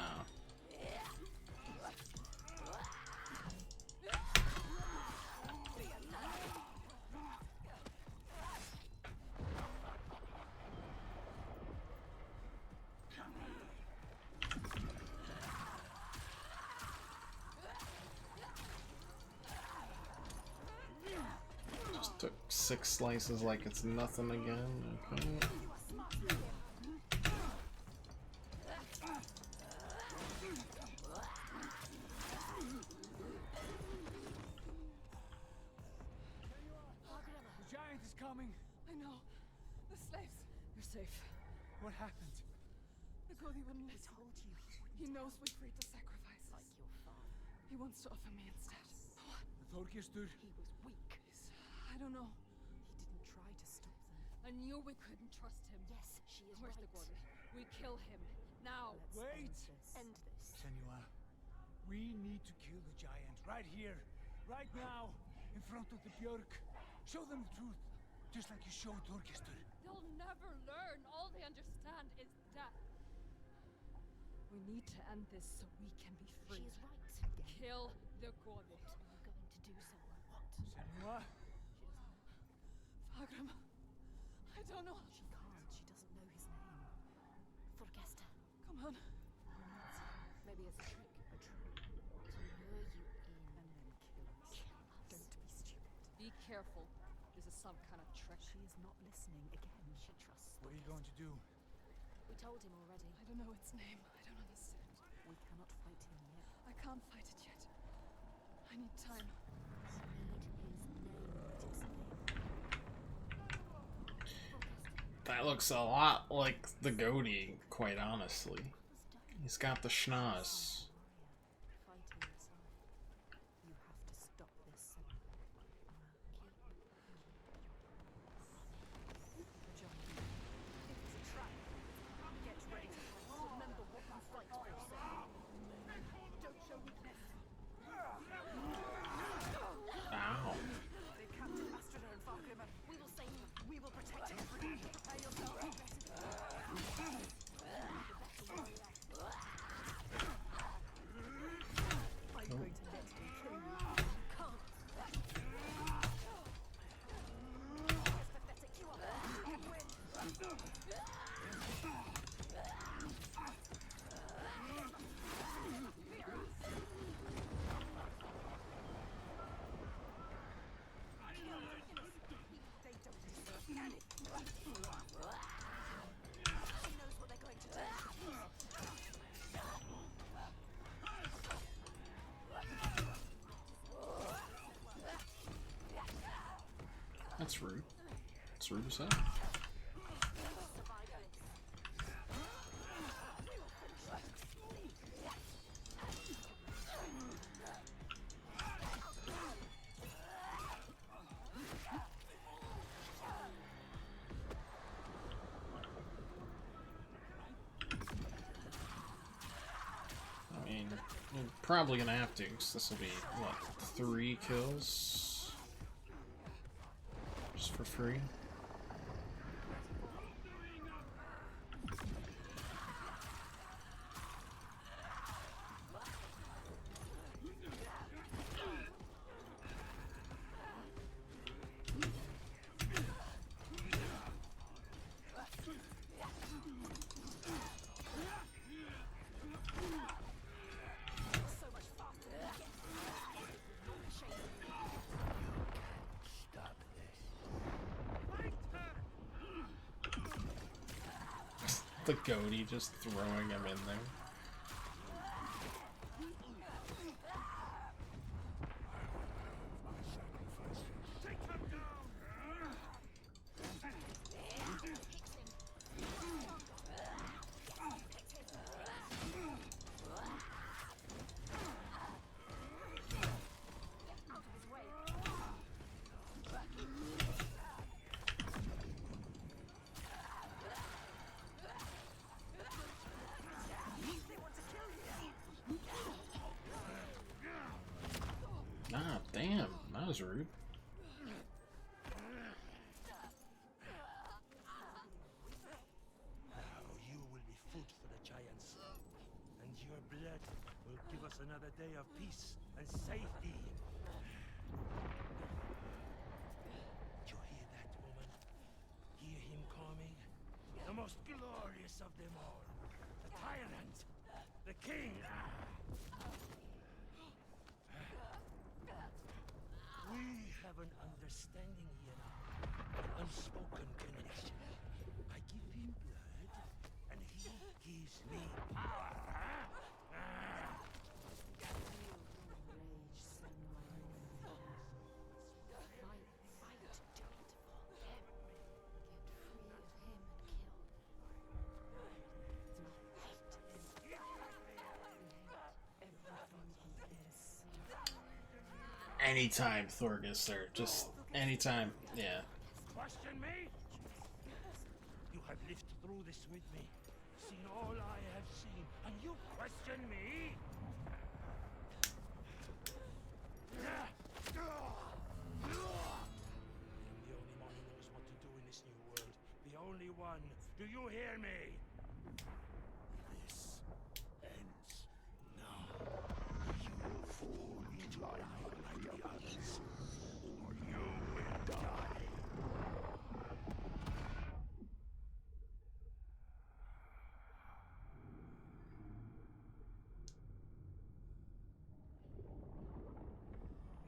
Just took 6 slices like it's nothing again. Okay. The giant is coming. I know. The slaves. You're safe. What happened? The Cody wouldn't listen. Told you. He knows we freed the sacrifices. Like your father. He wants to offer me instead. What? Thorgester. He was weak. I don't know. He didn't try to stop them. I knew we couldn't trust him. Yes, she is Where's right. the Gordy? We kill him. Now. Let's Wait. end this. End this. Senua, We need to kill the giant right here, right now, in front of the Björk. Show them the truth, just like you showed Thorgestur. They'll never learn. All they understand is death. We need to end this so we can be free. She is right. Kill the Gode. What are you going to do, Senua? What? Senua? Fagram. I don't know. She can't. She doesn't know his name. Thorgestur. Come on. Maybe it's a trick. A trick. To lure you in And then kill us. kill us. Don't be stupid. Be careful. This is some kind of trick. She is not listening again. She trusts What are you going to do? We told him already. I don't know its name. I don't understand. We cannot fight him yet. I can't fight it yet. I need time. We need his name. Its name. Thorgestur. That looks a lot like the goatee, quite honestly. He's got the schnoz. Fighting inside. You have to stop this, Senua. The giant. It is a trap. Get ready to fight. Remember what you fight for, Senua. Don't show weakness. Ow. They've captured Astrida and Fargrim. We will save him. We will protect him. Prepare yourself. I'm going to let him kill you. Can't. It's pathetic. You are. You win. They don't deserve panic. She knows what they're going to do. That's rude. That's rude as hell. Survive I mean, you're probably gonna have to, because this will be, what, 3 kills? Just for free? so much faster than you get. Stop this. The goatee just throwing him in there. Ah, damn. That was rude. Now you will be food for the giants, and your blood will give us another day of peace and safety. You hear that, woman? Hear him coming? The most glorious of them all. The tyrant. The king. We have an understanding here now. An unspoken connection. I give him blood, and he gives me power. Rage, Senua. Fight, giant for him. Get free of him and kill. We hate him. We hate everything he is. Anytime, Thorgestur. Just anytime. Yeah. Question me? You have lived through this with me, seen all I have seen, and you question me? Do you hear me? This ends now. You fall into line like the others, or you will die.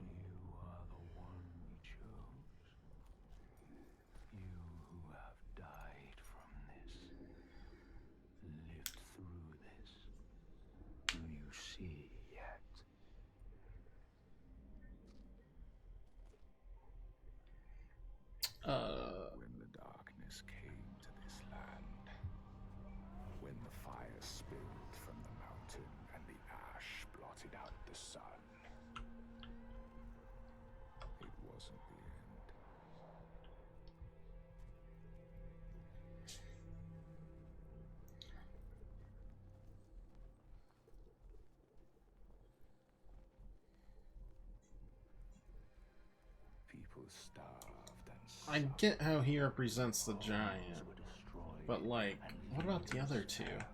You are the one we chose. You who have died from this, lived through this. Do you see yet? When the darkness came to this land, when the fire spilled from the mountain and the ash blotted out the sun, it wasn't the end. People starved and I suffered. get how he represents the giant, Homes were destroyed, but like, and what about the other villages two? fell.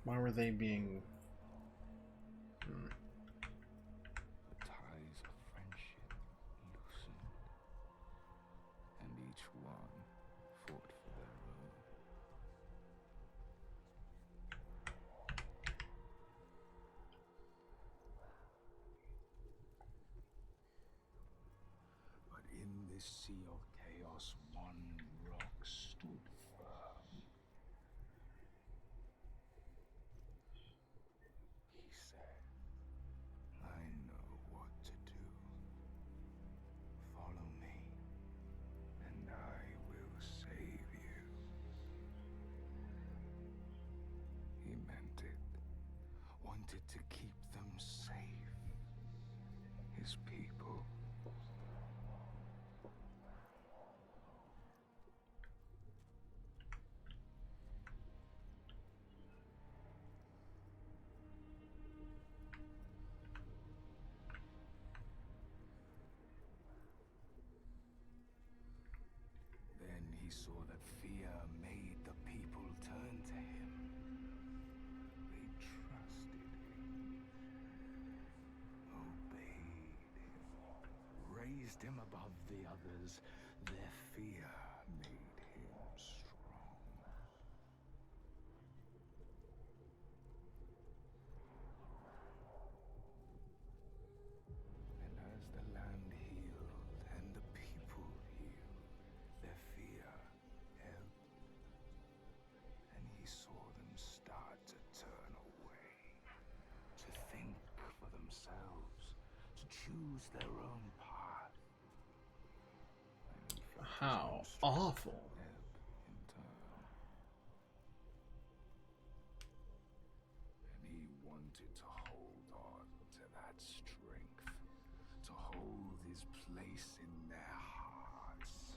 Why were they being... The ties of friendship loosened, and each one fought for their own. But in this sea of chaos, one rock stood firm. He said, I know what to do. Follow me, and I will save you. He meant it. Wanted to keep them safe. His people. Then he saw that fear made the people turn to him. They trusted him, obeyed him, raised him above the others. Their fear made him strong. And as the land healed and the people healed, their fear ebbed, and he saw them start to turn away, to think for themselves, to choose their own path. And he felt his How own strength awful. ebb in turn. And he wanted to hold on to that strength, to hold his place in their hearts,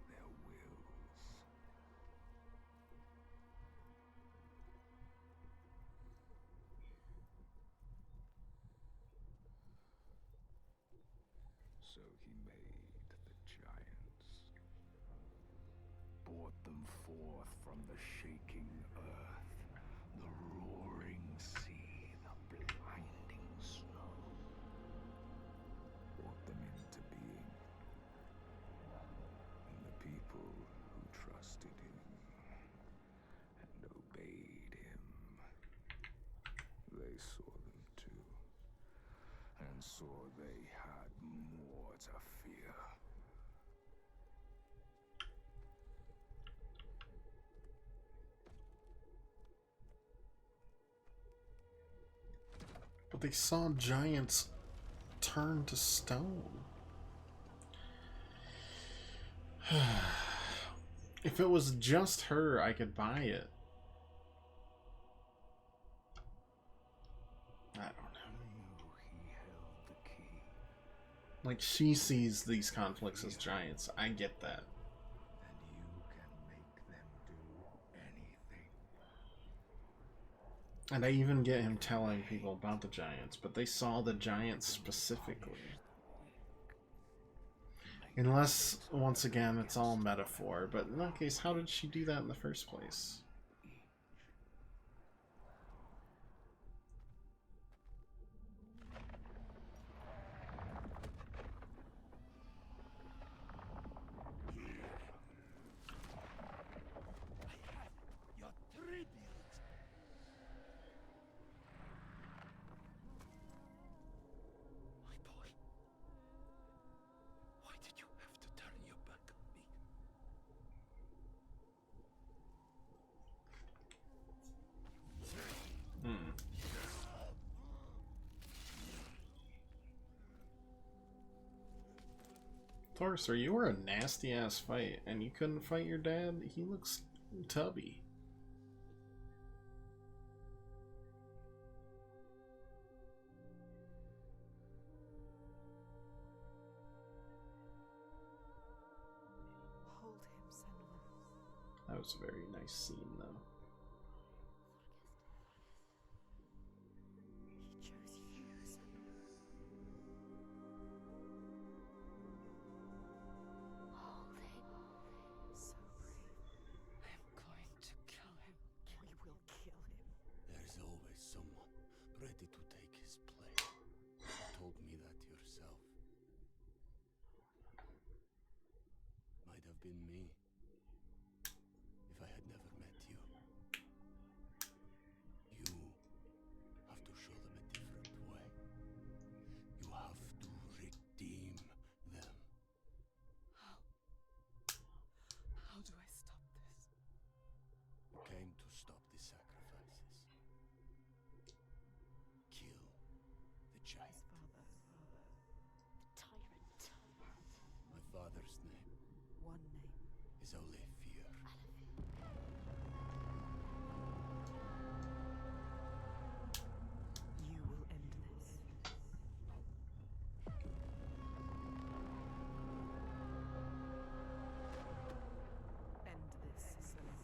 their wills. So he made the giants, brought them forth from the shaking earth, the roaring sea, the blinding snow, brought them into being. And the people who trusted him and obeyed him, they saw them too, and saw they had more to fear. But they saw giants turn to stone. If it was just her, I could buy it. I don't know. He knew he held the key, Like, she sees these conflicts as giants. I get that. and you can make them do anything. And I even get him telling people about the giants, but they saw the giants specifically. Unless, once again, it's all metaphor. But in that case, how did she do that in the first place? Your tribute. My boy, why did you have to turn your back on me? Torser, you were a nasty ass fight, and you couldn't fight your dad? He looks tubby. Hold him, Senua. That was a very nice scene, though. He chose you, Senua. Hold him. So brave. I'm going to kill him. We will kill him. There's always someone ready to take his place. You told me that yourself. Might have been me if I had never met you. You have to show them a different way. You have to redeem them. How do I stop this? You came to stop the sacrifices. Kill the giant. His father. Tyrant. My father's name One name. is only fear. You will end this. End this, Senua.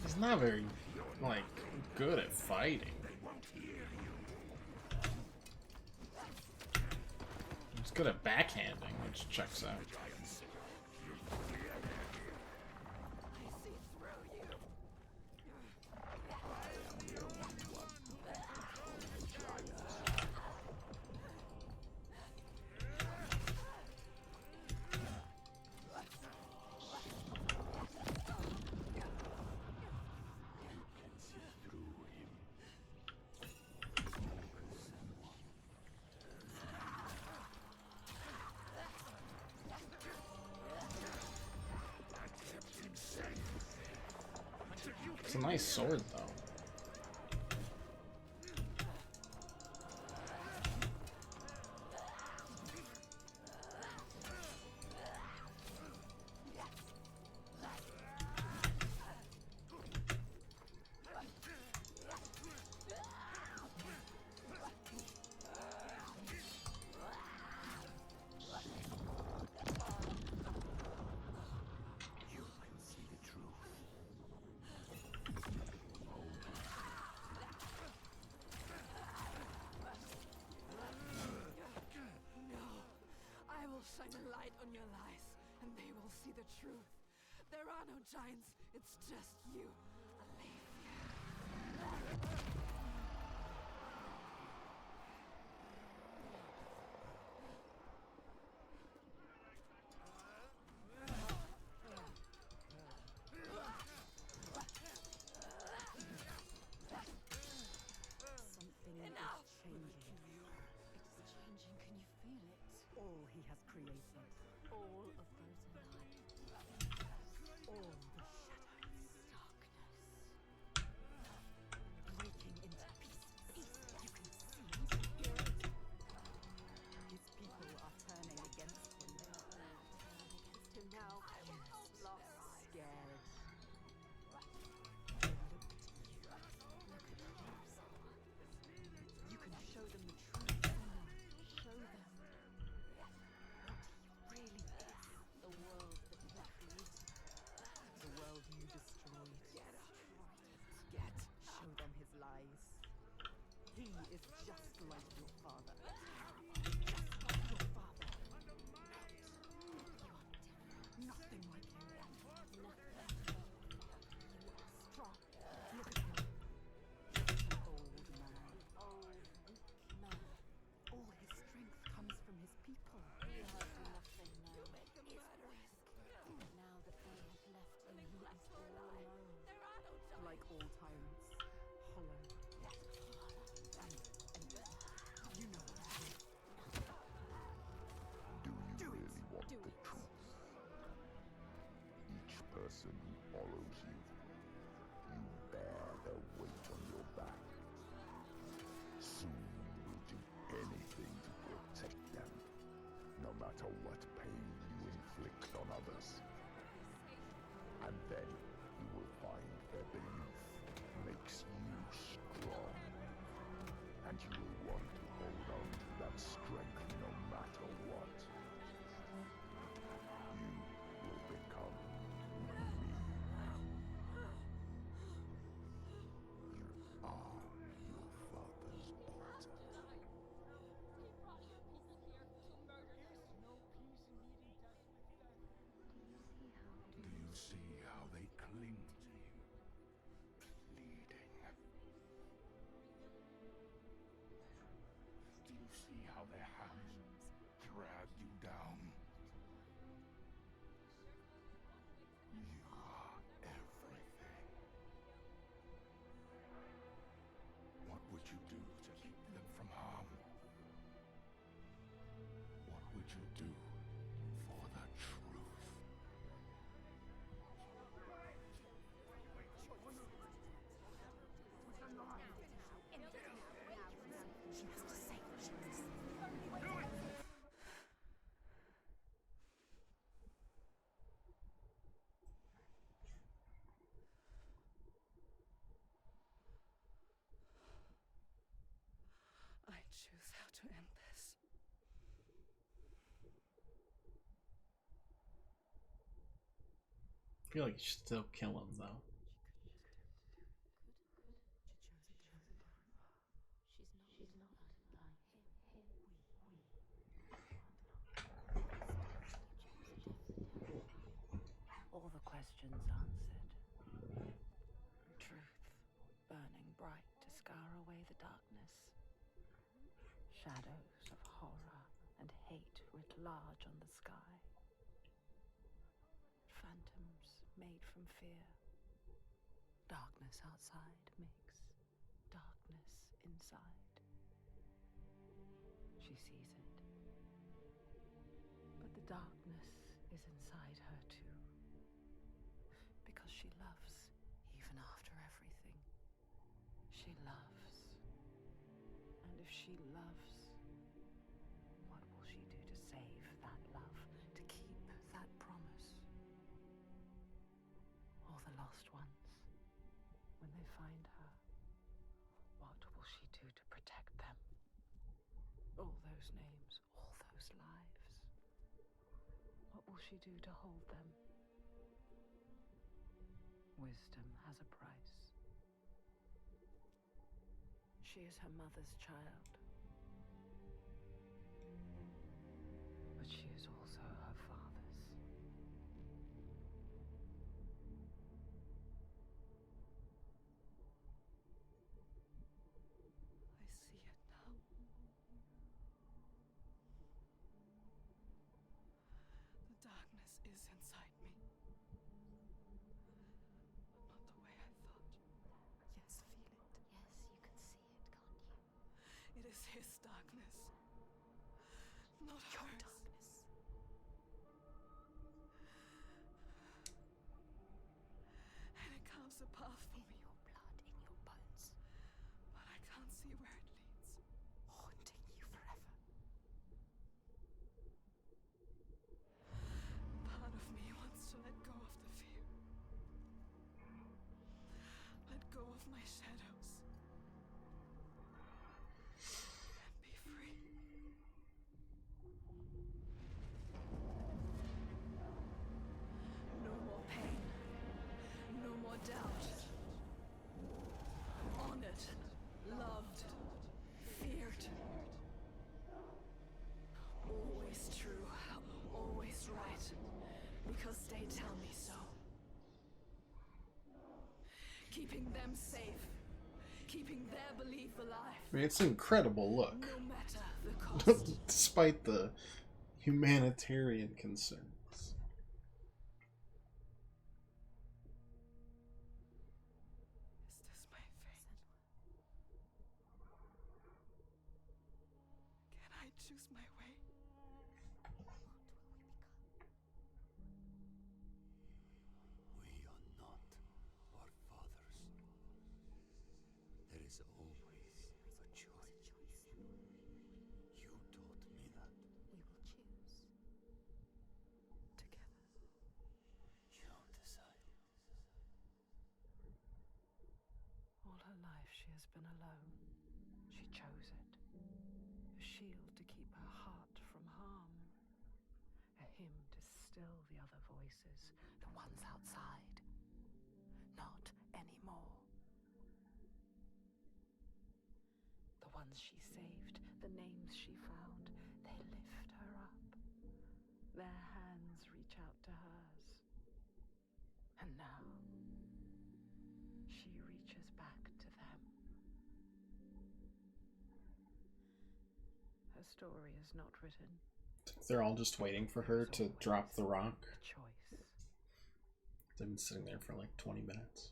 He's not very, like, good at fighting. He's good at backhanding, which checks out. It's a nice sword, though. I will shine a light on your lies, and they will see the truth. There are no giants, it's just you. Something is changing. It's changing. Can you feel it? All he has created. All of those lights. All the shadows. Darkness. Breaking into like your father. Just like your father. Nothing like him. Nothing like your father. You are strong. Look at him. He's an old man. Old, weak man. All his strength comes from his people. He has nothing now. Is weak. Now that they have left him, he is all alone. Like all tyrants. Hollow. And empty. You know what to do. Do you really want Do the it. truth? Each person who follows you, you bear their weight on your back. Soon you will do anything to protect them, no matter what pain you inflict on others. And then you will find their belief makes you strong. And you will want to hold on to that strength no matter what. You will become me. You are your father's daughter. Do you see how they cling to you, pleading? Do you see how their hands drag you down? You are everything. What would you do to keep them from harm? What would you do for the truth? She has to say what she is. I choose how to end this. I feel like you should still kill him, though. She's not like All the questions answered. Truth, burning bright to scour away the darkness. Shadows of horror and hate writ large on the sky. Phantoms made from fear. Darkness outside makes darkness inside. She sees it. But the darkness is inside her too. Because she loves, even after everything. She loves. And if she loves, what will she do to save that love, to keep that promise? All the lost ones, when they find her, what will she do to protect them? All those names, all those lives. What will she do to hold them? Wisdom has a price. She is her mother's child. But she is also her father's. I see it now. The darkness is inside me. But not the way I thought. Yes, feel it. Yes, you can see it, can't you? It is his darkness. Not Your hers. darkness. And it carves a path for Feel me. your blood in your bones. But I can't see where it leads. Haunting you forever. Part of me wants to let go of the fear. Let go of my shadows. And be free. No more pain. No more doubt. keeping them safe, keeping their belief alive. I mean, it's an incredible look, No matter the cost. despite the humanitarian concerns. Is this my fate? Can I choose my way? We are not our fathers. There is always a choice. You taught me that. We will choose. Together. You decide. All her life she has been alone. She chose it. A shield to keep her heart from harm. A hymn to still the other voices, the ones outside. Not anymore. The ones she saved, the names she found, they lift her up. Their hands reach out to hers. And now, she reaches back to them. Her story is not written. They're all just waiting for her to drop the rock. A choice. They've been sitting there for like 20 minutes.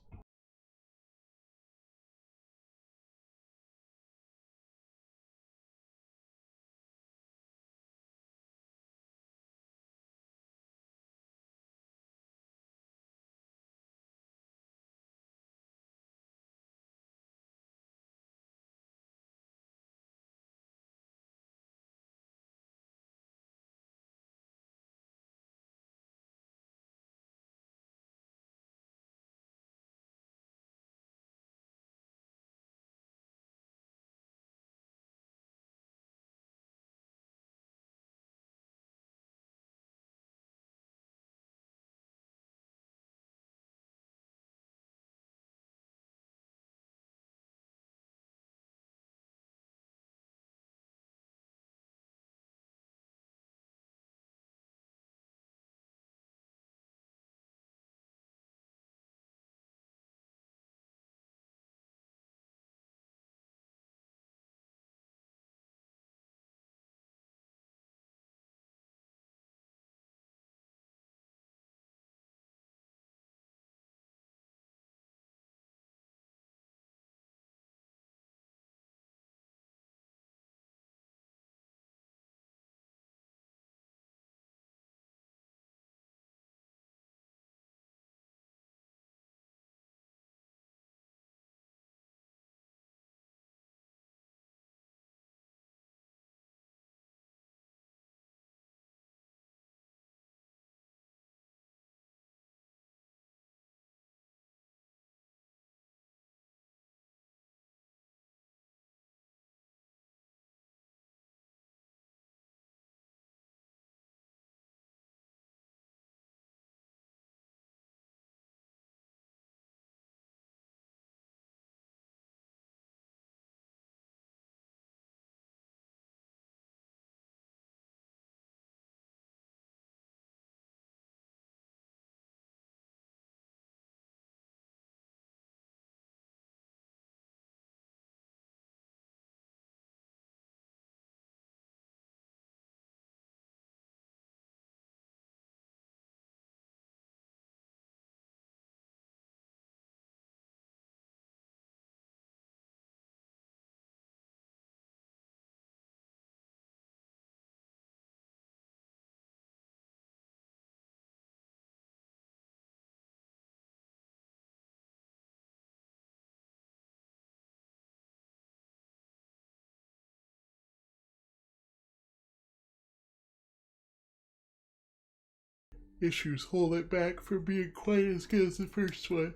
Issues hold it back from being quite as good as the first one,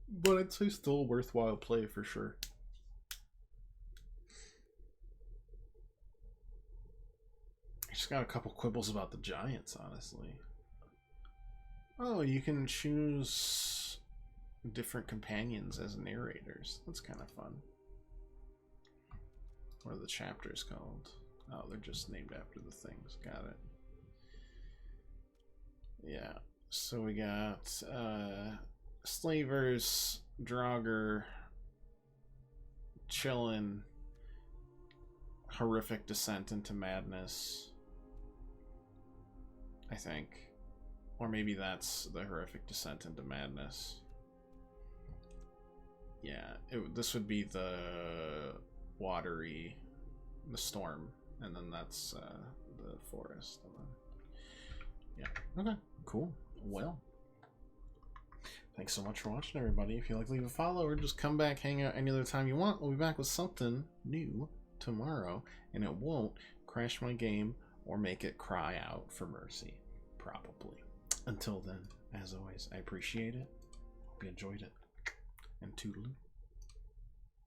but I'd say still a worthwhile play for sure. I just got a couple quibbles about the giants, honestly. Oh, you can choose different companions as narrators. That's kind of fun. What are the chapters called? Oh, they're just named after the things. Got it. Yeah. So we got slavers, Draugr chillin', horrific descent into madness, I think. Or maybe that's the horrific descent into madness. Yeah, this would be the watery, the storm, and then that's the forest. And then, yeah, okay, cool. Well, thanks so much for watching, everybody. If you like, leave a follow or just come back, hang out any other time you want. We'll be back with something new tomorrow, and it won't crash my game or make it cry out for mercy, probably. Until then, as always, I appreciate it. Hope you enjoyed it. And toodaloo.